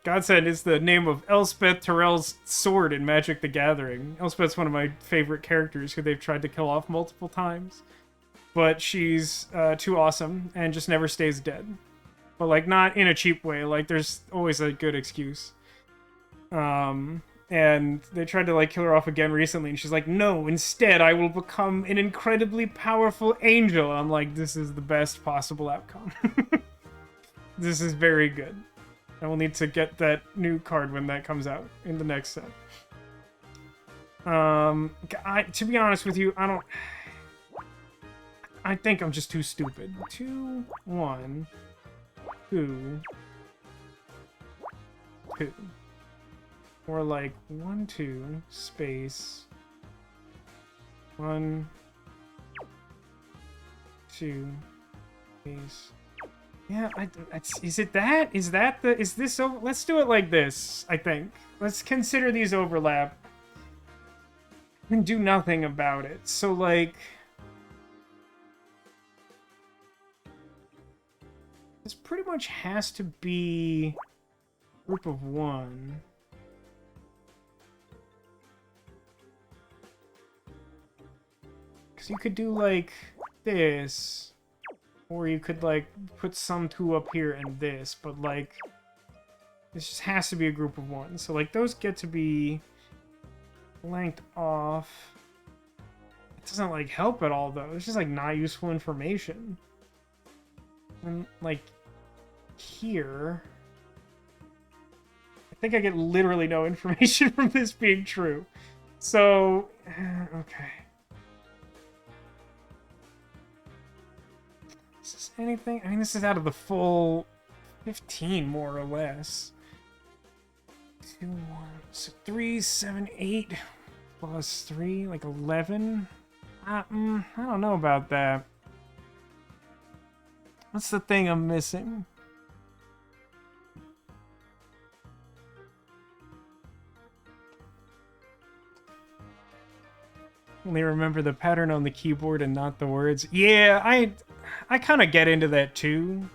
Godsend is the name of Elspeth Terrell's sword in Magic the Gathering. Elspeth's one of my favorite characters who they've tried to kill off multiple times. But she's too awesome and just never stays dead. But, like, not in a cheap way. Like, there's always a good excuse. And they tried to, like, kill her off again recently, and she's like, no, instead I will become an incredibly powerful angel. I'm like, this is the best possible outcome. This is very good. I will need to get that new card when that comes out in the next set. To be honest with you, I think I'm just too stupid. 2, 1, 2, 2. Or like 1, 2, space 1, 2, space. Yeah, is it that? Is this over? Let's do it like this, I think. Let's consider these overlap and do nothing about it. So like, this pretty much has to be group of one. Because you could do like this, or you could like put some two up here and this, but like this just has to be a group of one. So like those get to be blanked off. It doesn't like help at all though. It's just like not useful information. And like here, I think I get literally no information from this being true. So, okay. Is this anything? I mean, this is out of the full 15, more or less. 2, 1, so 3, 7, 8 plus 3, like 11. I don't know about that. What's the thing I'm missing? Only remember the pattern on the keyboard and not the words. Yeah, I kind of get into that too.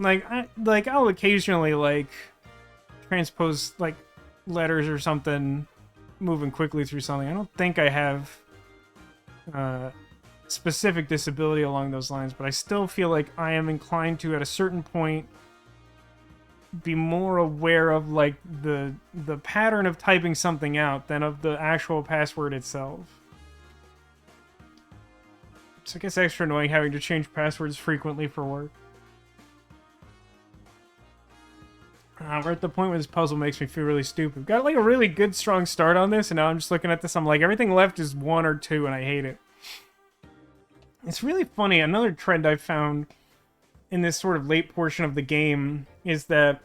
Like I'll occasionally like transpose like letters or something, moving quickly through something. I don't think I have specific disability along those lines, but I still feel like I am inclined to, at a certain point, be more aware of like the pattern of typing something out than of the actual password itself. So I guess extra annoying having to change passwords frequently for work. We're at the point where this puzzle makes me feel really stupid. Got like a really good strong start on this, and now I'm just looking at this, I'm like, everything left is 1 or 2, and I hate it. It's really funny. Another trend I've found in this sort of late portion of the game is that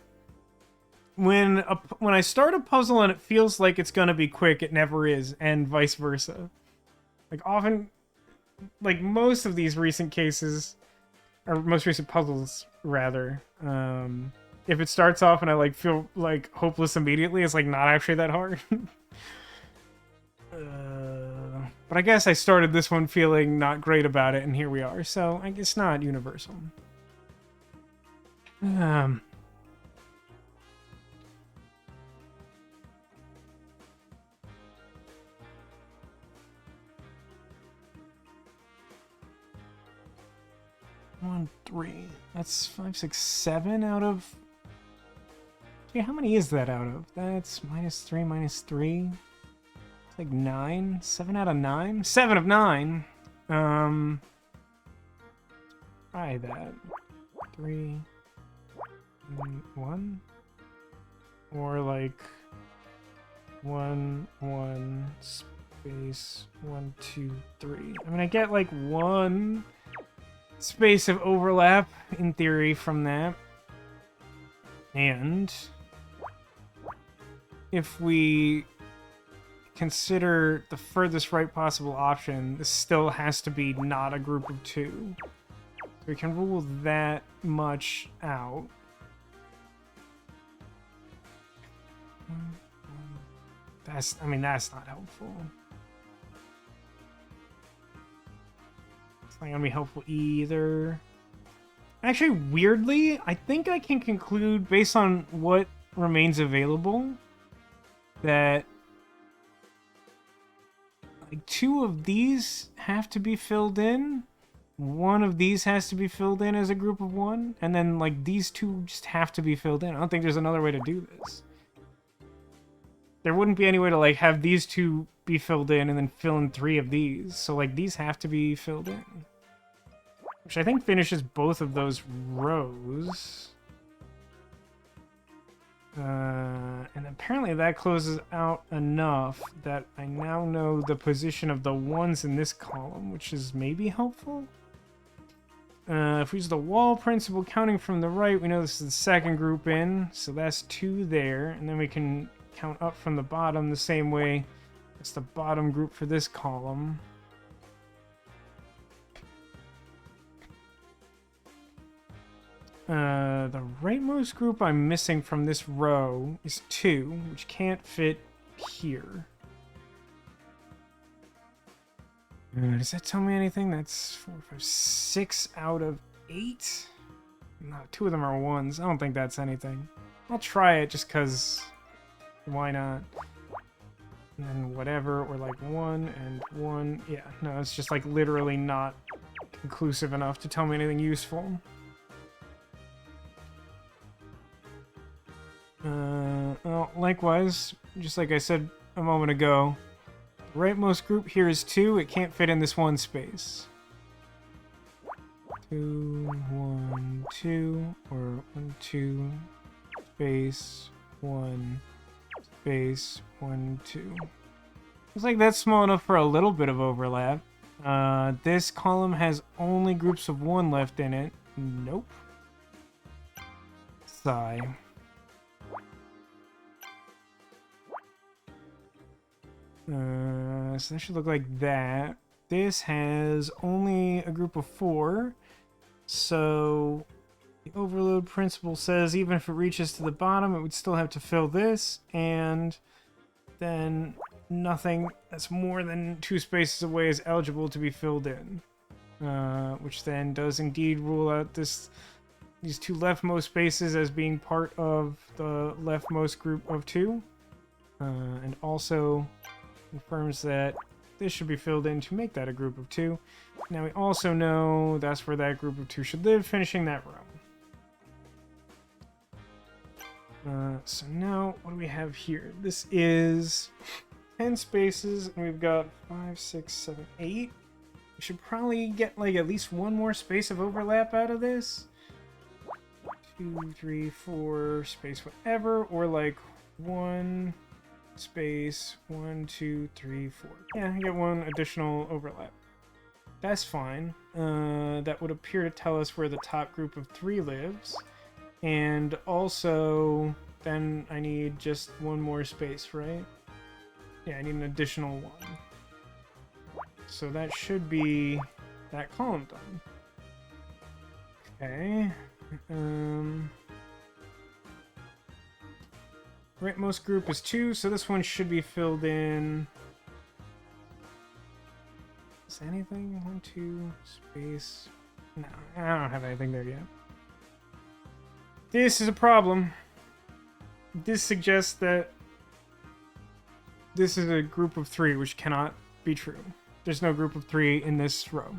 when I start a puzzle and it feels like it's gonna be quick, it never is, and vice versa. Like often, like most of these recent cases, or most recent puzzles rather, if it starts off and I like feel like hopeless immediately, it's like not actually that hard. But I guess I started this one feeling not great about it, and here we are. So I guess not universal. 1, 3. That's 5, 6, 7 out of. Yeah, how many is that out of? That's -3, -3. It's like 9. 7 out of 9. 7 of 9. Try that. 3, 1, or like 1, 1 space 1, 2, 3. I mean, I get like 1 space of overlap in theory from that, and if we consider the furthest right possible option, this still has to be not a group of 2. So we can rule that much out. That's not helpful. It's not gonna be helpful either. Actually, weirdly, I think I can conclude, based on what remains available, that like 2 of these have to be filled in. 1 of these has to be filled in as a group of 1, and then like these 2 just have to be filled in. I don't think there's another way to do this. There wouldn't be any way to like have these 2 be filled in and then fill in 3 of these. So like these have to be filled in, which I think finishes both of those rows. And apparently that closes out enough that I now know the position of the ones in this column, which is maybe helpful. If we use the wall principle, counting from the right, we know this is the second group in, so that's 2 there, and then we can count up from the bottom the same way. That's the bottom group for this column. The rightmost group I'm missing from this row is 2, which can't fit here. Does that tell me anything? That's 4, 5, 6 out of 8? No, 2 of them are 1s. I don't think that's anything. I'll try it just because why not? And then whatever, or like 1 and 1. Yeah, no, it's just like literally not conclusive enough to tell me anything useful. Well, likewise, just like I said a moment ago, the rightmost group here is 2. It can't fit in this one space. 2, 1, 2, or 1, 2, space, 1, space, 1, 2. Looks like that's small enough for a little bit of overlap. This column has only groups of 1 left in it. Nope. Sigh. So that should look like that. This has only a group of 4. So the overload principle says even if it reaches to the bottom, it would still have to fill this, and then nothing that's more than 2 spaces away is eligible to be filled in. Which then does indeed rule out these 2 leftmost spaces as being part of the leftmost group of 2. And also confirms that this should be filled in to make that a group of 2. Now we also know that's where that group of 2 should live, finishing that row. So now, what do we have here? This is 10 spaces, and we've got 5, 6, 7, 8. We should probably get like at least 1 more space of overlap out of this. 2, 3, 4, space whatever, or like 1... space 1, 2, 3, 4. Yeah, I get 1 additional overlap. That's fine. That would appear to tell us where the top group of 3 lives. And also, then I need just 1 more space, right? Yeah, I need an additional 1. So that should be that column done. Okay. Rightmost group is 2, so this one should be filled in. Is anything? 1, 2, space. No, I don't have anything there yet. This is a problem. This suggests that this is a group of 3, which cannot be true. There's no group of 3 in this row.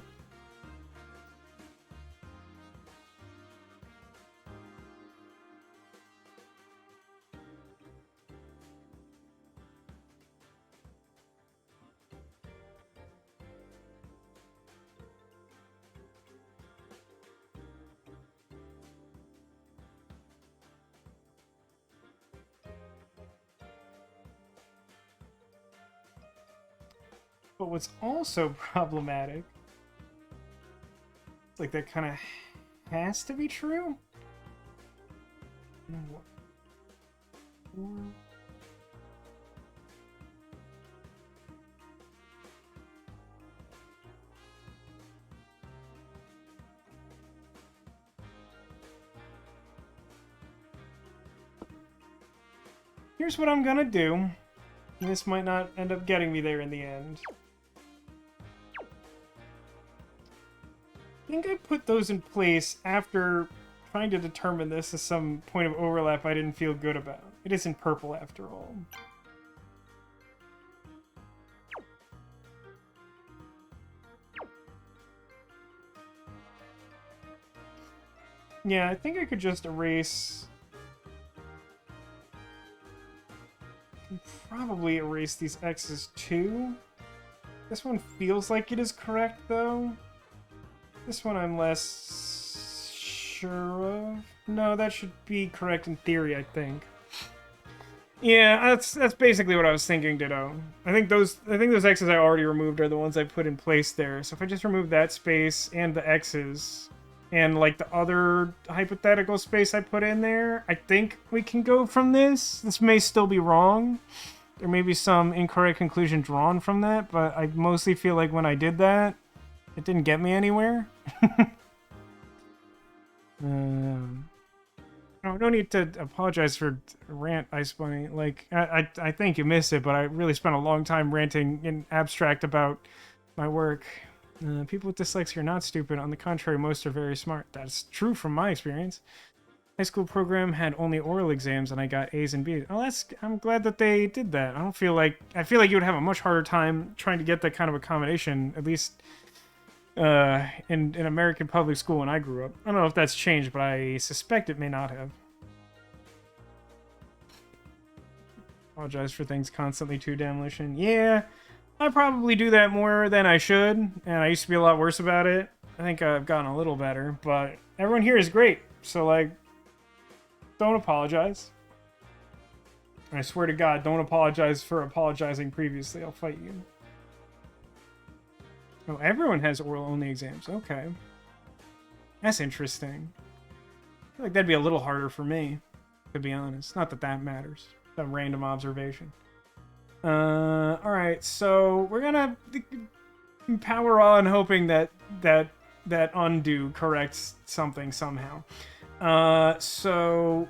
But what's also problematic, like that kind of has to be true? Here's what I'm gonna do. This might not end up getting me there in the end. I think I put those in place after trying to determine this as some point of overlap I didn't feel good about. It isn't purple after all. Yeah, I think I could just erase... Probably erase these X's too. This one feels like it is correct though. This one I'm less sure of. No, that should be correct in theory, I think. Yeah, that's basically what I was thinking, Ditto. I think those X's I already removed are the ones I put in place there. So if I just remove that space and the X's and like the other hypothetical space I put in there, I think we can go from this. This may still be wrong. There may be some incorrect conclusion drawn from that, but I mostly feel like when I did that, it didn't get me anywhere. No need to apologize for rant, Ice Bunny. Like, I think you missed it, but I really spent a long time ranting in abstract about my work. People with dyslexia are not stupid. On the contrary, most are very smart. That's true from my experience. high school program had only oral exams, and I got A's and B's. Oh, I'm glad that they did that. I feel like you would have a much harder time trying to get that kind of accommodation, at least in American public school when I grew up. I don't know if that's changed, but I suspect it may not have. Apologize for things constantly too, Demolition. Yeah, I probably do that more than I should, and I used to be a lot worse about it. I think I've gotten a little better, but everyone here is great, so, like, don't apologize. I swear to God, don't apologize for apologizing previously. I'll fight you. Oh, everyone has oral-only exams. Okay. That's interesting. I feel like that'd be a little harder for me, to be honest. Not that that matters. Some random observation. Alright, so we're gonna power on hoping that undo corrects something somehow. So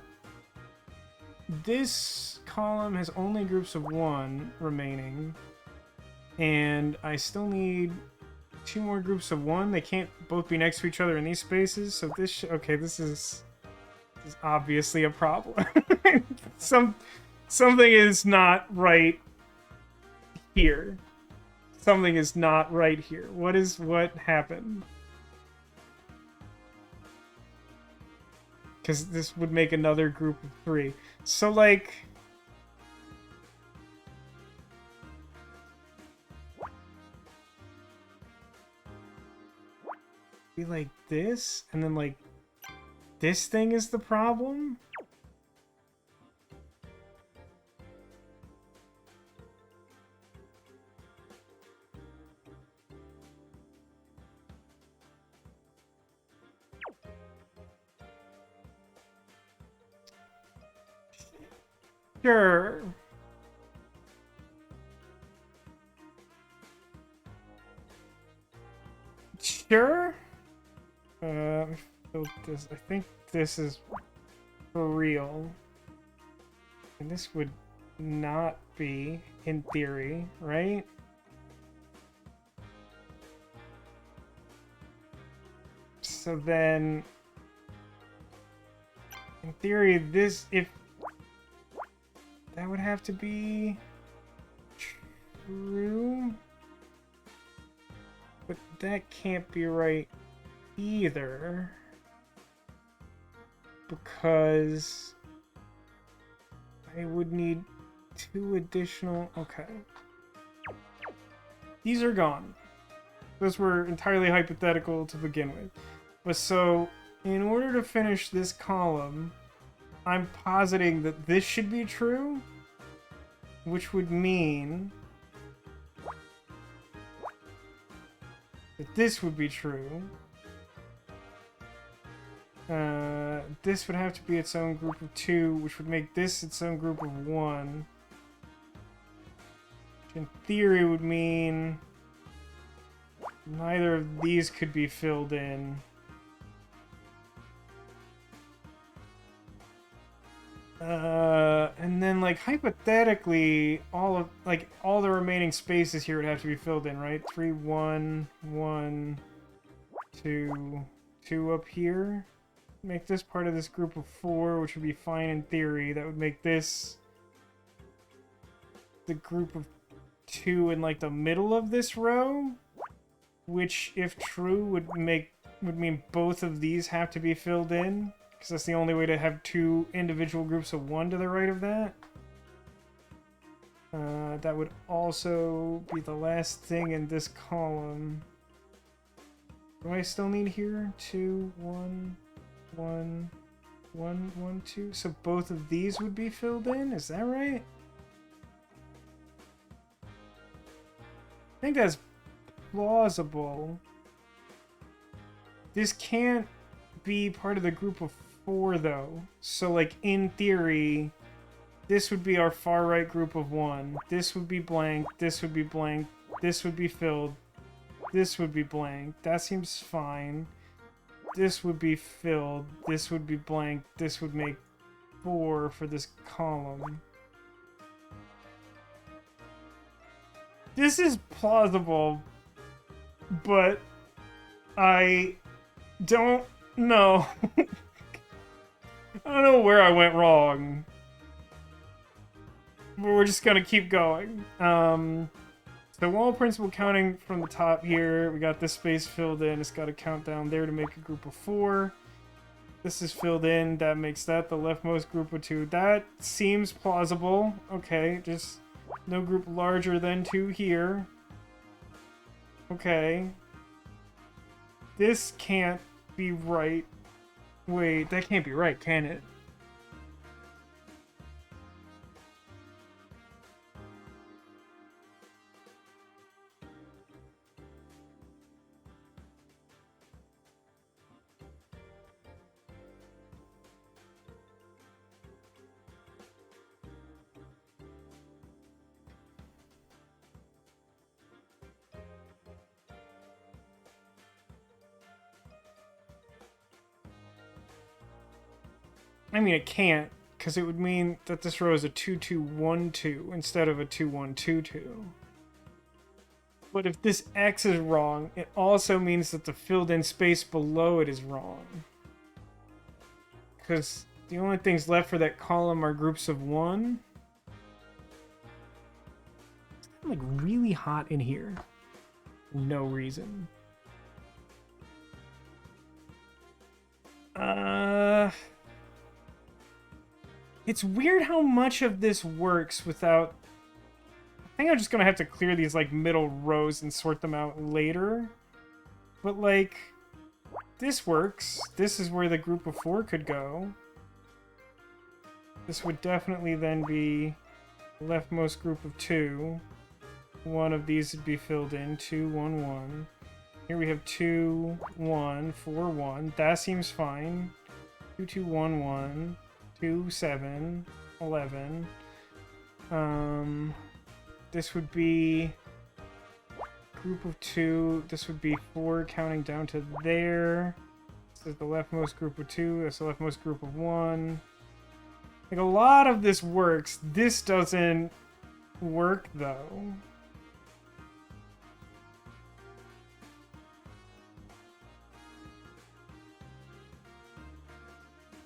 this column has only groups of 1 remaining, and I still need 2 more groups of 1. They can't both be next to each other in these spaces, so this okay, this is obviously a problem. Something is not right here. Something is not right here. What happened? Because this would make another group of 3. So, like, be like this, and then, like, this thing is the problem? Sure. Sure? This, I think this is for real. And this would not be, in theory, right? So then, in theory, this, if that would have to be true, but that can't be right either, because I would need 2 additional. Okay, these are gone. Those were entirely hypothetical to begin with. But so, in order to finish this column, I'm positing that this should be true, which would mean that this would be true. This would have to be its own group of 2, which would make this its own group of 1. Which in theory would mean neither of these could be filled in. And then, like, hypothetically, all the remaining spaces here would have to be filled in, right? 3, 1, 1, 2, 2 up here. Make this part of this group of 4, which would be fine in theory. That would make this the group of 2 in, like, the middle of this row, which, if true, would mean both of these have to be filled in. Because that's the only way to have 2 individual groups of 1 to the right of that. That would also be the last thing in this column. What do I still need here? 2, 1, 1, 1, 1, 2. So both of these would be filled in? Is that right? I think that's plausible. This can't be part of the group of 4, though. So, like, in theory, this would be our far right group of 1. This would be blank. This would be blank. This would be filled. This would be blank. That seems fine. This would be filled. This would be blank. This would make 4 for this column. This is plausible, but I don't know. I don't know where I went wrong. But we're just gonna keep going. So wall principle counting from the top here. We got this space filled in. It's got a countdown there to make a group of 4. This is filled in. That makes that the leftmost group of 2. That seems plausible. Okay, just no group larger than 2 here. Okay. This can't be right. Wait, that can't be right, can it? I mean, it can't, because it would mean that this row is a 2-2-1-2 instead of a 2-1-2-2. But if this X is wrong, it also means that the filled-in space below it is wrong. Because the only things left for that column are groups of 1. It's like really hot in here. No reason. It's weird how much of this works without... I think I'm just gonna have to clear these, like, middle rows and sort them out later. But, like, this works. This is where the group of 4 could go. This would definitely then be the leftmost group of 2. One of these would be filled in. 2, 1, 1. Here we have 2, 1, 4, 1. That seems fine. 2, 2, 1, 1. 2, 7, 11. This would be group of 2. This would be 4 counting down to there. This is the leftmost group of 2. That's the leftmost group of 1. Like, a lot of this works. This doesn't work, though.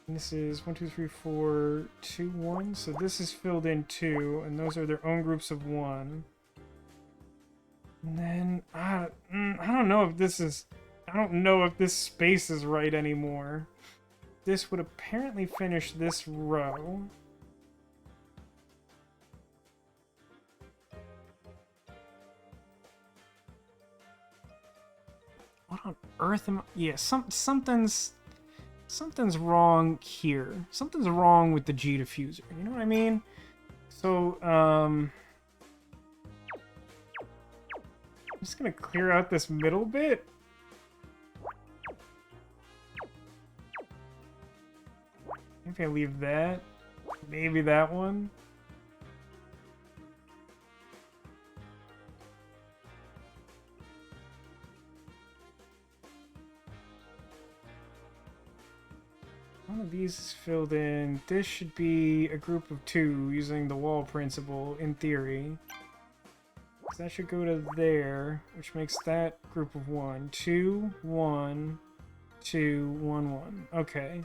And this is 1, 2, 3, 4, 2, 1. So this is filled in 2, and those are their own groups of 1. And then I don't know if this is... I don't know if this space is right anymore. This would apparently finish this row. What on earth am I... Yeah, something's wrong here. Something's wrong with the G diffuser. You know what I mean? So, I'm just gonna clear out this middle bit. Maybe I leave that. Maybe that one. One of these is filled in. This should be a group of 2 using the wall principle, in theory. So that should go to there, which makes that group of 1. 2, 1, 2, 1, 1. Okay.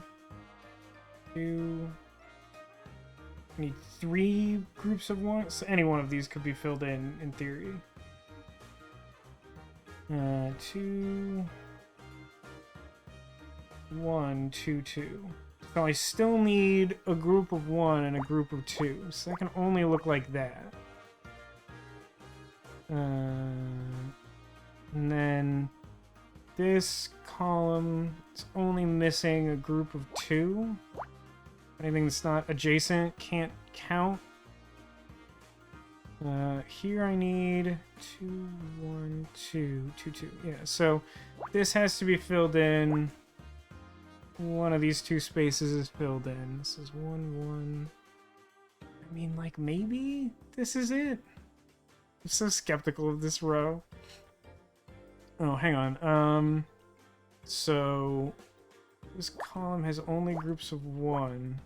2... I need 3 groups of 1. So any one of these could be filled in theory. 2... 1, 2, 2. So I still need a group of 1 and a group of 2. So that can only look like that. And then this column is only missing a group of 2. Anything that's not adjacent can't count. Here I need 2, 1, 2, 2, 2. Yeah, so this has to be filled in. One of these 2 spaces is filled in. This is 1, 1. I mean, like, maybe this is it? I'm so skeptical of this row. Oh, hang on. So this column has only groups of 1.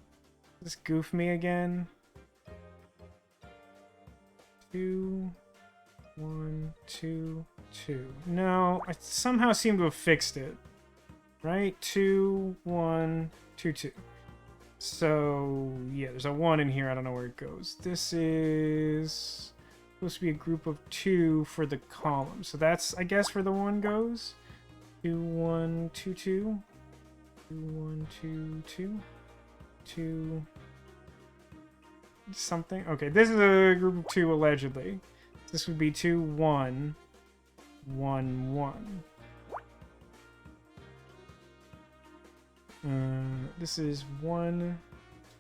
Does this goof me again? 2, 1, 2, 2. No, I somehow seem to have fixed it. Right? 2, 1, 2, 2. So, yeah, there's a 1 in here. I don't know where it goes. This is supposed to be a group of 2 for the column. So that's, I guess, where the 1 goes. 2, 1, 2, 2. 2, 1, 2, 2. 2. Something. Okay, this is a group of 2, allegedly. This would be 2, 1, 1, 1. This is 1,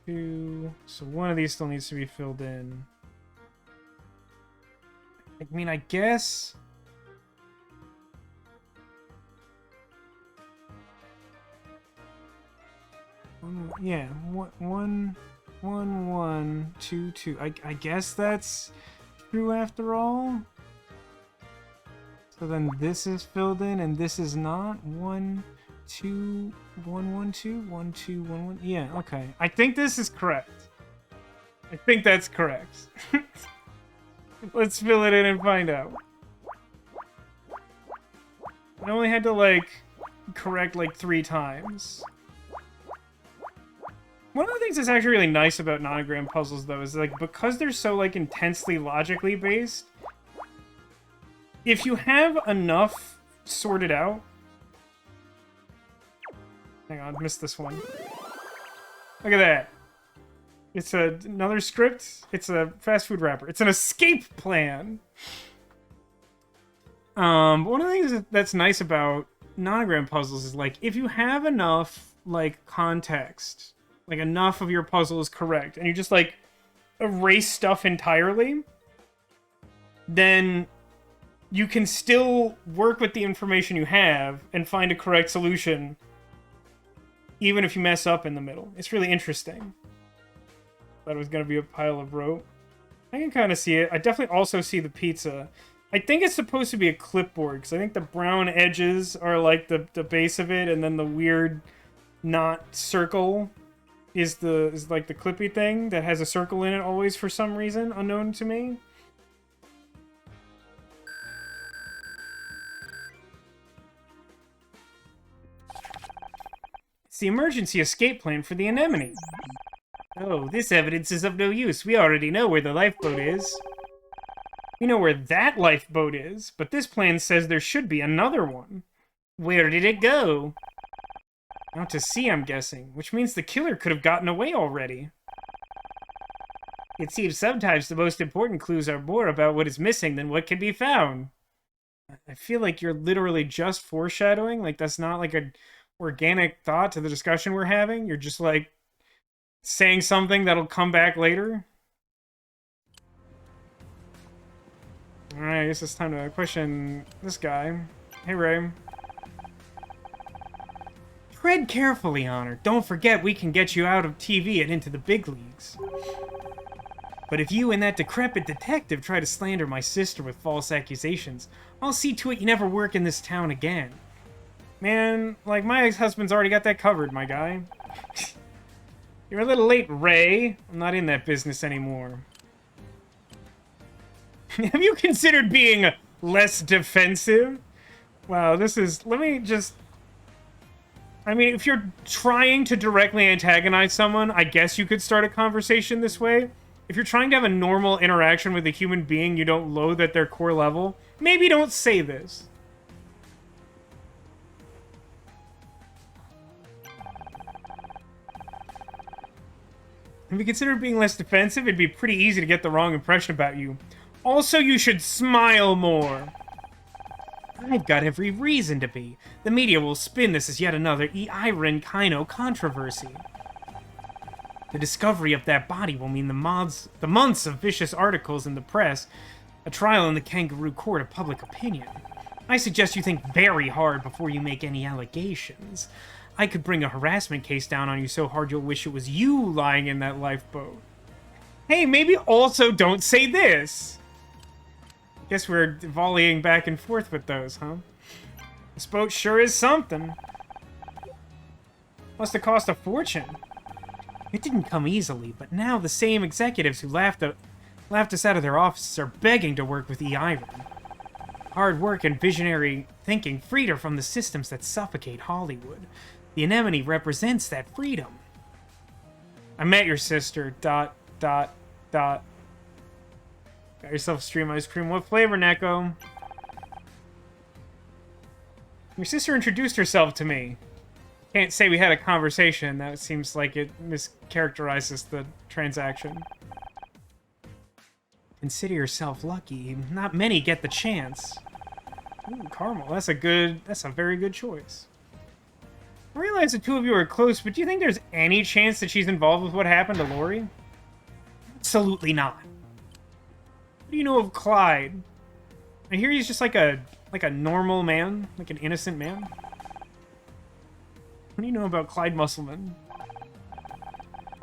2. So one of these still needs to be filled in. I mean, I guess. Yeah, 1, 1, 2, 2. I guess that's true after all. So then this is filled in and this is not. 1, 2, 1, 1, 2, 1, 2, 1, 1. Yeah, okay. I think this is correct. I think that's correct. Let's fill it in and find out. I only had to, like, correct, like, 3 times. One of the things that's actually really nice about nonogram puzzles, though, is, like, because they're so, like, intensely logically based, if you have enough sorted out... Hang on, missed this one. Look at that. It's another script. It's a fast food wrapper. It's an escape plan. One of the things that's nice about nonogram puzzles is, like, if you have enough, like, context, like, enough of your puzzle is correct, and you just, like, erase stuff entirely, then you can still work with the information you have and find a correct solution, even if you mess up in the middle. It's really interesting. Thought it was going to be a pile of rope. I can kind of see it. I definitely also see the pizza. I think it's supposed to be a clipboard, because I think the brown edges are, like, the base of it, and then the weird knot circle is like the clippy thing that has a circle in it always for some reason, unknown to me. It's the emergency escape plan for the anemone. Oh, this evidence is of no use. We already know where the lifeboat is. We know where that lifeboat is, but this plan says there should be another one. Where did it go? Out to sea, I'm guessing, which means the killer could have gotten away already. It seems sometimes the most important clues are more about what is missing than what can be found. I feel like you're literally just foreshadowing. Like, that's not like an organic thought to the discussion we're having. You're just, like, saying something that'll come back later. Alright, I guess it's time to question this guy. Hey, Ray. Tread carefully, Honor. Don't forget we can get you out of TV and into the big leagues. But if you and that decrepit detective try to slander my sister with false accusations, I'll see to it you never work in this town again. Man, like, my ex-husband's already got that covered, my guy. You're a little late, Ray. I'm not in that business anymore. Have you considered being less defensive? Wow, this is... Let me just... I mean, if you're trying to directly antagonize someone, I guess you could start a conversation this way. If you're trying to have a normal interaction with a human being you don't loathe at their core level, maybe don't say this. If you consider being less defensive, it'd be pretty easy to get the wrong impression about you. Also, you should smile more. I've got every reason to be. The media will spin this as yet another Eirin Kaino controversy. The discovery of that body will mean the months of vicious articles in the press, a trial in the kangaroo court of public opinion. I suggest you think very hard before you make any allegations. I could bring a harassment case down on you so hard you'll wish it was you lying in that lifeboat. Hey, maybe also don't say this. Guess we're volleying back and forth with those, huh? This boat sure is something. Must have cost a fortune. It didn't come easily, but now the same executives who laughed us out of their offices are begging to work with Eirin. Hard work and visionary thinking freed her from the systems that suffocate Hollywood. The anemone represents that freedom. I met your sister. ... Got yourself a stream ice cream. What flavor, Neko? Your sister introduced herself to me. Can't say we had a conversation. That seems like it mischaracterizes the transaction. Consider yourself lucky. Not many get the chance. Ooh, caramel. That's a very good choice. I realize the two of you are close, but do you think there's any chance that she's involved with what happened to Lori? Absolutely not. What do you know of Clyde? I hear he's just like a normal man, like an innocent man. What do you know about Clyde Musselman?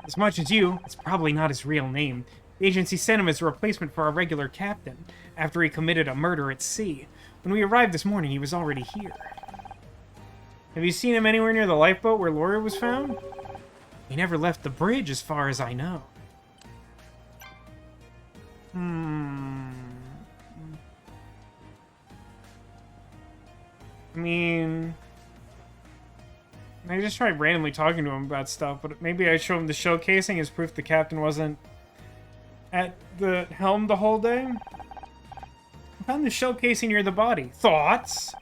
As much as you, it's probably not his real name. The agency sent him as a replacement for our regular captain, after he committed a murder at sea. When we arrived this morning, he was already here. Have you seen him anywhere near the lifeboat where Laura was found? He never left the bridge, as far as I know. I mean, I just tried randomly talking to him about stuff, but maybe I show him the shell casing as proof the captain wasn't at the helm the whole day. I found the shell casing near the body. Thoughts?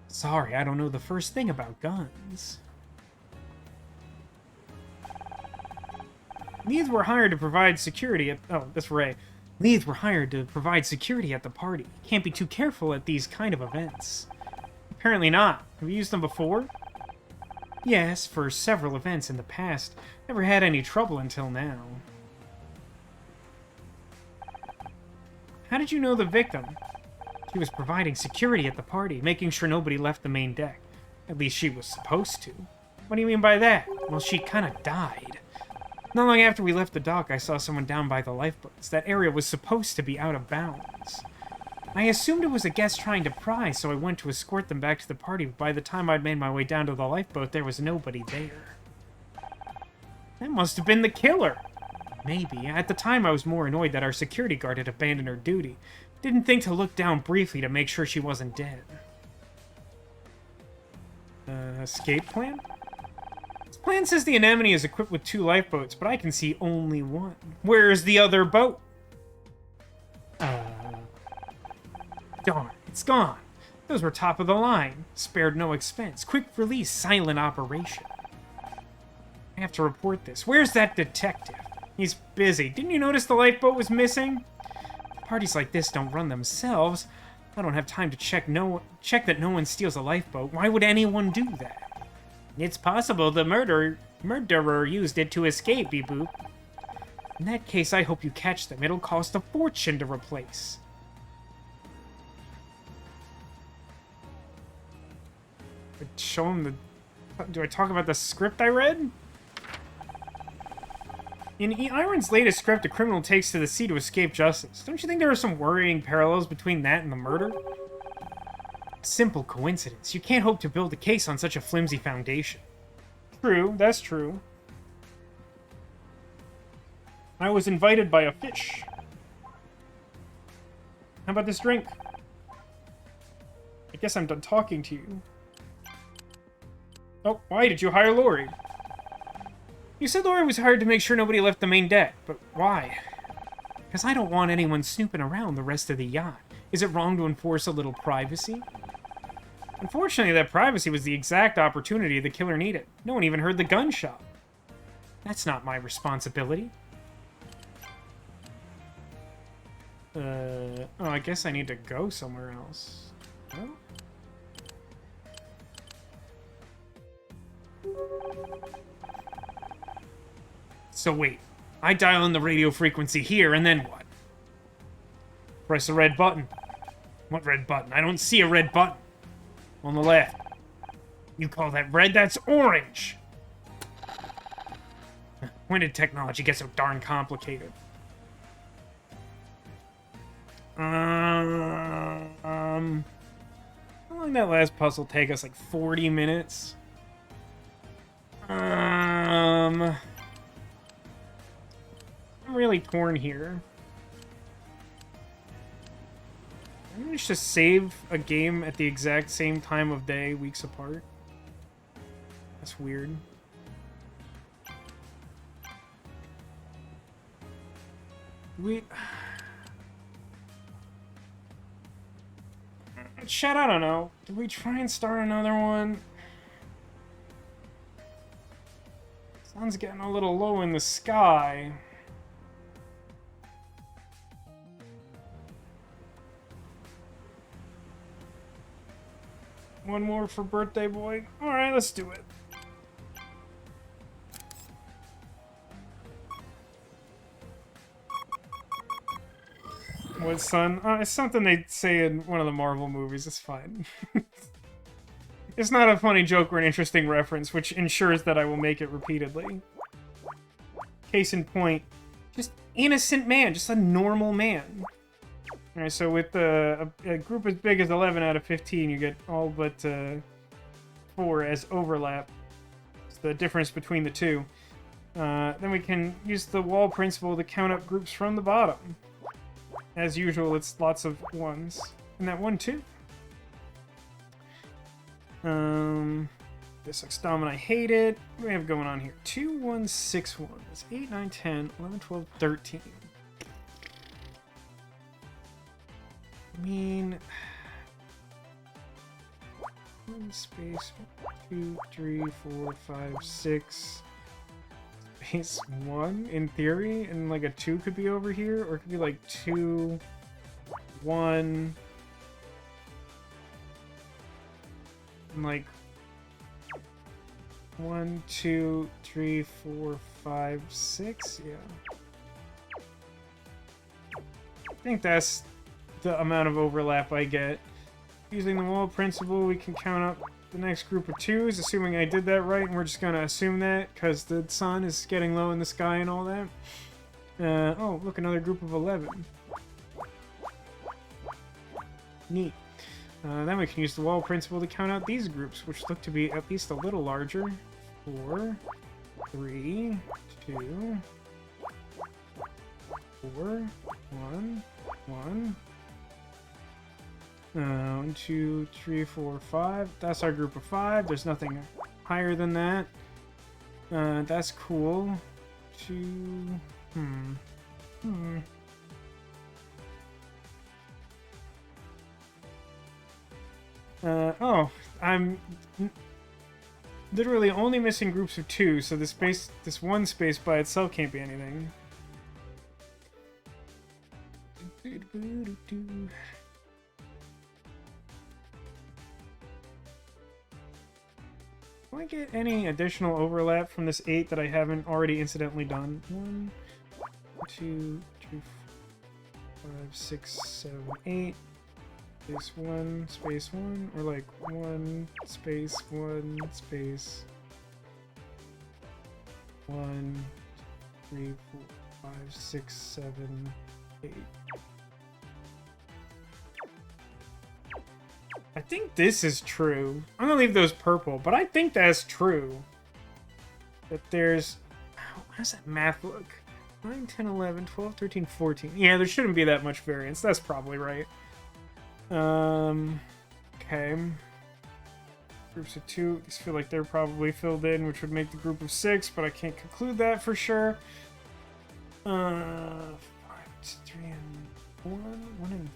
Sorry, I don't know the first thing about guns. These were hired to provide security at... Oh, that's Ray. These were hired to provide security at the party. Can't be too careful at these kind of events. Apparently not. Have you used them before? Yes, for several events in the past. Never had any trouble until now. How did you know the victim? She was providing security at the party, making sure nobody left the main deck. At least she was supposed to. What do you mean by that? Well, she kinda died. Not long after we left the dock, I saw someone down by the lifeboats. That area was supposed to be out of bounds. I assumed it was a guest trying to pry, so I went to escort them back to the party, but by the time I'd made my way down to the lifeboat, there was nobody there. That must have been the killer! Maybe. At the time, I was more annoyed that our security guard had abandoned her duty. Didn't think to look down briefly to make sure she wasn't dead. Escape plan? This plan says the Anemone is equipped with 2 lifeboats, but I can see only one. Where's the other boat? Darn, it's gone. Those were top of the line. Spared no expense. Quick release, silent operation. I have to report this. Where's that detective? He's busy. Didn't you notice the lifeboat was missing? Parties like this don't run themselves. I don't have time to check that no one steals a lifeboat. Why would anyone do that? It's possible the murderer used it to escape, Beep-boop. In that case, I hope you catch them. It'll cost a fortune to replace. Show him the... Do I talk about the script I read? In Iron's latest script, a criminal takes to the sea to escape justice. Don't you think there are some worrying parallels between that and the murder? Simple coincidence. You can't hope to build a case on such a flimsy foundation. True, that's true. I was invited by a fish. How about this drink? I guess I'm done talking to you. Oh, why did you hire Lori? You said Lori was hired to make sure nobody left the main deck, but why? Because I don't want anyone snooping around the rest of the yacht. Is it wrong to enforce a little privacy? Unfortunately, that privacy was the exact opportunity the killer needed. No one even heard the gunshot. That's not my responsibility. Oh, I guess I need to go somewhere else. Oh? So wait, I dial in the radio frequency here, and then what? Press the red button. What red button? I don't see a red button. On the left. You call that red? That's orange! When did technology get so darn complicated? How long did that last puzzle take us? Like 40 minutes? I'm really torn here. I managed to save a game at the exact same time of day, weeks apart. That's weird. We... Chat, I don't know. Do we try and start another one? Sun's getting a little low in the sky. One more for birthday boy. Alright, let's do it. What, son? It's something they say in one of the Marvel movies. It's fine. It's not a funny joke or an interesting reference, which ensures that I will make it repeatedly. Case in point, just innocent man, just a normal man. Alright, so with a group as big as 11 out of 15, you get all but 4 as overlap. It's the difference between the two. Then we can use the wall principle to count up groups from the bottom. As usual, it's lots of ones. And that one too. This looks dumb and I hate it. What do we have going on here? 2, 1, 6, 1. That's 8, 9, 10, 11, 12, 13. I mean... 1 space, 2, 3, 4, 5, 6. Space 1, in theory. And like a 2 could be over here. Or it could be like 2, 1... And like 1, 2, 3, 4, 5, 6. Yeah. I think that's the amount of overlap I get. Using the wall principle, we can count up the next group of 2s, assuming I did that right, and we're just gonna assume that because the sun is getting low in the sky and all that. Oh, look, another group of 11. Neat. Then we can use the wall principle to count out these groups, which look to be at least a little larger. 4, 3, 2, 4, 1, 1. 1, 2, 3, 4, 5. That's our group of 5. There's nothing higher than that. That's cool. 2. Oh, I'm literally only missing groups of 2, so this one space by itself can't be anything. Do I get any additional overlap from this 8 that I haven't already incidentally done? 1, 2, 3, 4, 5, 6, 7, 8. Space 1, space 1, or like 1, space 1, space 1, 3, 4, 5, 6, 7, 8. I think this is true. I'm gonna leave those purple, but I think that's true. That there's... How does that math look? 9, 10, 11, 12, 13, 14. Yeah, there shouldn't be that much variance. That's probably right. Okay. Groups of 2. These feel like they're probably filled in, which would make the group of 6, but I can't conclude that for sure. 5, 3, and 1. 1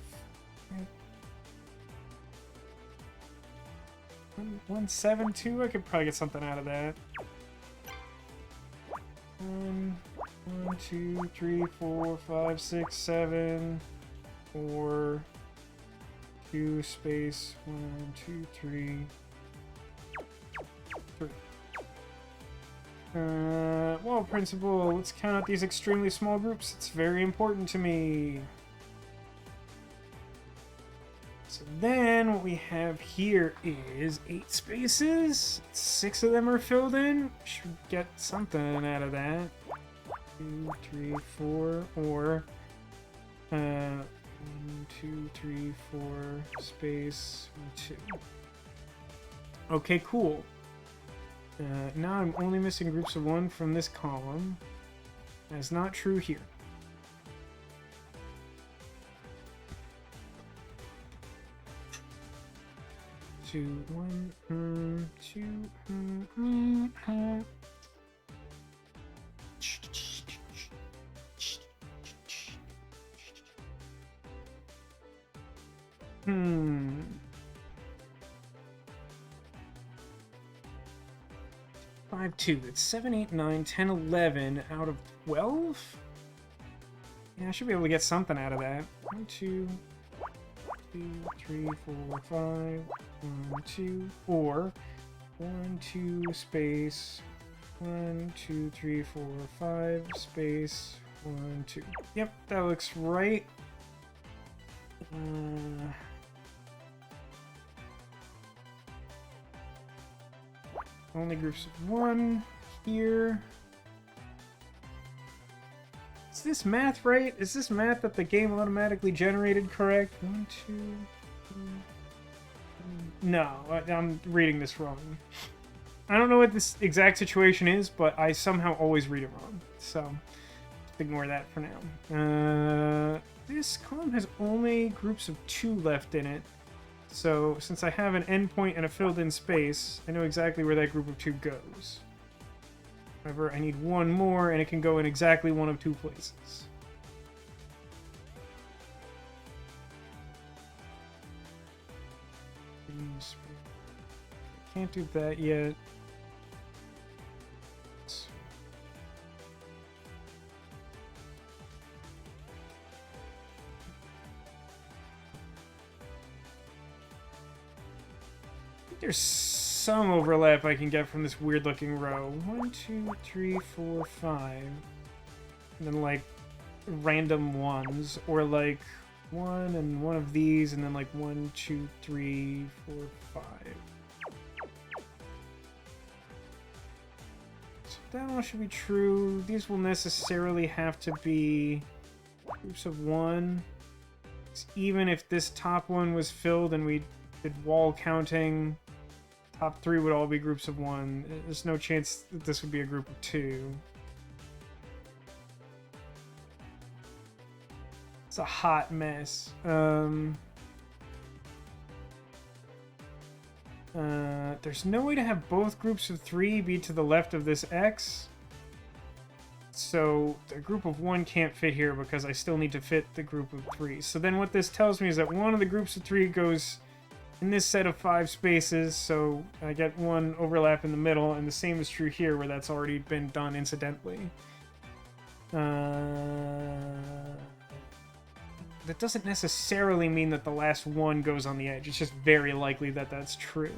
and 1, 7, 2. I could probably get something out of that. 1, 2, 3, 4, 5, 6, 7, 4. 2 space 1, 2, 3. 3. Wall principle. Let's count out these extremely small groups. It's very important to me. So then what we have here is 8 spaces. 6 of them are filled in. Should get something out of that. 2, 3, 4, or 1, 2, 3, 4, space 1, 2. Okay, cool. Now I'm only missing groups of 1 from this column. That's not true here. Two, 1, 2, 5, 2. That's 7, 8, 9, 10, 11 out of 12? Yeah, I should be able to get something out of that. 1, 2, 2, 3, 4, 5. 1, 2, 4. 1, 2, space. 1, 2, 3, 4, 5, space. 1, 2. Yep, that looks right. Only groups of 1 here. Is this math right? Is this math that the game automatically generated correct? 1, 2, 3. No, I'm reading this wrong. I don't know what this exact situation is, but I somehow always read it wrong. So, ignore that for now. This column has only groups of 2 left in it. So, since I have an endpoint and a filled-in space, I know exactly where that group of 2 goes. However, I need 1 more, and it can go in exactly one of 2 places. Can't do that yet. There's some overlap I can get from this weird looking row. 1, 2, 3, 4, 5. And then like random ones. Or like 1 and one of these and then like 1, 2, 3, 4, 5. So that all should be true. These will necessarily have to be groups of 1. Even if this top one was filled and we did wall counting, top 3 would all be groups of 1. There's no chance that this would be a group of 2. It's a hot mess. There's no way to have both groups of 3 be to the left of this X. So the group of 1 can't fit here because I still need to fit the group of 3. So then what this tells me is that one of the groups of 3 goes in this set of 5 spaces, so I get 1 overlap in the middle, and the same is true here where that's already been done incidentally. That doesn't necessarily mean that the last 1 goes on the edge. It's just very likely that that's true.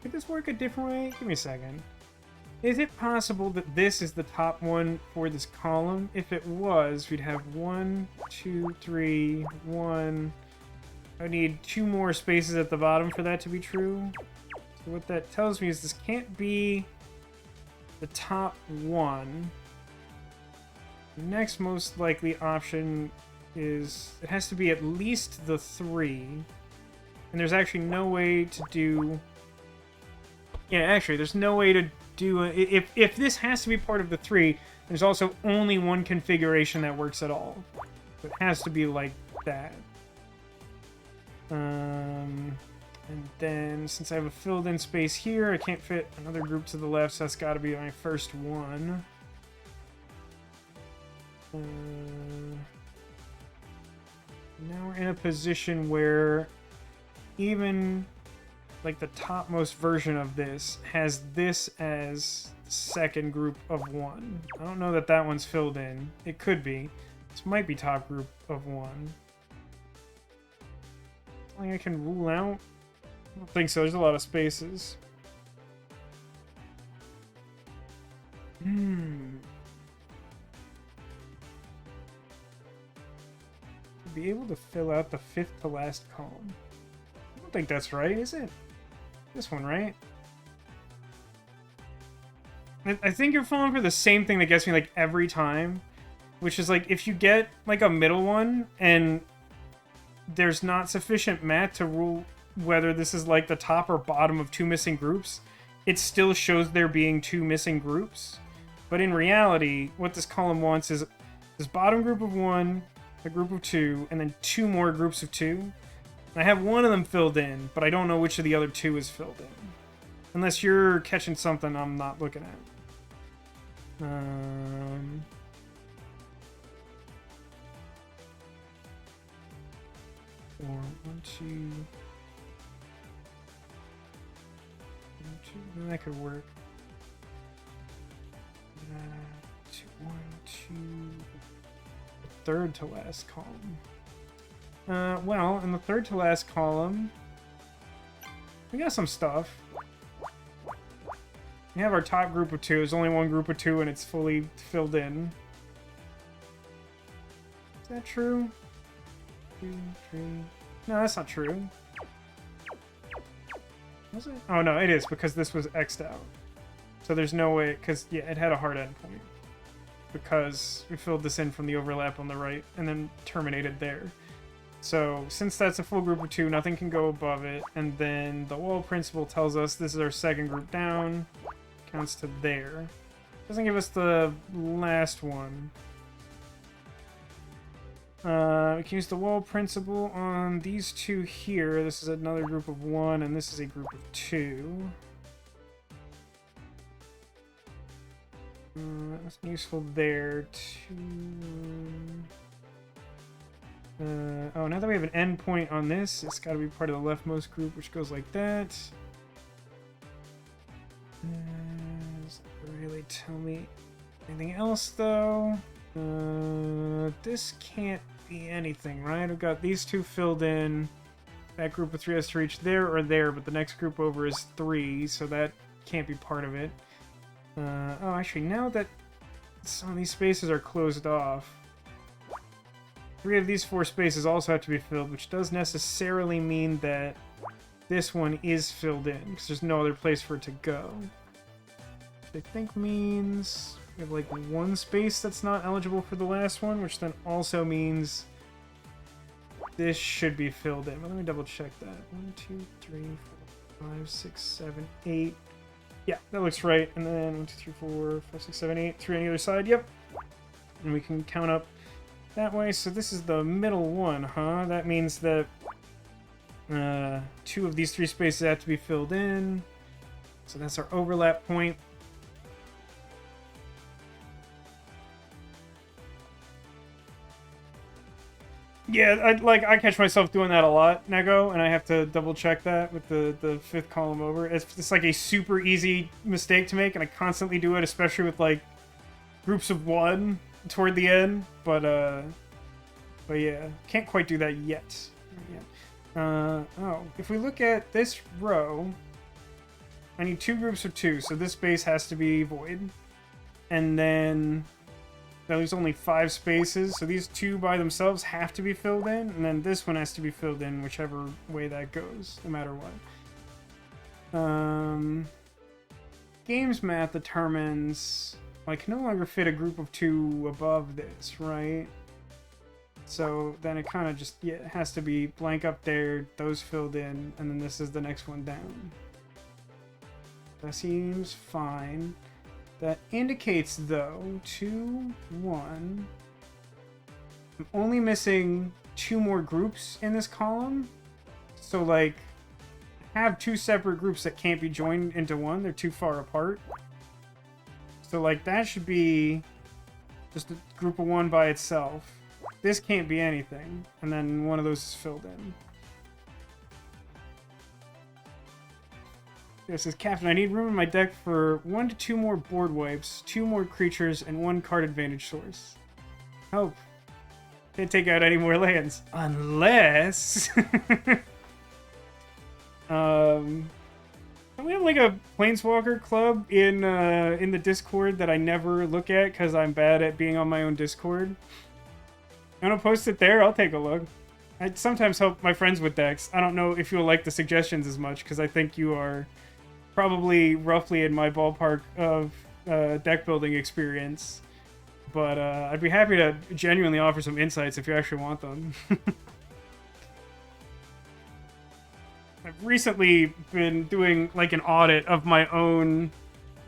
Could this work a different way? Give me a second. Is it possible that this is the top one for this column? If it was, we'd have 1, 2, 3, 1. I need 2 more spaces at the bottom for that to be true. So what that tells me is this can't be the top 1. The next most likely option is it has to be at least the 3. And there's actually no way to do... Yeah, actually, there's no way to do... If this has to be part of the 3, there's also only one configuration that works at all. So it has to be like that. And then, since I have a filled-in space here, I can't fit another group to the left, so that's got to be my first one. Now we're in a position where even like the topmost version of this has this as the second group of 1. I don't know that that one's filled in. It could be. This might be top group of 1. Something I can rule out? I don't think so. There's a lot of spaces. To be able to fill out the 5th to last column. I don't think that's right, is it? This one, right? I think you're falling for the same thing that gets me like every time, which is like if you get like a middle one and there's not sufficient math to rule whether this is like the top or bottom of 2 missing groups, it still shows there being 2 missing groups. But in reality, what this column wants is this bottom group of 1, a group of 2, and then 2 more groups of 2. I have one of them filled in, but I don't know which of the other 2 is filled in. Unless you're catching something I'm not looking at. Four, one, two. That could work. Two, one, two. Third to last column. Well, in the third to last column, we got some stuff. We have our top group of two. There's only one group of two, and it's fully filled in. Is that true? 2, 3. No, that's not true. Was it? Oh no, it is, because this was X'd out. So there's no way, because, yeah, it had a hard endpoint. Because we filled this in from the overlap on the right, and then terminated there. So, since that's a full group of two, nothing can go above it, and then the wall principle tells us this is our second group down. Counts to there. Doesn't give us the last one. We can use the wall principle on these two here. This is another group of one, and this is a group of two. That's useful there. Oh, now that we have an endpoint on this, it's got to be part of the leftmost group, which goes like that. Does that really tell me anything else, though? This can't be anything, right? I've got these two filled in. That group of three has to reach there or there, but the next group over is 3, so that can't be part of it. Oh, actually, now that some of these spaces are closed off, 3 of these 4 spaces also have to be filled, which does necessarily mean that this one is filled in, because there's no other place for it to go. Which I think means we have like one space that's not eligible for the last one, which then also means this should be filled in. But let me double check that. 1, 2, 3, 4, 5, 6, 7, 8. Yeah, that looks right. And then 1, 2, 3, 4, 5, 6, 7, 8. 3 on the other side. Yep. And we can count up that way. So this is the middle one, huh? That means that 2 of these 3 spaces have to be filled in. So that's our overlap point. Yeah, I catch myself doing that a lot, Nego, and I have to double check that with the 5th column over. It's like a super easy mistake to make, and I constantly do it, especially with like groups of 1 toward the end. But yeah, can't quite do that yet. Oh, if we look at this row, I need 2 groups of 2, so this space has to be void, and then there's only 5 spaces, so these 2 by themselves have to be filled in, and then this one has to be filled in whichever way that goes, no matter what. Games math determines I can no longer fit a group of 2 above this, right? So then it kind of just, yeah, it has to be blank up there, those filled in, and then this is the next one down. That seems fine. That indicates, though, 2, 1. I'm only missing 2 more groups in this column. So, like, I have 2 separate groups that can't be joined into one. They're too far apart. So, like, that should be just a group of 1 by itself. This can't be anything. And then one of those is filled in. It says, Captain, I need room in my deck for 1 to 2 more board wipes, 2 more creatures, and 1 card advantage source. Oh. Can't take out any more lands. Unless... Can we have like a Planeswalker club in the Discord that I never look at because I'm bad at being on my own Discord? You want to post it there? I'll take a look. I sometimes help my friends with decks. I don't know if you'll like the suggestions as much because I think you are probably roughly in my ballpark of deck building experience, but I'd be happy to genuinely offer some insights if you actually want them. I've recently been doing like an audit of my own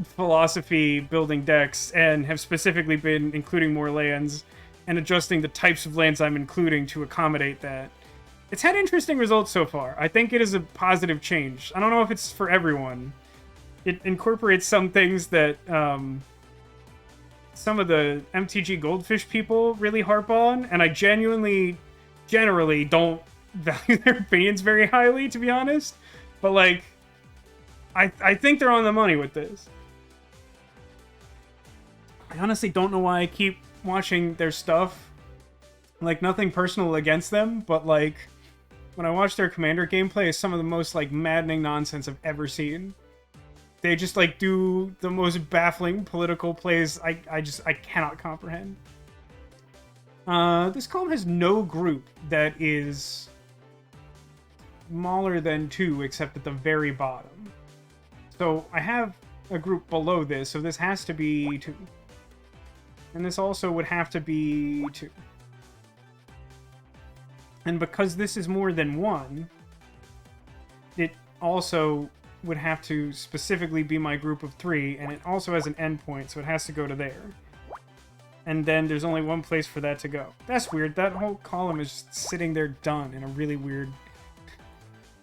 philosophy building decks and have specifically been including more lands and adjusting the types of lands I'm including to accommodate that. It's had interesting results so far. I think it is a positive change. I don't know if it's for everyone. It incorporates some things that some of the MTG Goldfish people really harp on, and I generally don't value their opinions very highly, to be honest. But like, I think they're on the money with this. I honestly don't know why I keep watching their stuff. Like, nothing personal against them, but like, when I watch their Commander gameplay, it's some of the most like maddening nonsense I've ever seen. They just like do the most baffling political plays I cannot comprehend. This column has no group that is smaller than 2 except at the very bottom. So I have a group below this, so this has to be 2. And this also would have to be 2. And because this is more than 1, it also would have to specifically be my group of 3, and it also has an endpoint, so it has to go to there. And then there's only one place for that to go. That's weird. That whole column is just sitting there done in a really weird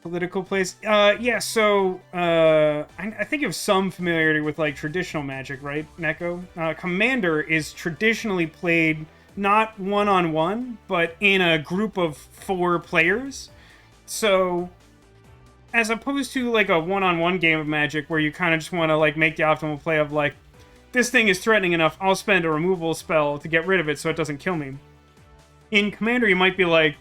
political place. Yeah, so I think you have some familiarity with like traditional Magic, right, Neko? Commander is traditionally played not one-on-one, but in a group of 4 players. So as opposed to like a one-on-one game of Magic where you kind of just want to like make the optimal play of like, this thing is threatening enough, I'll spend a removal spell to get rid of it so it doesn't kill me. In Commander, you might be like,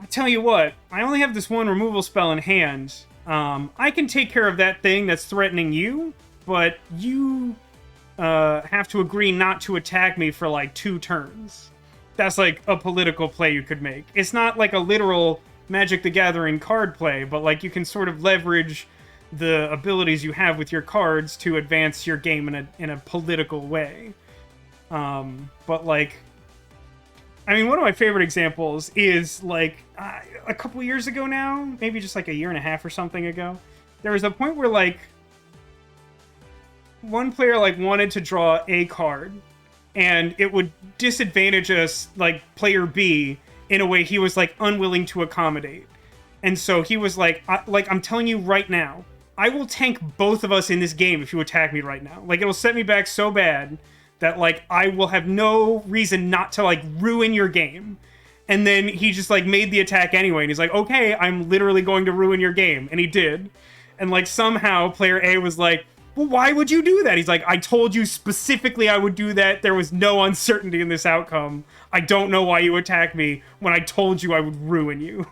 I tell you what, I only have this one removal spell in hand. I can take care of that thing that's threatening you, but you have to agree not to attack me for like 2 turns. That's like a political play you could make. It's not like a literal Magic the Gathering card play, but like you can sort of leverage the abilities you have with your cards to advance your game in a political way. But like, I mean, one of my favorite examples is like a couple years ago now, maybe just like a year and a half or something ago, there was a point where like one player like wanted to draw a card and it would disadvantage us, like player B, in a way he was like unwilling to accommodate. And so he was like, I'm telling you right now, I will tank both of us in this game if you attack me right now. Like, it'll set me back so bad that, like, I will have no reason not to, like, ruin your game. And then he just, like, made the attack anyway. And he's like, okay, I'm literally going to ruin your game. And he did. And, like, somehow player A was like, well, why would you do that? He's like, I told you specifically I would do that. There was no uncertainty in this outcome. I don't know why you attacked me when I told you I would ruin you.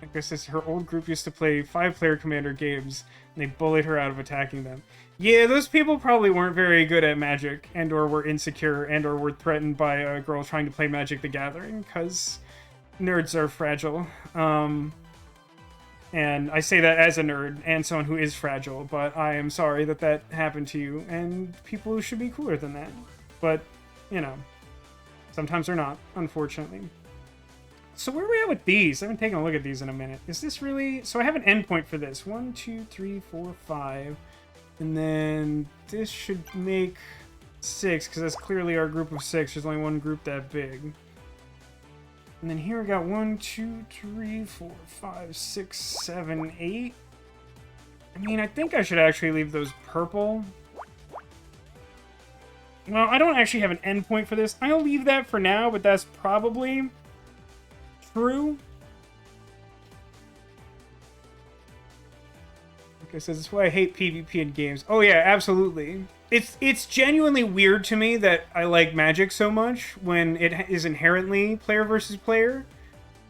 Like I said, her old group used to play 5-player Commander games, and they bullied her out of attacking them. Yeah, those people probably weren't very good at Magic, and or were insecure, and or were threatened by a girl trying to play Magic the Gathering, because nerds are fragile. And I say that as a nerd, and someone who is fragile, but I am sorry that that happened to you, and people should be cooler than that. But, you know, sometimes they're not, unfortunately. So where are we at with these? I haven't taken a look at these in a minute. Is this really... So I have an endpoint for this. 1, 2, 3, 4, 5. And then this should make 6, because that's clearly our group of 6. There's only one group that big. And then here we got 1, 2, 3, 4, 5, 6, 7, 8. I mean, I think I should actually leave those purple. Well, I don't actually have an endpoint for this. I'll leave that for now, but that's probably... true. Like I said, that's why I hate PvP in games. Oh yeah, absolutely. It's genuinely weird to me that I like Magic so much when it is inherently player versus player.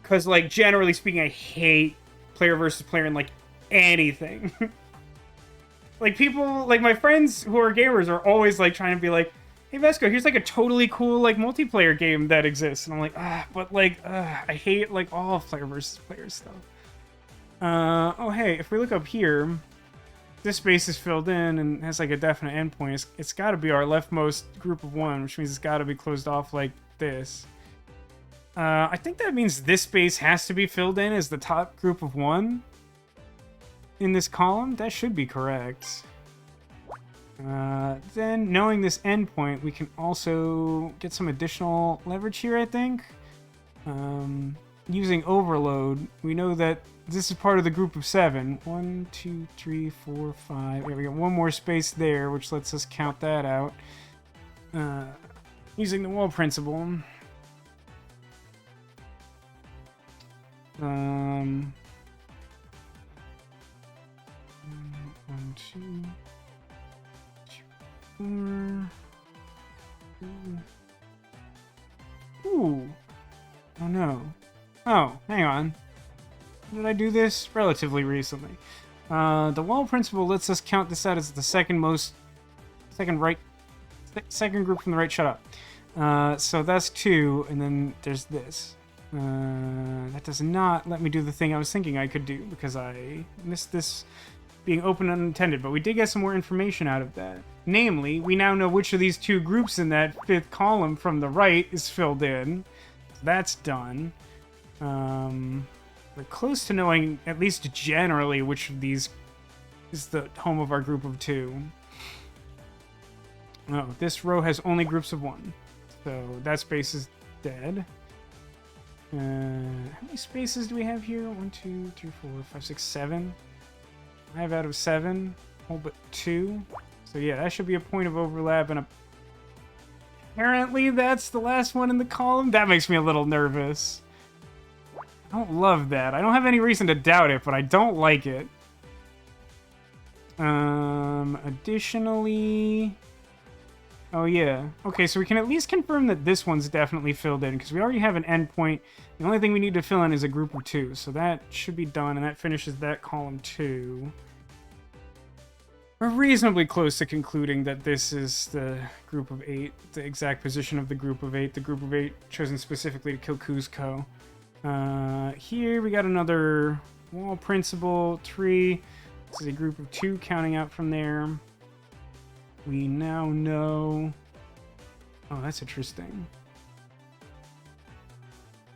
Because, like, generally speaking, I hate player versus player in, like, anything. Like, people, like, my friends who are gamers are always, like, trying to be like, hey, Vasco, here's, like, a totally cool, like, multiplayer game that exists. And I'm like, but, like, I hate, like, all player versus player stuff. Oh, hey, if we look up here, this space is filled in and has, like, a definite endpoint. It's got to be our leftmost group of 1, which means it's got to be closed off like this. I think that means this space has to be filled in as the top group of 1 in this column. That should be correct. Then, knowing this endpoint, we can also get some additional leverage here, I think. using overload, we know that this is part of the group of 7. 1, 2, 3, 4, 5. Yeah, we got one more space there, which lets us count that out. Using the wall principle. 1, 2, 4. Ooh. Oh no. Oh, hang on. Did I do this relatively recently? The wall principle lets us count this out as the second group from the right. Shut up. So that's 2, and then there's this. That does not let me do the thing I was thinking I could do because I missed this being open unintended, but we did get some more information out of that. Namely, we now know which of these 2 groups in that 5th column from the right is filled in. So that's done. We're close to knowing, at least generally, which of these is the home of our group of 2. Oh, this row has only groups of 1. So that space is dead. How many spaces do we have here? 1, 2, 3, 4, 5, 6, 7. 5 out of 7. All but 2. So yeah, that should be a point of overlap, and apparently that's the last one in the column. That makes me a little nervous. I don't love that. I don't have any reason to doubt it, but I don't like it. Additionally... Oh, yeah. Okay, so we can at least confirm that this one's definitely filled in, because we already have an endpoint. The only thing we need to fill in is a group of 2, so that should be done, and that finishes that column 2. We're reasonably close to concluding that this is the group of 8, the exact position of the group of 8 chosen specifically to kill Kuzco. Here we got another wall principle, 3. This is a group of 2 counting out from there. We now know... Oh, that's interesting.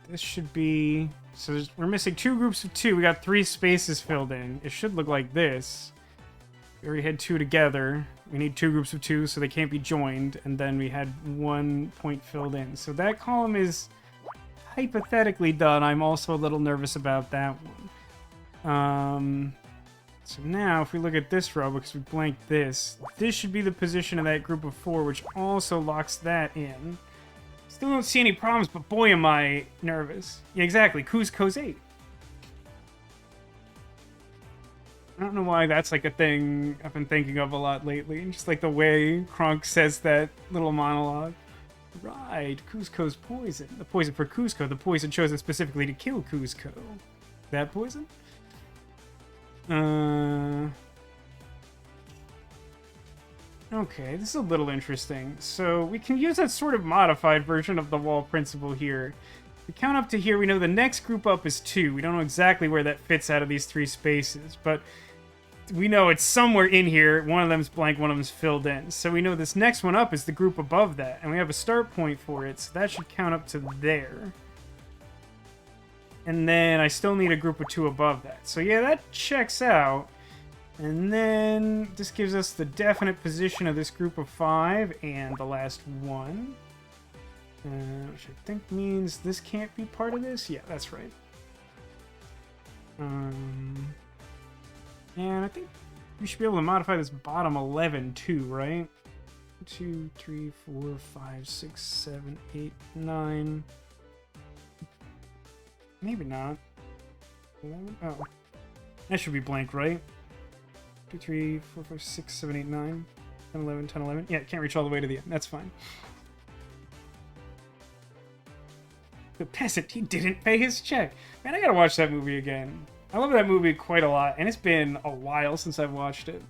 This should be... So we're missing 2 groups of 2. We got 3 spaces filled in. It should look like this. We already had 2 together. We need 2 groups of 2, so they can't be joined. And then we had 1 point filled in. So that column is hypothetically done. I'm also a little nervous about that one. So now, if we look at this row, because we blanked this should be the position of that group of 4, which also locks that in. Still don't see any problems, but boy am I nervous. Yeah, exactly. Kuzco's 8. I don't know why that's like a thing I've been thinking of a lot lately. Just like the way Kronk says that little monologue. Right, Kuzco's poison. The poison for Kuzco. The poison chosen specifically to kill Kuzco. That poison? Okay, this is a little interesting. So we can use that sort of modified version of the wall principle here. We count up to here, we know the next group up is 2. We don't know exactly where that fits out of these 3 spaces, but we know it's somewhere in here. One of them's blank, one of them's filled in. So we know this next one up is the group above that, and we have a start point for it, so that should count up to there. And then I still need a group of 2 above that. So yeah, that checks out. And then this gives us the definite position of this group of 5 and the last one. Which I think means this can't be part of this. Yeah, that's right. And I think we should be able to modify this bottom 11 too, right? 2, 3, 4, 5, 6, 7, 8, 9. Maybe not. 11? Oh. That should be blank, right? 2, 3, 4, 5, 6, 7, 8, 9. 10, 11, 10, 11. Yeah, can't reach all the way to the end. That's fine. The peasant, he didn't pay his check. Man, I gotta watch that movie again. I love that movie quite a lot, and it's been a while since I've watched it.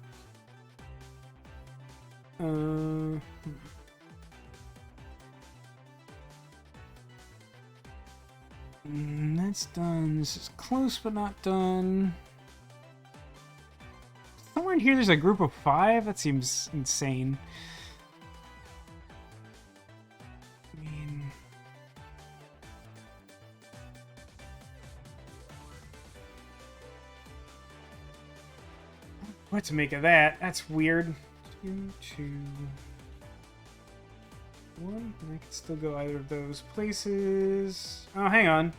That's done. This is close, but not done. Somewhere in here there's a group of 5? That seems insane. I mean... what to make of that? That's weird. 2, 2, 1. I can still go either of those places. Oh, hang on.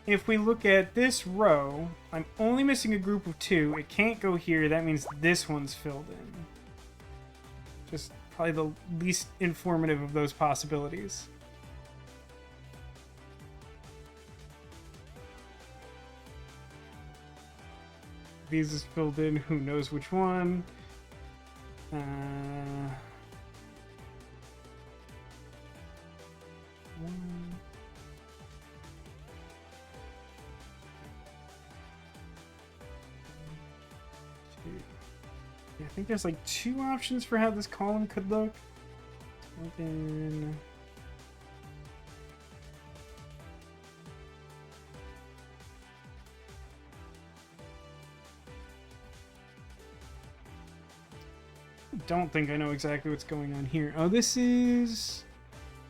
if we look at this row, I'm only missing a group of 2. It can't go here. That means this one's filled in. Just probably the least informative of those possibilities. These is filled in. Who knows which one? Yeah, I think there's like 2 options for how this column could look. Open. I don't think I know exactly what's going on here. Oh, this is...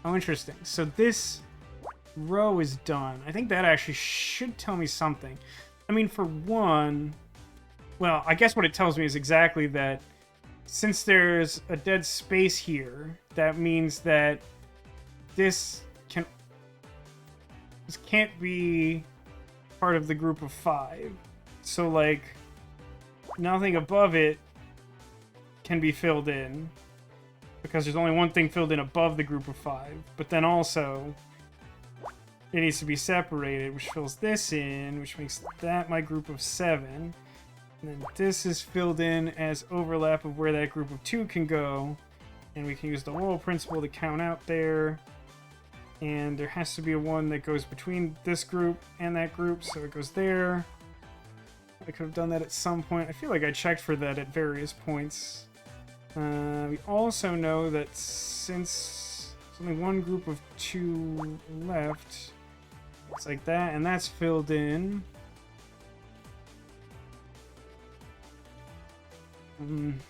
Oh, interesting. So this row is done. I think that actually should tell me something. I mean, for one... Well, I guess what it tells me is exactly that since there's a dead space here, that means that this can't be part of the group of 5. So, like, nothing above it can be filled in because there's only one thing filled in above the group of 5. But then also, it needs to be separated, which fills this in, which makes that my group of 7. And then this is filled in as overlap of where that group of 2 can go. And we can use the wall principle to count out there. And there has to be a one that goes between this group and that group, so it goes there. I could have done that at some point. I feel like I checked for that at various points. We also know that since there's only one group of 2 left, it's like that, and that's filled in. And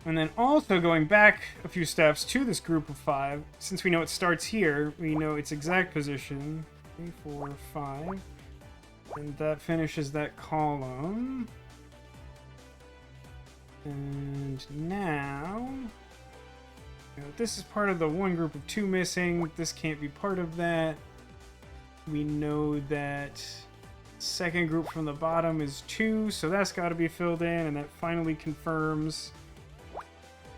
then also going back a few steps to this group of 5, since we know it starts here, we know its exact position. 3, 4, 5. And that finishes that column. And now... this is part of the one group of 2 missing. This can't be part of that. We know that... second group from the bottom is 2, so that's got to be filled in, and that finally confirms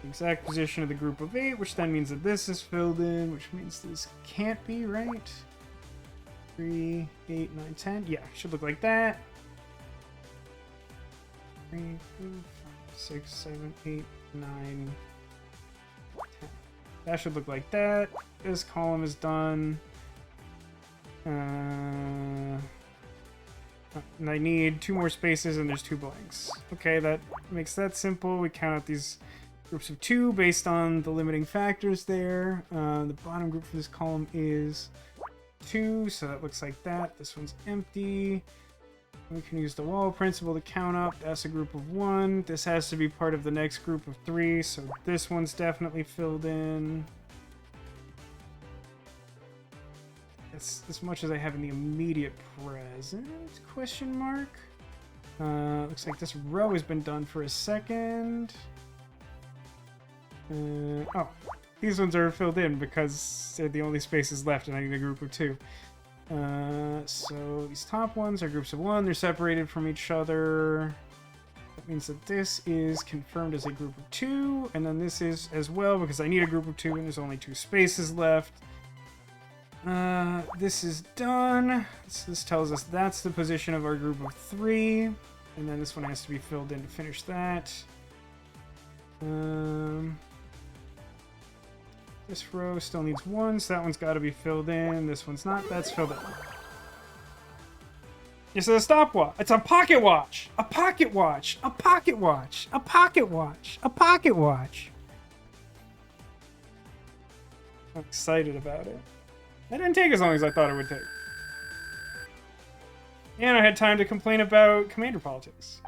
the exact position of the group of 8, which then means that this is filled in, which means this can't be, right? 3, 8, 9, 10. Yeah, should look like that. 3, 4, 5, 6, 7, 8, 9, 10. That should look like that. This column is done. And I need 2 more spaces, and there's 2 blanks. Okay, that makes that simple. We count out these groups of 2 based on the limiting factors there. The bottom group for this column is 2, so that looks like that. This one's empty. We can use the wall principle to count up. That's a group of 1. This has to be part of the next group of 3, so this one's definitely filled in. That's as much as I have in the immediate present, question mark. Looks like this row has been done for a second. Oh, these ones are filled in because they're the only spaces left and I need a group of 2. So these top ones are groups of 1. They're separated from each other. That means that this is confirmed as a group of 2, and then this is as well because I need a group of 2 and there's only 2 spaces left. This is done. So this tells us that's the position of our group of 3. And then this one has to be filled in to finish that. This row still needs 1, so that one's got to be filled in. This one's not. That's filled in. It's a stopwatch. It's a pocket watch. A pocket watch. A pocket watch. A pocket watch. A pocket watch. I'm excited about it. That didn't take as long as I thought it would take. And I had time to complain about commander politics.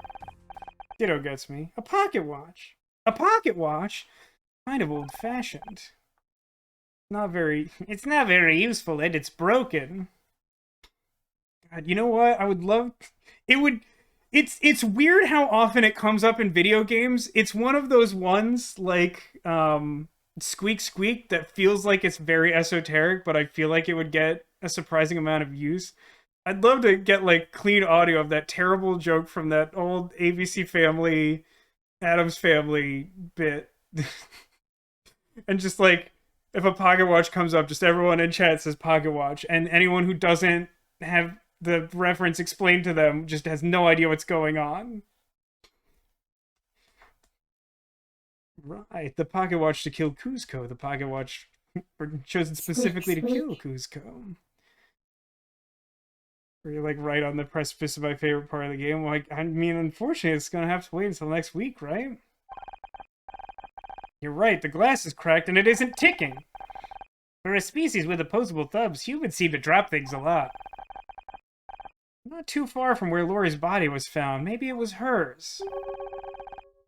Ditto gets me. A pocket watch. A pocket watch? Kind of old-fashioned. It's not very useful, and it's broken. God, you know what? I would love... It's weird how often it comes up in video games. It's one of those ones, like, Squeak Squeak, that feels like it's very esoteric, but I feel like it would get a surprising amount of use. I'd love to get like clean audio of that terrible joke from that old ABC Family, Adams Family bit, and just like if a pocket watch comes up, just everyone in chat says pocket watch, and anyone who doesn't have the reference explained to them just has no idea what's going on. Right, the pocket watch to kill Kuzco. The pocket watch chosen specifically to kill Kuzco. Where you're like right on the precipice of my favorite part of the game. Like, I mean, unfortunately, it's gonna have to wait until next week, right? You're right, the glass is cracked and it isn't ticking. For a species with opposable thumbs, humans seem to drop things a lot. Not too far from where Lori's body was found. Maybe it was hers.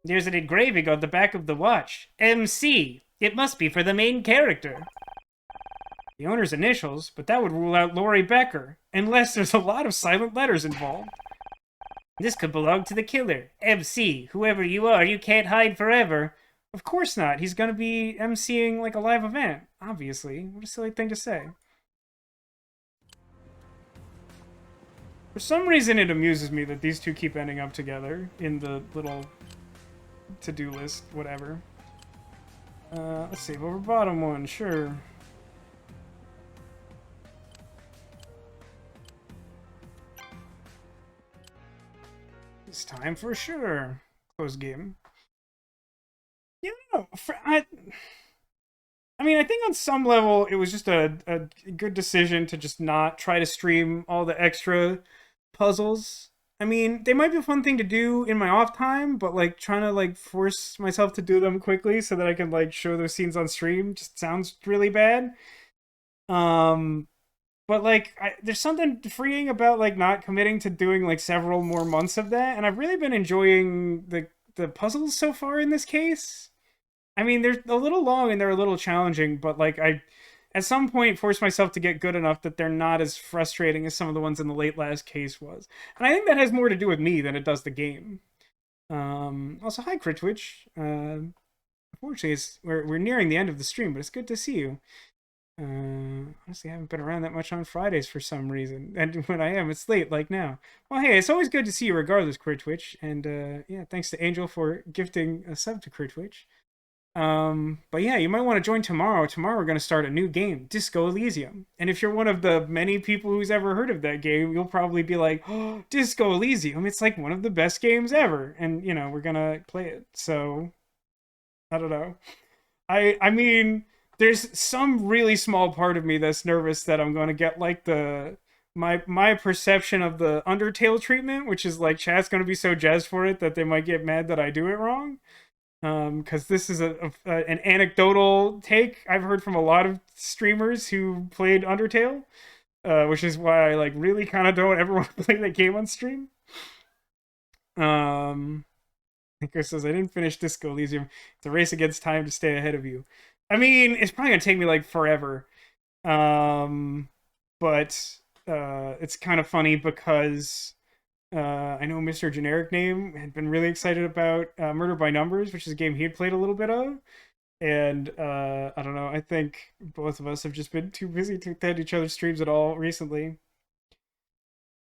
There's an engraving on the back of the watch. MC. It must be for the main character. The owner's initials, but that would rule out Lori Becker, unless there's a lot of silent letters involved. This could belong to the killer. MC, whoever you are, you can't hide forever. Of course not. He's gonna be MCing like a live event, obviously. What a silly thing to say. For some reason, it amuses me that these two keep ending up together in the little to-do list, whatever. Let's save over bottom one, sure. It's time for sure. Close game. Yeah, I mean, I think on some level it was just a good decision to just not try to stream all the extra puzzles. I mean, they might be a fun thing to do in my off time, but like trying to like force myself to do them quickly so that I can like show those scenes on stream just sounds really bad. But like there's something freeing about like not committing to doing like several more months of that, and I've really been enjoying the puzzles so far in this case. I mean, they're a little long and they're a little challenging, but like I at some point forced myself to get good enough that they're not as frustrating as some of the ones in the late last case was. And I think that has more to do with me than it does the game. Also, hi Critwitch. Unfortunately, we're nearing the end of the stream, but it's good to see you. Honestly, I haven't been around that much on Fridays for some reason, and when I am, it's late, like now. Well, hey, it's always good to see you regardless, Critwitch, and yeah, thanks to Angel for gifting a sub to Critwitch. But yeah, you might want to join tomorrow. Tomorrow we're going to start a new game, Disco Elysium. And if you're one of the many people who's ever heard of that game, you'll probably be like, oh, Disco Elysium, it's like one of the best games ever. And, you know, we're going to play it. So, I don't know. I mean, there's some really small part of me that's nervous that I'm going to get like my perception of the Undertale treatment, which is like chat's going to be so jazzed for it that they might get mad that I do it wrong. Because this is an anecdotal take I've heard from a lot of streamers who played Undertale, which is why I like really kind of don't ever want to play that game on stream. Nico says I didn't finish Disco Elysium. It's a race against time to stay ahead of you. I mean, it's probably gonna take me like forever. But it's kind of funny because I know Mr. Generic Name had been really excited about Murder by Numbers, which is a game he had played a little bit of. And I don't know, I think both of us have just been too busy to attend each other's streams at all recently.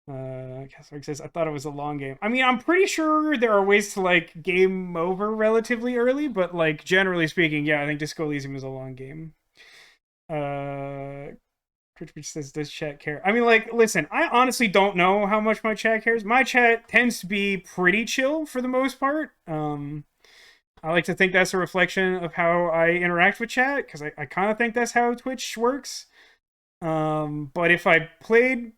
Casper says, I thought it was a long game. I mean, I'm pretty sure there are ways to like game over relatively early, but like generally speaking, yeah, I think Disco Elysium is a long game. Critchbridge says, does chat care? I mean, like, listen, I honestly don't know how much my chat cares. My chat tends to be pretty chill for the most part. I like to think that's a reflection of how I interact with chat, because I kind of think that's how Twitch works. But if I played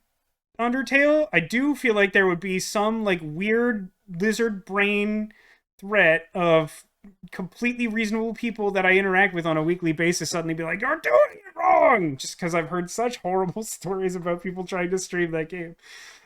Undertale, I do feel like there would be some, like, weird lizard brain threat of completely reasonable people that I interact with on a weekly basis suddenly be like, you're doing it wrong, just because I've heard such horrible stories about people trying to stream that game.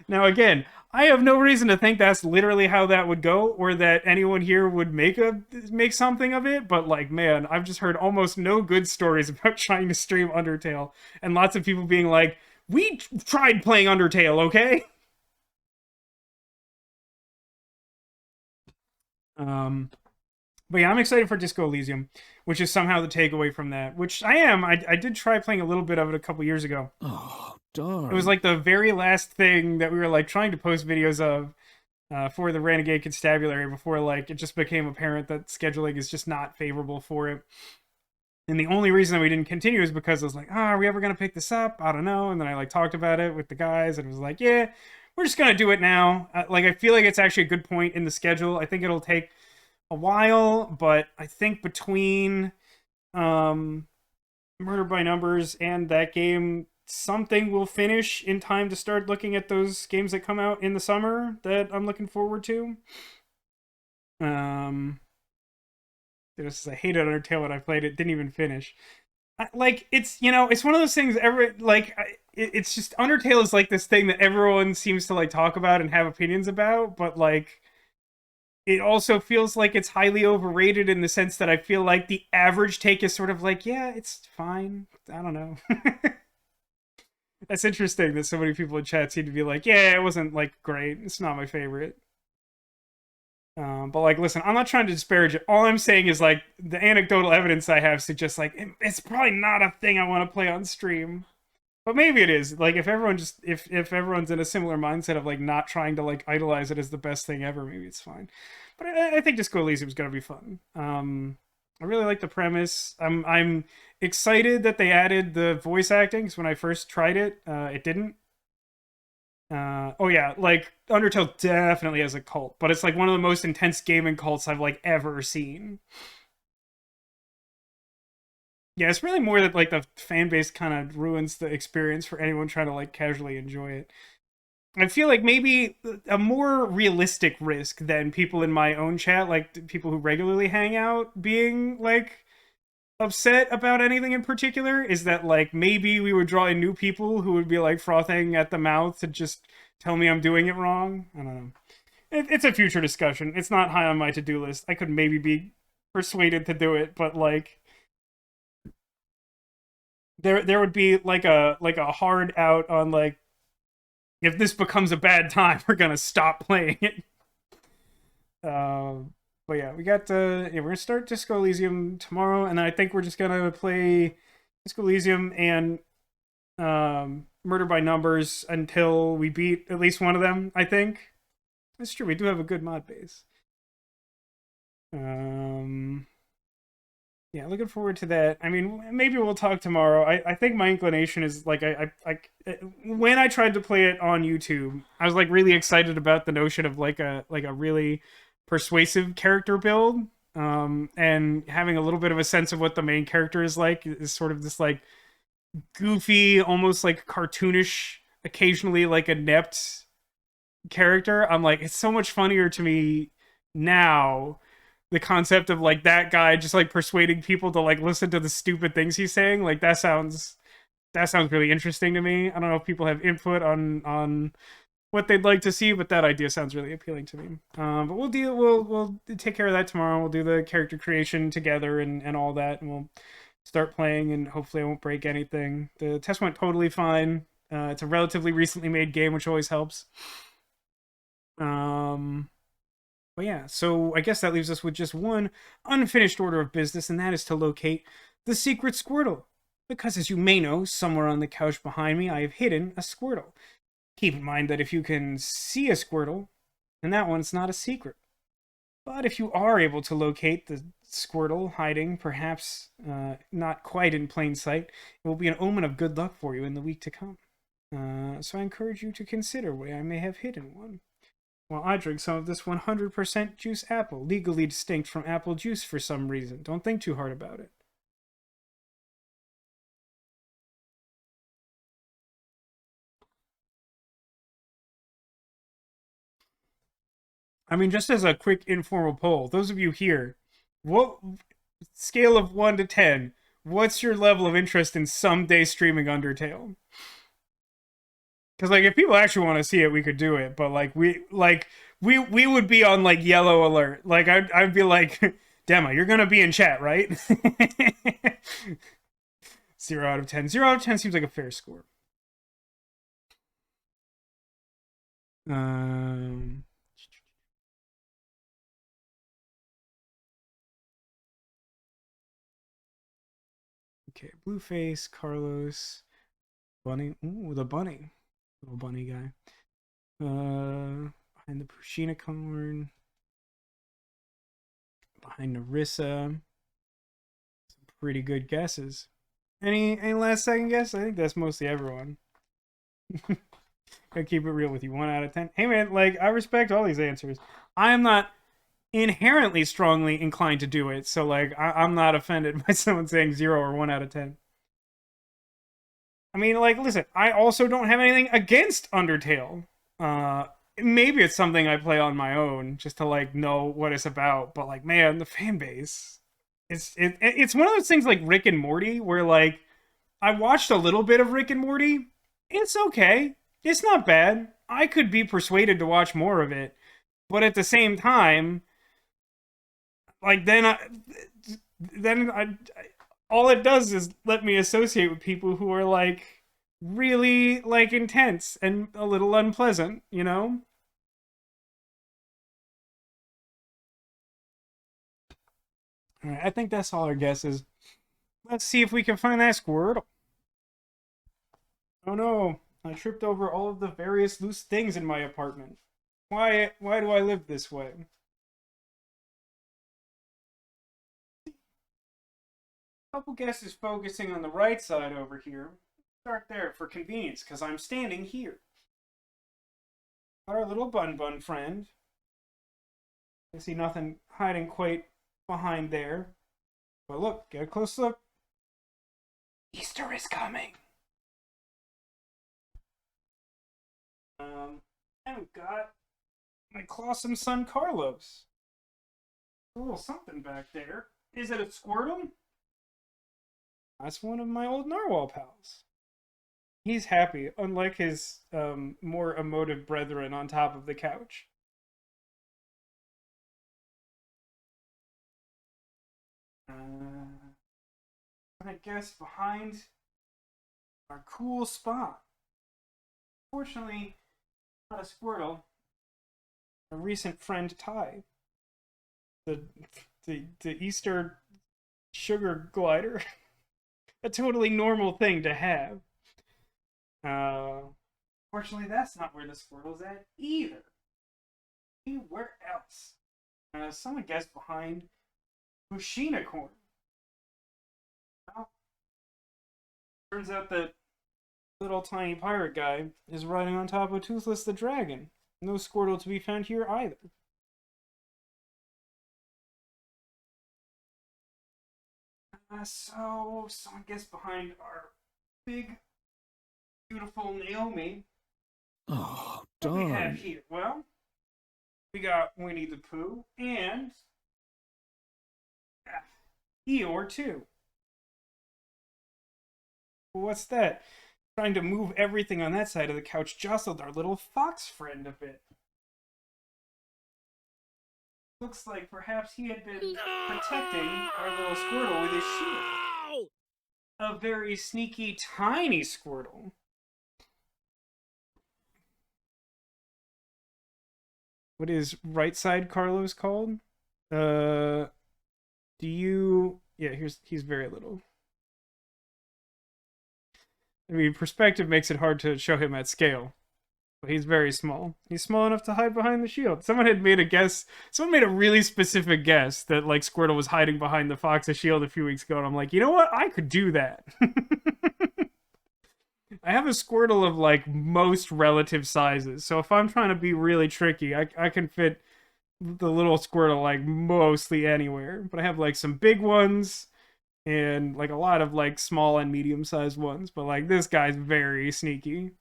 Now again, I have no reason to think that's literally how that would go, or that anyone here would make something of it, but like, man, I've just heard almost no good stories about trying to stream Undertale, and lots of people being like, we tried playing Undertale, okay? But yeah, I'm excited for Disco Elysium, which is somehow the takeaway from that. Which I am. I did try playing a little bit of it a couple years ago. Oh, It was darn. like the very last thing that we were like trying to post videos of for the Renegade Constabulary before like it just became apparent that scheduling is just not favorable for it. And the only reason that we didn't continue is because I was like, oh, are we ever gonna pick this up? I don't know. And then I like talked about it with the guys, and it was like, yeah, we're just gonna do it now. Like I feel like it's actually a good point in the schedule. I think it'll take a while, but I think between um, Murder by Numbers and that game, something will finish in time to start looking at those games that come out in the summer that I'm looking forward to. Um, I hated Undertale when I played it. Didn't even finish. Like it's it's one of those things. It's just Undertale is like this thing that everyone seems to like talk about and have opinions about, but like it also feels like it's highly overrated in the sense that I feel like the average take is sort of like, yeah, it's fine. I don't know. That's interesting that so many people in chat seem to be like, yeah, it wasn't like great. It's not my favorite. But like, listen, I'm not trying to disparage it. All I'm saying is like the anecdotal evidence I have suggests like it's probably not a thing I want to play on stream. But maybe it is. Like if everyone just if everyone's in a similar mindset of like not trying to like idolize it as the best thing ever, maybe it's fine. But I think Disco Elysium is gonna be fun. I really like the premise. I'm excited that they added the voice acting because when I first tried it, it didn't. Oh yeah, like Undertale definitely has a cult, but it's like one of the most intense gaming cults I've like ever seen. Yeah, it's really more that like the fan base kind of ruins the experience for anyone trying to like casually enjoy it. I feel like maybe a more realistic risk than people in my own chat, like people who regularly hang out, being like upset about anything in particular, is that like maybe we would draw in new people who would be like frothing at the mouth to just tell me I'm doing it wrong. I don't know. It's a future discussion. It's not high on my to-do list. I could maybe be persuaded to do it, but like there would be like a hard out on like if this becomes a bad time, we're gonna stop playing it. But yeah, we got we're gonna start Disco Elysium tomorrow, and I think we're just gonna play Disco Elysium and Murder by Numbers until we beat at least one of them. I think that's true. We do have a good mod base. Um, Yeah, looking forward to that. I mean, maybe we'll talk tomorrow. I think my inclination is like when I tried to play it on YouTube, I was like really excited about the notion of like a really persuasive character build. And having a little bit of a sense of what the main character is like is sort of this like goofy, almost like cartoonish, occasionally like inept character. I'm like, it's so much funnier to me now the concept of like that guy just like persuading people to like listen to the stupid things he's saying. Like that sounds really interesting to me. I don't know if people have input on what they'd like to see, but that idea sounds really appealing to me. But we'll take care of that tomorrow. We'll do the character creation together and all that, and we'll start playing. And hopefully, I won't break anything. The test went totally fine. It's a relatively recently made game, which always helps. Um, but yeah, so I guess that leaves us with just one unfinished order of business, and that is to locate the secret Squirtle. Because as you may know, somewhere on the couch behind me, I have hidden a Squirtle. Keep in mind that if you can see a Squirtle, then that one's not a secret. But if you are able to locate the Squirtle hiding, perhaps not quite in plain sight, it will be an omen of good luck for you in the week to come. So I encourage you to consider where I may have hidden one. While I drink some of this 100% juice apple, legally distinct from apple juice for some reason. Don't think too hard about it. I mean, just as a quick informal poll, those of you here, what scale of 1 to 10, what's your level of interest in someday streaming Undertale? Because like if people actually want to see it, we could do it. But we would be on like yellow alert. Like I'd be like, Dema, you're gonna be in chat, right? 0 out of 10. 0 out of 10 seems like a fair score. Um, Okay, Blueface, Carlos, Bunny. Ooh, the bunny. Little bunny guy. Behind the Pushina corn. Behind Narissa. Some pretty good guesses. Any last second guess? I think that's mostly everyone. Gotta keep it real with you. 1 out of 10. Hey man, like I respect all these answers. I am not inherently strongly inclined to do it, so like I'm not offended by someone saying 0 or 1 out of 10. I mean, like, listen, I also don't have anything against Undertale. Maybe it's something I play on my own just to like know what it's about. But like, man, the fan base, it's one of those things like Rick and Morty, where like I watched a little bit of Rick and Morty. It's okay. It's not bad. I could be persuaded to watch more of it, but at the same time, like then I all it does is let me associate with people who are like really like intense and a little unpleasant, you know? All right, I think that's all our guesses. Let's see if we can find that Squirtle. Oh no, I tripped over all of the various loose things in my apartment. Why do I live this way? Couple guesses focusing on the right side over here. Start there for convenience, because I'm standing here. Our little bun bun friend. I see nothing hiding quite behind there. But look, get a close look. Easter is coming. And we've got my Clawsome son Carlos. A little something back there. Is it a Squirtle? That's one of my old Narwhal pals. He's happy, unlike his more emotive brethren on top of the couch. I guess behind our cool spot. Fortunately, not a Squirtle. A recent friend Ty. The Easter sugar glider. A totally normal thing to have. Fortunately, that's not where the Squirtle's at either. Where else? Someone guessed behind Pushina corn. Well, turns out that little tiny pirate guy is riding on top of Toothless the dragon. No Squirtle to be found here either. So someone gets behind our big, beautiful Naomi. Oh, What we have darn. here? Well, we got Winnie the Pooh and Eeyore too. What's that? Trying to move everything on that side of the couch jostled our little fox friend a bit. Looks like perhaps he had been protecting our little Squirtle with his shield. A very sneaky, tiny Squirtle. What is right side Carlos called? Do you... Yeah, he's very little. I mean, perspective makes it hard to show him at scale. But he's very small. He's small enough to hide behind the shield. Someone had made a guess. Someone made a really specific guess that like Squirtle was hiding behind the Fox's shield a few weeks ago, and I'm like, you know what? I could do that. I have a Squirtle of like most relative sizes, so if I'm trying to be really tricky, I can fit the little Squirtle like mostly anywhere. But I have like some big ones and like a lot of like small and medium sized ones. But like this guy's very sneaky.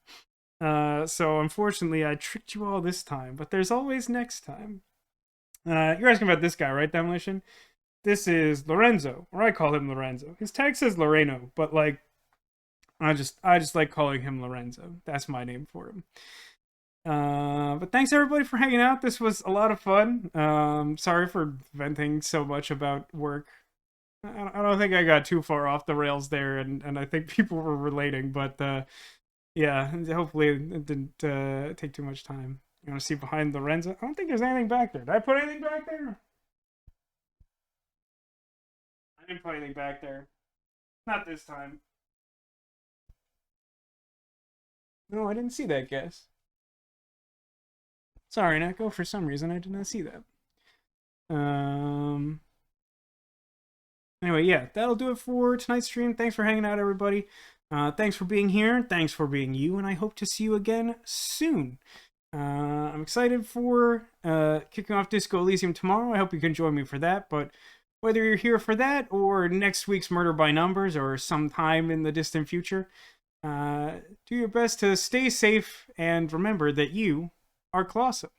So unfortunately, I tricked you all this time, but there's always next time. You're asking about this guy, right, Demolition? This is Lorenzo, or I call him Lorenzo. His tag says Loreno, but like, I just like calling him Lorenzo. That's my name for him. But thanks everybody for hanging out. This was a lot of fun. Sorry for venting so much about work. I don't think I got too far off the rails there, and I think people were relating, but yeah, hopefully it didn't take too much time. You want to see behind Lorenzo? I don't think there's anything back there. Did I put anything back there? I didn't put anything back there. Not this time. No, I didn't see that guess. Sorry, Neko. For some reason, I did not see that. Anyway, yeah, that'll do it for tonight's stream. Thanks for hanging out, everybody. Thanks for being here. Thanks for being you, and I hope to see you again soon. I'm excited for kicking off Disco Elysium tomorrow. I hope you can join me for that. But whether you're here for that or next week's Murder by Numbers or sometime in the distant future, do your best to stay safe and remember that you are Colosso.